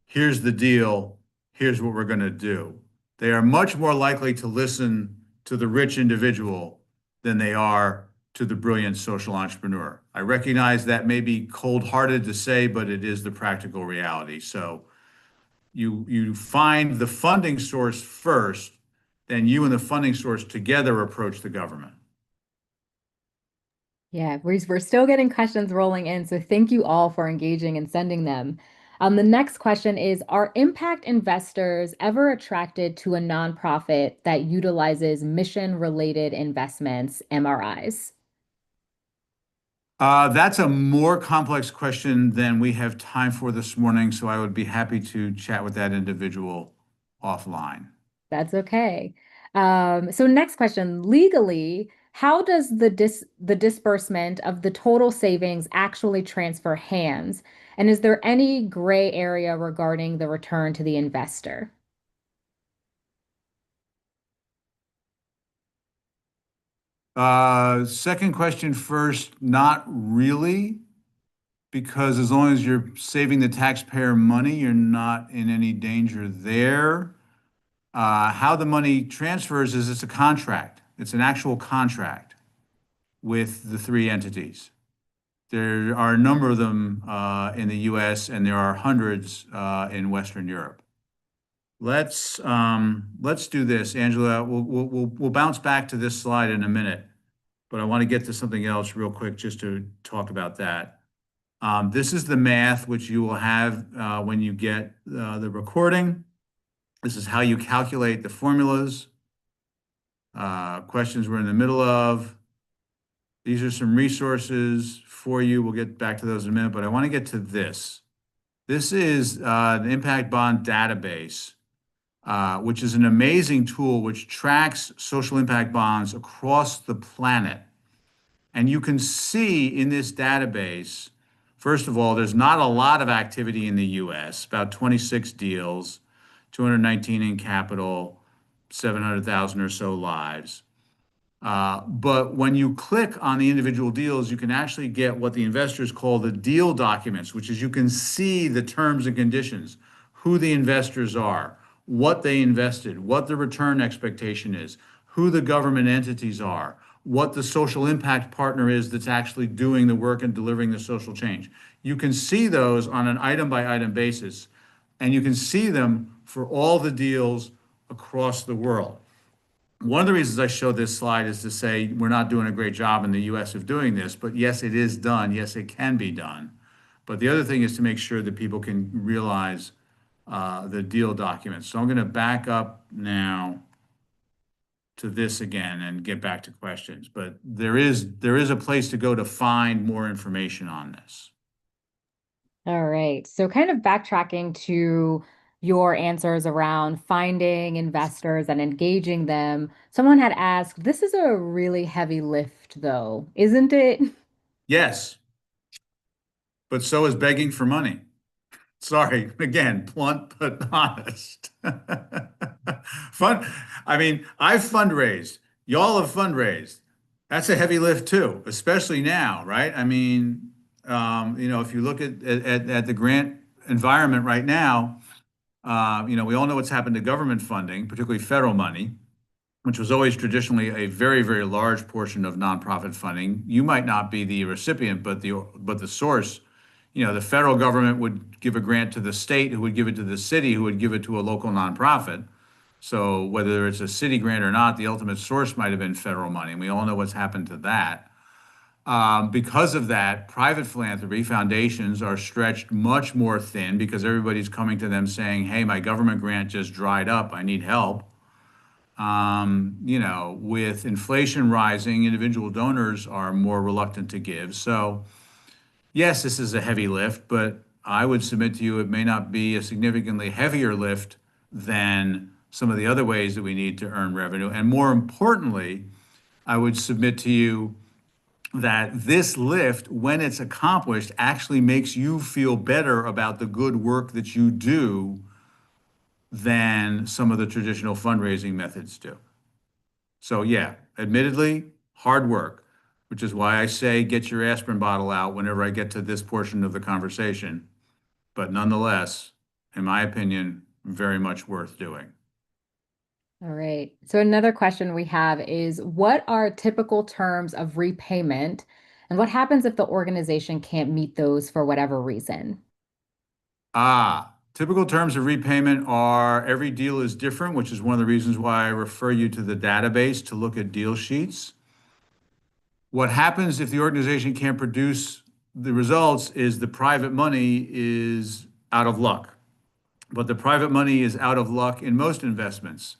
B: here's the deal, here's what we're going to do. They are much more likely to listen to the rich individual than they are to the brilliant social entrepreneur. I recognize that may be cold-hearted to say, but it is the practical reality. So you find the funding source first, then you and the funding source together approach the government.
A: Yeah, we're still getting questions rolling in, so thank you all for engaging and sending them. The next question is, are impact investors ever attracted to a nonprofit that utilizes mission-related investments, MRIs?
B: That's a more complex question than we have time for this morning, so I would be happy to chat with that individual offline.
A: That's okay. So next question, legally, how does the disbursement of the total savings actually transfer hands? And is there any gray area regarding the return to the investor?
B: Second question first, not really, because as long as you're saving the taxpayer money, you're not in any danger there. How the money transfers is it's a contract. It's an actual contract with the three entities. There are a number of them in the US and there are hundreds in Western Europe. Let's do this, Angela. We'll bounce back to this slide in a minute, but I want to get to something else real quick just to talk about that. This is the math which you will have when you get the recording. This is how you calculate the formulas. Questions we're in the middle of. These are some resources for you. We'll get back to those in a minute, but I want to get to this. This is the Impact Bond Database, which is an amazing tool which tracks social impact bonds across the planet. And you can see in this database, first of all, there's not a lot of activity in the US, about 26 deals, 219 in capital, 700,000 or so lives. But when you click on the individual deals, you can actually get what the investors call the deal documents, which is you can see the terms and conditions, who the investors are, what they invested, what the return expectation is, who the government entities are, what the social impact partner is that's actually doing the work and delivering the social change. You can see those on an item by item basis, and you can see them for all the deals across the world. One of the reasons I showed this slide is to say we're not doing a great job in the US of doing this, but yes, it is done. Yes, it can be done. But the other thing is to make sure that people can realize the deal documents. So I'm going to back up now to this again and get back to questions. But there is a place to go to find more information on this.
A: All right. So kind of backtracking to your answers around finding investors and engaging them. Someone had asked, this is a really heavy lift though, isn't it?
B: Yes, but so is begging for money. Sorry, again, blunt but honest. Fun. I mean, I've fundraised. Y'all have fundraised. That's a heavy lift too, especially now, right? I mean, if you look at the grant environment right now, we all know what's happened to government funding, particularly federal money, which was always traditionally a very, very large portion of nonprofit funding. You might not be the recipient, but the source. The federal government would give a grant to the state, who would give it to the city, who would give it to a local nonprofit. So whether it's a city grant or not, the ultimate source might have been federal money. And we all know what's happened to that. Because of that, private philanthropy foundations are stretched much more thin because everybody's coming to them saying, hey, my government grant just dried up. I need help. With inflation rising, individual donors are more reluctant to give. So yes, this is a heavy lift, but I would submit to you it may not be a significantly heavier lift than some of the other ways that we need to earn revenue. And more importantly, I would submit to you that this lift, when it's accomplished, actually makes you feel better about the good work that you do than some of the traditional fundraising methods do. So yeah, admittedly, hard work, which is why I say get your aspirin bottle out whenever I get to this portion of the conversation. But nonetheless, in my opinion, very much worth doing.
A: All right. So another question we have is, what are typical terms of repayment, and what happens if the organization can't meet those for whatever reason?
B: Typical terms of repayment are every deal is different, which is one of the reasons why I refer you to the database to look at deal sheets. What happens if the organization can't produce the results is the private money is out of luck. But the private money is out of luck in most investments.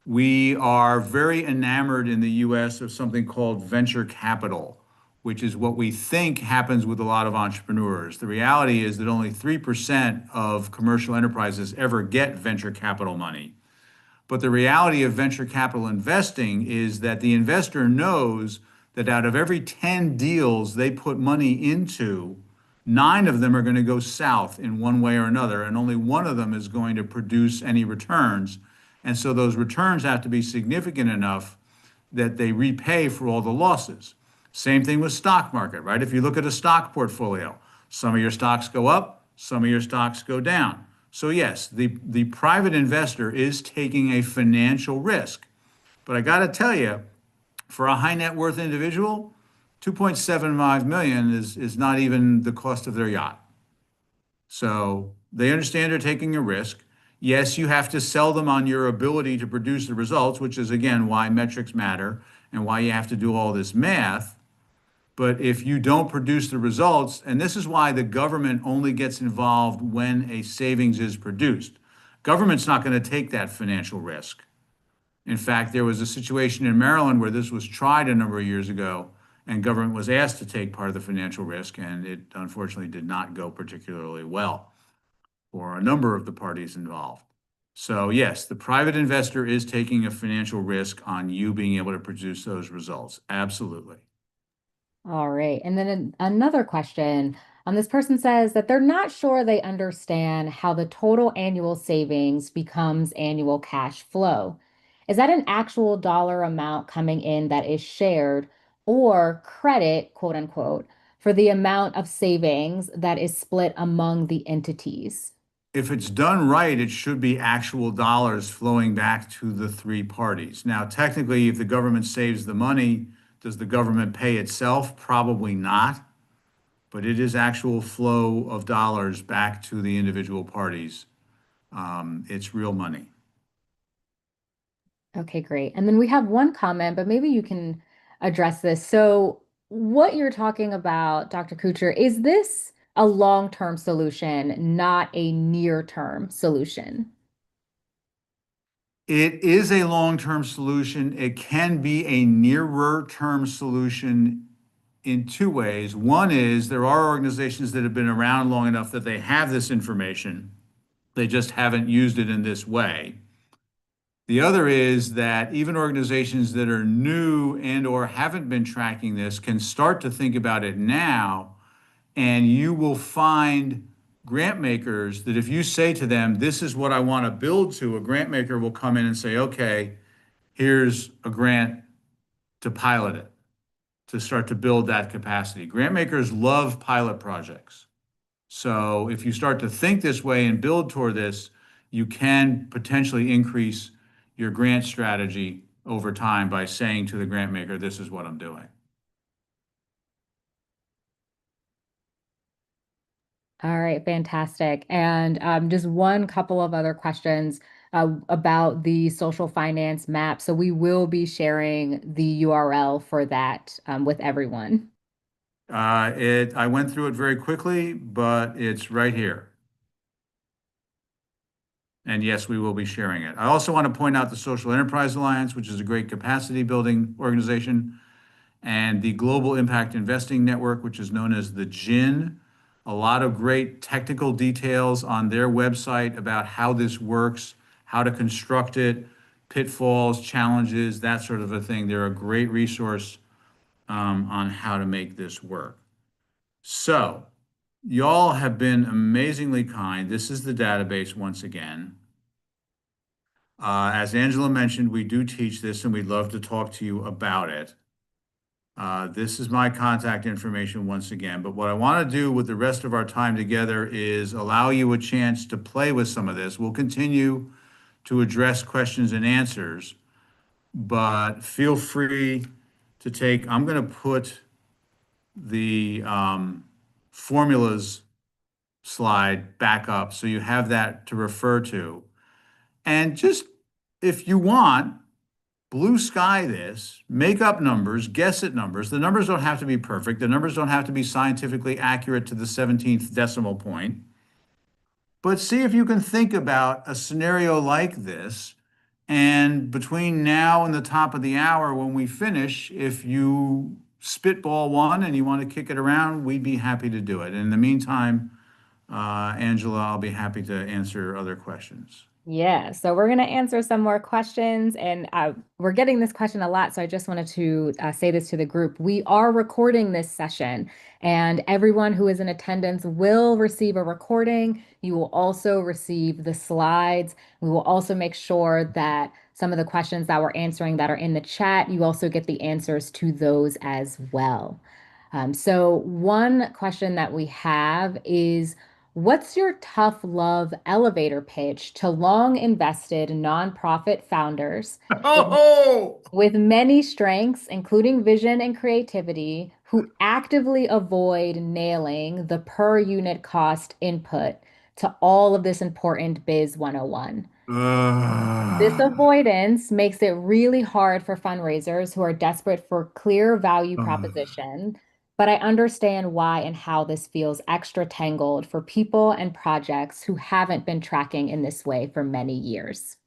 B: We are very enamored in the US of something called venture capital, which is what we think happens with a lot of entrepreneurs. The reality is that only 3% of commercial enterprises ever get venture capital money. But the reality of venture capital investing is that the investor knows that out of every 10 deals they put money into, 9 of them are going to go south in one way or another, and only one of them is going to produce any returns. And so those returns have to be significant enough that they repay for all the losses. Same thing with stock market, right? If you look at a stock portfolio, some of your stocks go up, some of your stocks go down. So yes, the private investor is taking a financial risk. But I got to tell you, for a high net worth individual, 2.75 million is not even the cost of their yacht. So they understand they're taking a risk. Yes, you have to sell them on your ability to produce the results, which is again why metrics matter and why you have to do all this math. But if you don't produce the results, and this is why the government only gets involved when a savings is produced. Government's not going to take that financial risk. In fact, there was a situation in Maryland where this was tried a number of years ago, and government was asked to take part of the financial risk, and it unfortunately did not go particularly well for a number of the parties involved. So yes, the private investor is taking a financial risk on you being able to produce those results. Absolutely.
A: All right. And then another question. This person says that they're not sure they understand how the total annual savings becomes annual cash flow. Is that an actual dollar amount coming in that is shared or credit, quote unquote, for the amount of savings that is split among the entities?
B: If it's done right, it should be actual dollars flowing back to the three parties. Now, technically, if the government saves the money, does the government pay itself? Probably not, but it is actual flow of dollars back to the individual parties. It's real money.
A: Okay, great. And then we have one comment, but maybe you can address this. So, what you're talking about, Dr. Kuchar, is this a long-term solution, not a near-term solution?
B: It is a long-term solution. It can be a nearer-term solution in two ways. One is there are organizations that have been around long enough that they have this information. They just haven't used it in this way. The other is that even organizations that are new and or haven't been tracking this can start to think about it now, and you will find grant makers that if you say to them, this is what I want to build to, a grant maker will come in and say, okay, here's a grant to pilot it, to start to build that capacity. Grant makers love pilot projects. So if you start to think this way and build toward this, you can potentially increase your grant strategy over time by saying to the grant maker, this is what I'm doing.
A: All right, fantastic. And just one couple of other questions about the social finance map. So we will be sharing the URL for that with everyone.
B: I went through it very quickly, but it's right here. And yes, we will be sharing it. I also want to point out the Social Enterprise Alliance, which is a great capacity building organization, and the Global Impact Investing Network, which is known as the GIN. A lot of great technical details on their website about how this works, how to construct it, pitfalls, challenges, that sort of a thing. They're a great resource on how to make this work. So, y'all have been amazingly kind. This is the database once again. As Angela mentioned, we do teach this and we'd love to talk to you about it. This is my contact information once again, but what I want to do with the rest of our time together is allow you a chance to play with some of this. We'll continue to address questions and answers, but feel free to take, I'm going to put the formulas slide back up so you have that to refer to. And just, if you want, blue sky this, make up numbers, guess at numbers. The numbers don't have to be perfect. The numbers don't have to be scientifically accurate to the 17th decimal point. But see if you can think about a scenario like this. And between now and the top of the hour when we finish, if you spitball one and you want to kick it around, we'd be happy to do it. In the meantime, Angela, I'll be happy to answer other questions.
A: Yeah, so we're going to answer some more questions, and we're getting this question a lot. So I just wanted to say this to the group. We are recording this session, and everyone who is in attendance will receive a recording. You will also receive the slides. We will also make sure that some of the questions that we're answering that are in the chat, you also get the answers to those as well. So one question that we have is, what's your tough love elevator pitch to long invested nonprofit founders
B: Oh,
A: with many strengths, including vision and creativity, who actively avoid nailing the per unit cost input to all of this important Biz 101? This
B: uh,
A: avoidance makes it really hard for fundraisers who are desperate for clear value
B: uh,
A: proposition, but I understand why and how this feels extra tangled for people and projects who haven't been tracking in this way for many years.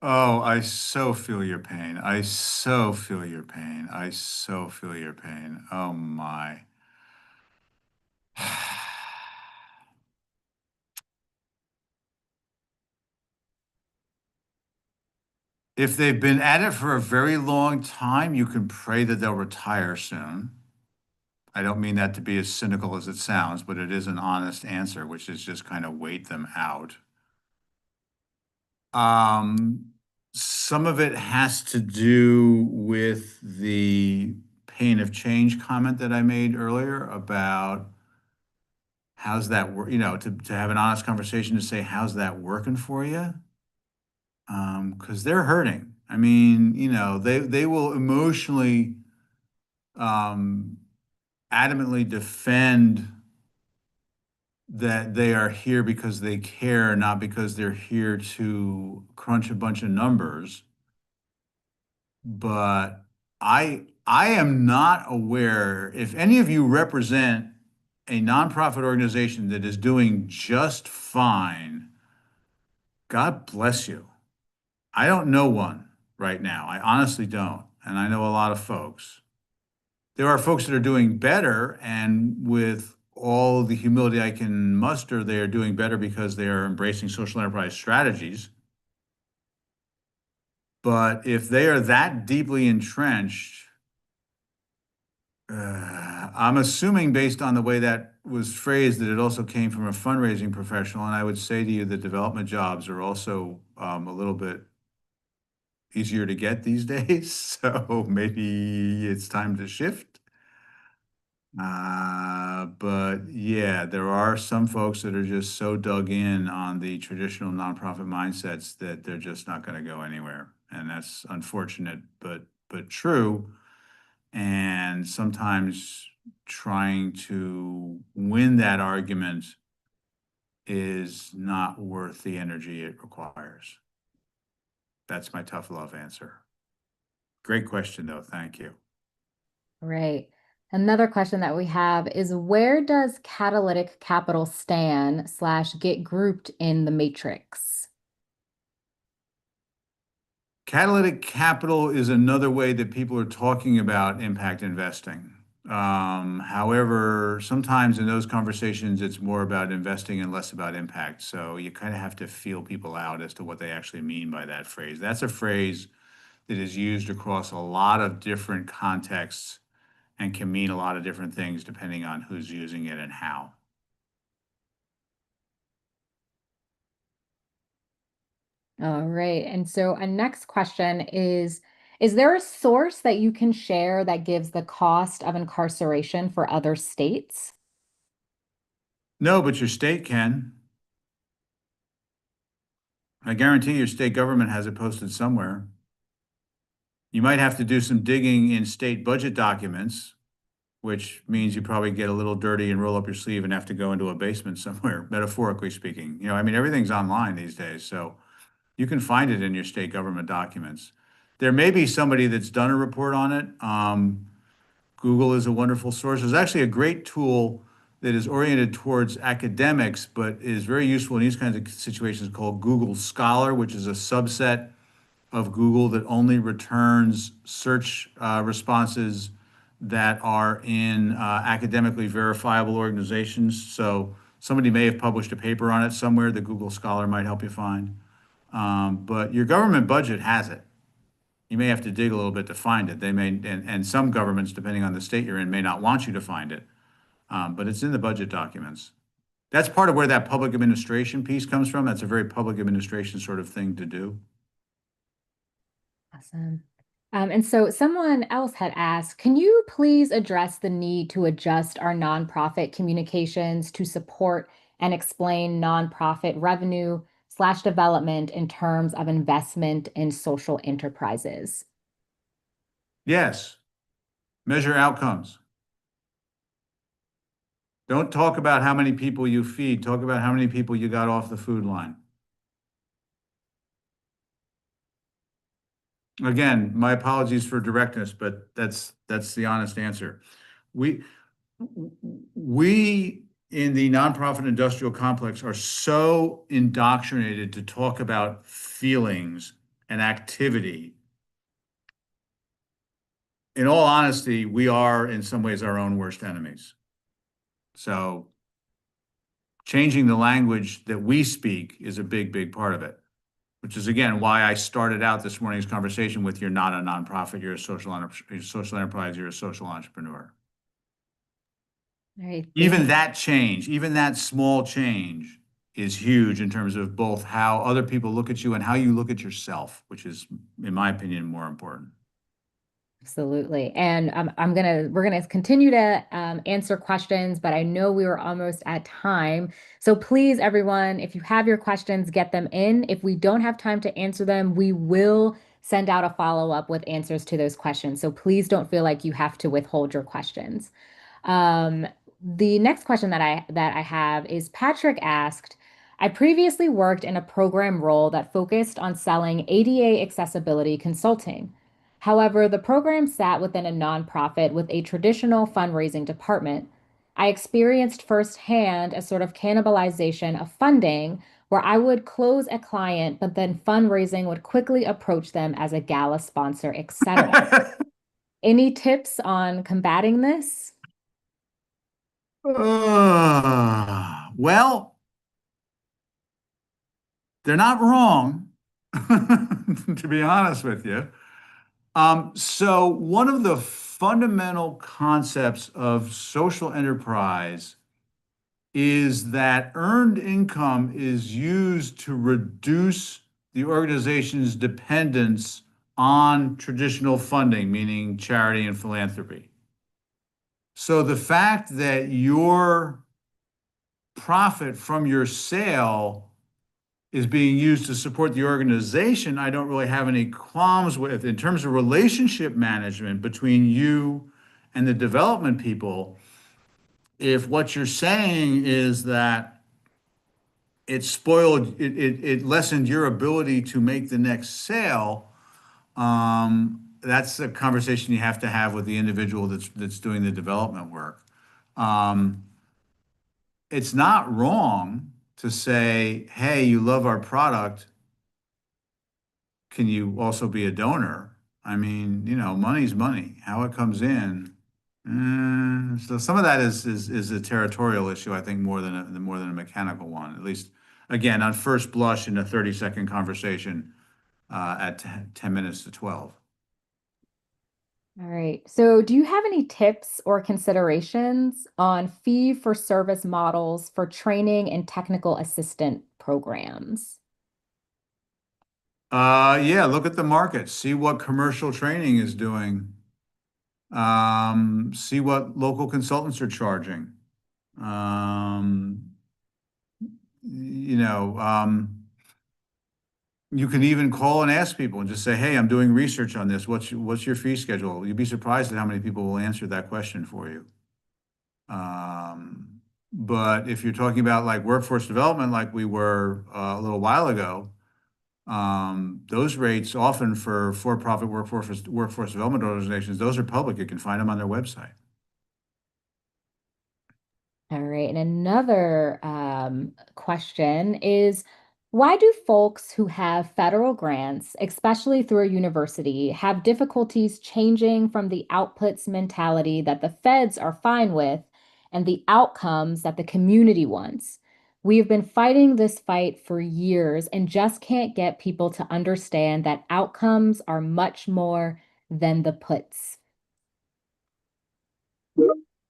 B: oh, I so feel your pain. I so feel your pain. I so feel your pain. Oh my. If they've been at it for a very long time, you can pray that they'll retire soon. I don't mean that to be as cynical as it sounds, but it is an honest answer, which is just kind of wait them out. Um, some of it has to do with the pain of change comment that I made earlier about how's that work, to have an honest conversation to say, how's that working for you? Because they're hurting. I mean, they will emotionally, um, adamantly defend that they are here because they care, not because they're here to crunch a bunch of numbers. But I am not aware if any of you represent a nonprofit organization that is doing just fine. God bless you. I don't know one right now. I honestly don't. And I know a lot of folks. There are folks that are doing better, and with all the humility I can muster, they are doing better because they are embracing social enterprise strategies. But if they are that deeply entrenched, I'm assuming based on the way that was phrased that it also came from a fundraising professional. And I would say to you that development jobs are also a little bit easier to get these days. So maybe it's time to shift. But yeah, there are some folks that are just so dug in on the traditional nonprofit mindsets that they're just not going to go anywhere. And that's unfortunate, but true. And sometimes trying to win that argument is not worth the energy it requires. That's my tough love answer. Great question, though. Thank you.
A: Right. Another question that we have is, where does catalytic capital stand / get grouped in the matrix?
B: Catalytic capital is another way that people are talking about impact investing. However, sometimes in those conversations, it's more about investing and less about impact. So you kind of have to feel people out as to what they actually mean by that phrase. That's a phrase that is used across a lot of different contexts and can mean a lot of different things depending on who's using it and how.
A: All right. And so a next question is there a source that you can share that gives the cost of incarceration for other states?
B: No, but your state can. I guarantee your state government has it posted somewhere. You might have to do some digging in state budget documents, which means you probably get a little dirty and roll up your sleeve and have to go into a basement somewhere, metaphorically speaking. I mean, everything's online these days, so you can find it in your state government documents. There may be somebody that's done a report on it. Google is a wonderful source. There's actually a great tool that is oriented towards academics, but is very useful in these kinds of situations called Google Scholar, which is a subset of Google that only returns search responses that are in academically verifiable organizations. So somebody may have published a paper on it somewhere that Google Scholar might help you find. But your government budget has it. You may have to dig a little bit to find it. They may, and some governments, depending on the state you're in, may not want you to find it. But it's in the budget documents. That's part of where that public administration piece comes from. That's a very public administration sort of thing to do.
A: Awesome. And so someone else had asked, can you please address the need to adjust our nonprofit communications to support and explain nonprofit revenue / development in terms of investment in social enterprises?
B: Yes. Measure outcomes. Don't talk about how many people you feed. Talk about how many people you got off the food line. Again, my apologies for directness, but that's the honest answer. We in the nonprofit industrial complex are so indoctrinated to talk about feelings and activity. In all honesty, we are in some ways our own worst enemies. So changing the language that we speak is a big, big part of it, which is again why I started out this morning's conversation with you're not a nonprofit, you're a social enterprise, you're a social entrepreneur.
A: All right.
B: Even that change, even that small change is huge in terms of both how other people look at you and how you look at yourself, which is, in my opinion, more important.
A: Absolutely. And we're gonna continue to answer questions, but I know we were almost at time. So please, everyone, if you have your questions, get them in. If we don't have time to answer them, we will send out a follow-up with answers to those questions. So please don't feel like you have to withhold your questions. The next question that I have is Patrick asked, I previously worked in a program role that focused on selling ADA accessibility consulting. However, the program sat within a nonprofit with a traditional fundraising department. I experienced firsthand a sort of cannibalization of funding where I would close a client, but then fundraising would quickly approach them as a gala sponsor, etc. Any tips on combating this?
B: Well, they're not wrong, to be honest with you. So one of the fundamental concepts of social enterprise is that earned income is used to reduce the organization's dependence on traditional funding, meaning charity and philanthropy. So the fact that your profit from your sale is being used to support the organization, I don't really have any qualms with. In terms of relationship management between you and the development people, if what you're saying is that it lessened your ability to make the next sale, that's a conversation you have to have with the individual that's doing the development work. It's not wrong to say, hey, you love our product. Can you also be a donor? I mean, money's money. How it comes in. So some of that is a territorial issue, I think, more than a mechanical one. At least, again, on first blush in a 30-second conversation at 10 minutes to 12.
A: All right. So do you have any tips or considerations on fee for service models for training and technical assistant programs?
B: Yeah, look at the market, see what commercial training is doing. See what local consultants are charging. You can even call and ask people and just say, hey, I'm doing research on this. What's your fee schedule? You'd be surprised at how many people will answer that question for you. But if you're talking about like workforce development, like we were a little while ago, those rates often for-profit workforce development organizations, those are public. You can find them on their website.
A: All right. And another question is, why do folks who have federal grants, especially through a university, have difficulties changing from the outputs mentality that the feds are fine with and the outcomes that the community wants? We have been fighting this fight for years and just can't get people to understand that outcomes are much more than the puts.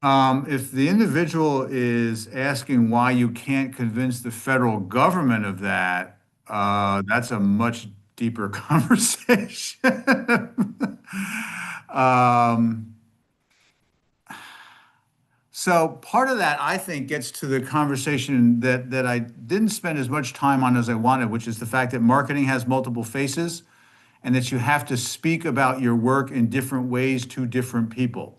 B: If the individual is asking why you can't convince the federal government of that, that's a much deeper conversation. Um, so part of that, I think, gets to the conversation that I didn't spend as much time on as I wanted, which is the fact that marketing has multiple faces and that you have to speak about your work in different ways to different people.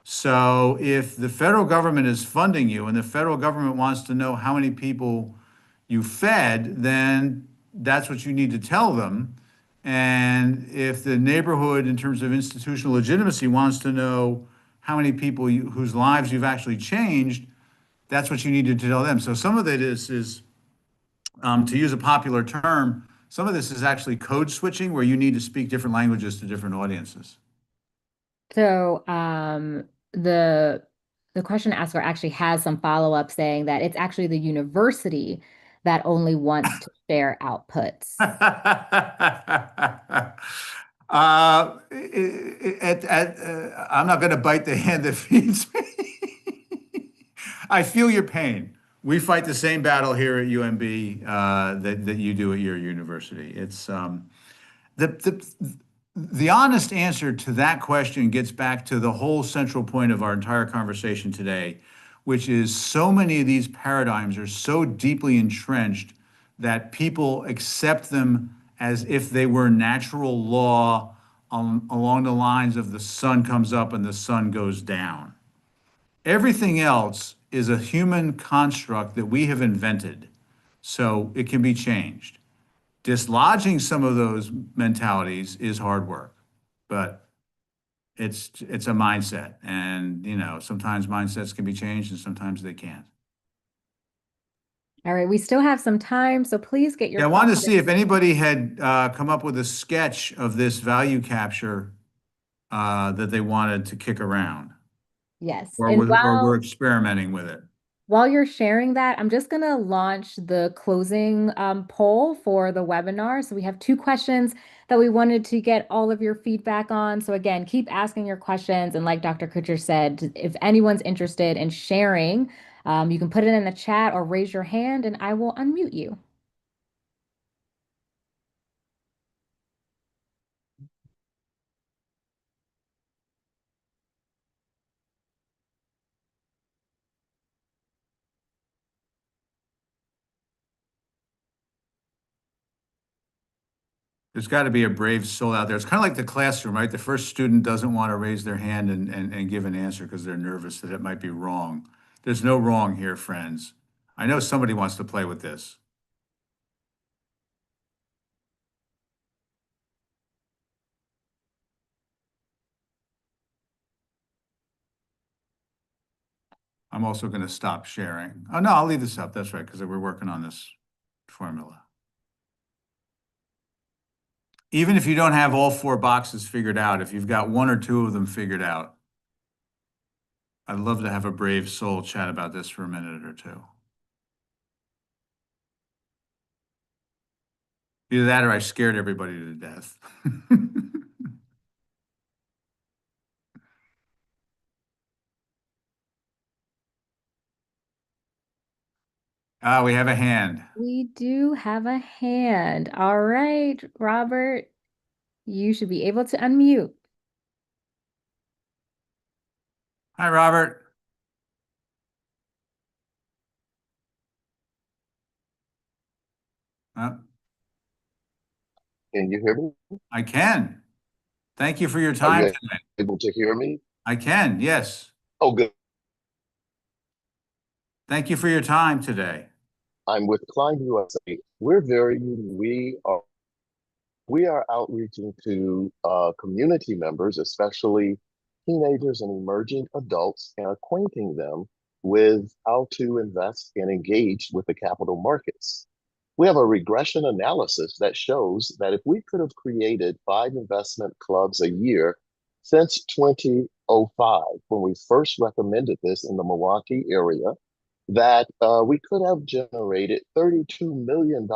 B: So if the federal government is funding you and the federal government wants to know how many people you fed, then that's what you need to tell them. And if the neighborhood, in terms of institutional legitimacy, wants to know how many people whose lives you've actually changed, that's what you need to tell them. So some of it is to use a popular term, some of this is actually code switching, where you need to speak different languages to different audiences.
A: So the question asker actually has some follow-up saying that it's actually the university that only wants to share outputs.
B: I'm not going to bite the hand that feeds me. I feel your pain. We fight the same battle here at UMB that you do at your university. It's the honest answer to that question gets back to the whole central point of our entire conversation today, which is so many of these paradigms are so deeply entrenched that people accept them as if they were natural law along the lines of the sun comes up and the sun goes down. Everything else is a human construct that we have invented, so it can be changed. Dislodging some of those mentalities is hard work, but it's a mindset, and sometimes mindsets can be changed and sometimes they can't.
A: All right, we still have some time, so please get your
B: Yeah, I wanted to
A: questions.
B: see if anybody had come up with a sketch of this value capture that they wanted to kick around,
A: Yes.
B: or
A: And
B: we're experimenting with it.
A: while you're sharing that, I'm just going to launch the closing poll for the webinar. So we have two questions that we wanted to get all of your feedback on. So again, keep asking your questions. And like Dr. Kutcher said, if anyone's interested in sharing, you can put it in the chat or raise your hand and I will unmute you.
B: There's got to be a brave soul out there. It's kind of like the classroom, right? The first student doesn't want to raise their hand and give an answer because they're nervous that it might be wrong. There's no wrong here, friends. I know somebody wants to play with this. I'm also going to stop sharing. Oh, no, I'll leave this up. That's right, because we're working on this formula. Even if you don't have all four boxes figured out, if you've got one or two of them figured out, I'd love to have a brave soul chat about this for a minute or two. Either that or I scared everybody to death. We have a hand.
A: We do have a hand. All right, Robert, you should be able to unmute.
B: Hi, Robert. Uh,
G: Can you hear me?
B: I can. Thank you for your
G: Are
B: time
G: you
B: today.
G: able to hear me?
B: I can, yes.
G: Oh, good.
B: Thank you for your time today.
G: I'm with Klein USA. We are outreaching to community members, especially teenagers and emerging adults, and acquainting them with how to invest and engage with the capital markets. We have a regression analysis that shows that if we could have created 5 investment clubs a year since 2005, when we first recommended this in the Milwaukee area, that we could have generated $32 million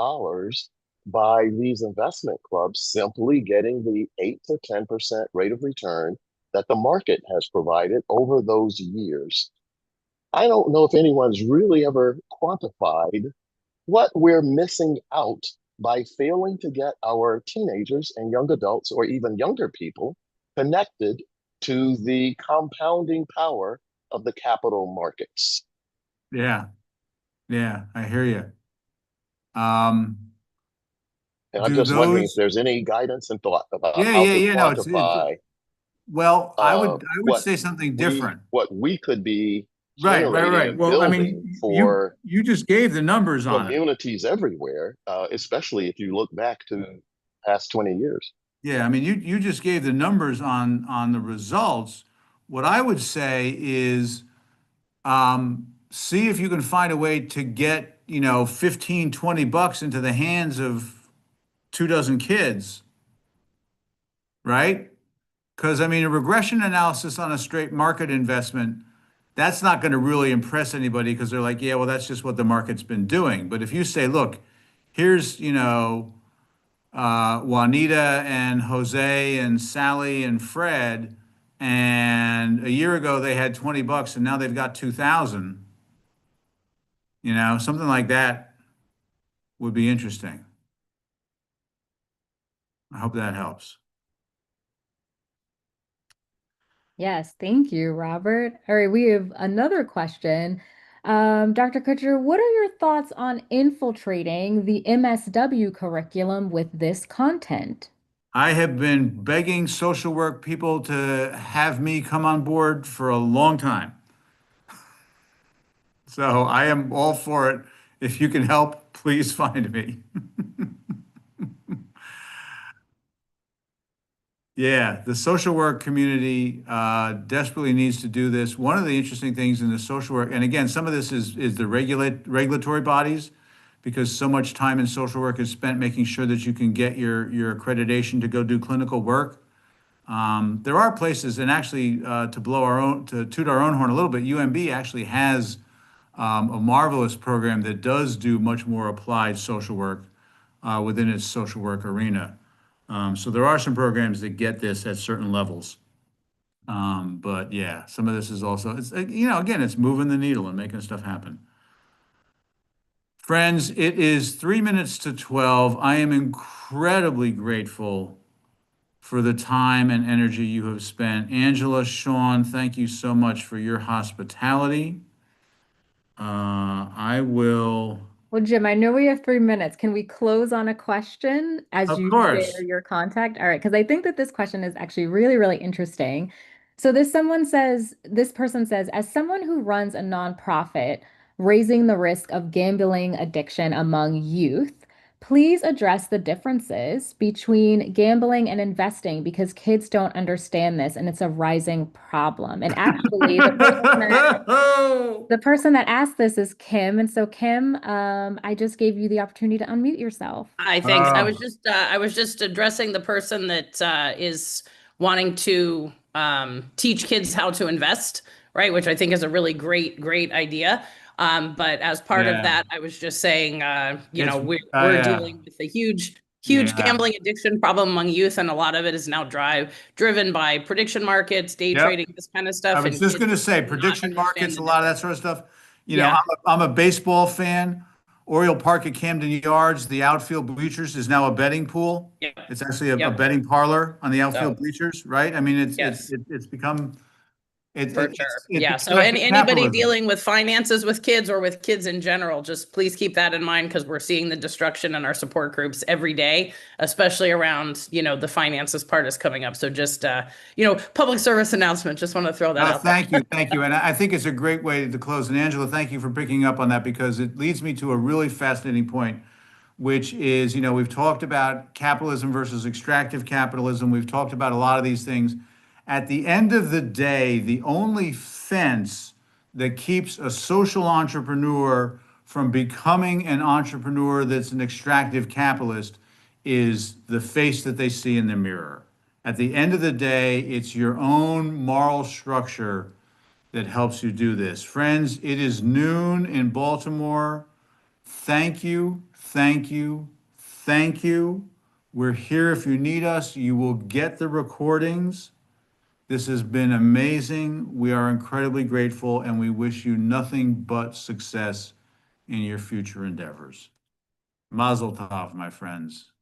G: by these investment clubs simply getting the 8 to 10% rate of return that the market has provided over those years. I don't know if anyone's really ever quantified what we're missing out by failing to get our teenagers and young adults, or even younger people, connected to the compounding power of the capital markets.
B: Yeah, yeah, I hear you. Um,
G: And I'm
B: do
G: just wondering if
B: those,
G: there's any guidance and thought about
B: yeah,
G: how
B: yeah,
G: to
B: yeah, no, it's,
G: quantify
B: well,
G: uh,
B: I would
G: what
B: say something different.
G: what we could be
B: Right, right,
G: generating
B: right.
G: and
B: Well, I
G: building
B: mean,
G: for
B: you just gave the numbers on it.
G: communities everywhere, especially if you look back to past 20 years.
B: Yeah, I mean, you just gave the numbers on the results. What I would say is, see if you can find a way to get, 15, $20 into the hands of 2 dozen kids, right? Because I mean, a regression analysis on a straight market investment, that's not going to really impress anybody because they're like, yeah, well, that's just what the market's been doing. But if you say, look, here's, Juanita and Jose and Sally and Fred, and a year ago they had $20 and now they've got 2,000, something like that would be interesting. I hope that helps.
A: Yes, thank you, Robert. All right, we have another question. Dr. Kutcher, what are your thoughts on infiltrating the MSW curriculum with this content?
B: I have been begging social work people to have me come on board for a long time. So I am all for it. If you can help, please find me. Yeah, the social work community desperately needs to do this. One of the interesting things in the social work, and again, some of this is the regulatory bodies, because so much time in social work is spent making sure that you can get your accreditation to go do clinical work. There are places, and actually, to toot our own horn a little bit, UMB actually has a marvelous program that does do much more applied social work within its social work arena. So there are some programs that get this at certain levels. But yeah, some of this is also, again, it's moving the needle and making stuff happen. Friends, it is 3 minutes to 12. I am incredibly grateful for the time and energy you have spent. Angela, Sean, thank you so much for your hospitality. I will,
A: Well, Jim, I know we have 3 minutes. Can we close on a question as
B: of
A: you share
B: course.
A: your contact? All right, because I think that this question is actually really, really interesting. So this person says, as someone who runs a nonprofit raising the risk of gambling addiction among youth, please address the differences between gambling and investing because kids don't understand this and it's a rising problem. And actually, the person that asked this is Kim. And so, Kim, I just gave you the opportunity to unmute yourself.
H: Hi, thanks. I was just addressing the person that is wanting to teach kids how to invest, right? Which I think is a really great idea. But as part of
B: Yeah,
H: that, I was just saying,
B: it's,
H: we're
B: yeah,
H: dealing with a huge
B: yeah.
H: gambling addiction problem among youth, and a lot of it is now driven by prediction markets, day
B: Yep.
H: trading, this kind of
B: I
H: stuff,
B: was
H: and
B: just
H: kids
B: going to say
H: do not
B: prediction
H: understand
B: markets,
H: the
B: a lot of that
H: difference.
B: sort of stuff.
H: Yeah.
B: I'm a baseball fan. Oriole Park at Camden Yards, the outfield bleachers is now a betting pool.
H: Yep.
B: It's actually a
H: Yep.
B: betting parlor on the
H: So,
B: outfield bleachers, right? I mean,
H: yes.
B: it's become
H: For sure.
B: it's
H: Yeah. So
B: extractive
H: anybody
B: capitalism.
H: dealing with finances with kids or with kids in general, just please keep that in mind because we're seeing the destruction in our support groups every day, especially around, the finances part is coming up. So just, public service announcement. Just want to throw that out there.
B: Thank you. And I think it's a great way to close. And Angela, thank you for picking up on that because it leads me to a really fascinating point, which is, we've talked about capitalism versus extractive capitalism. We've talked about a lot of these things. At the end of the day, the only fence that keeps a social entrepreneur from becoming an entrepreneur that's an extractive capitalist is the face that they see in the mirror. At the end of the day, it's your own moral structure that helps you do this. Friends, it is noon in Baltimore. Thank you, thank you, thank you. We're here if you need us. You will get the recordings. This has been amazing. We are incredibly grateful, and we wish you nothing but success in your future endeavors. Mazel tov, my friends.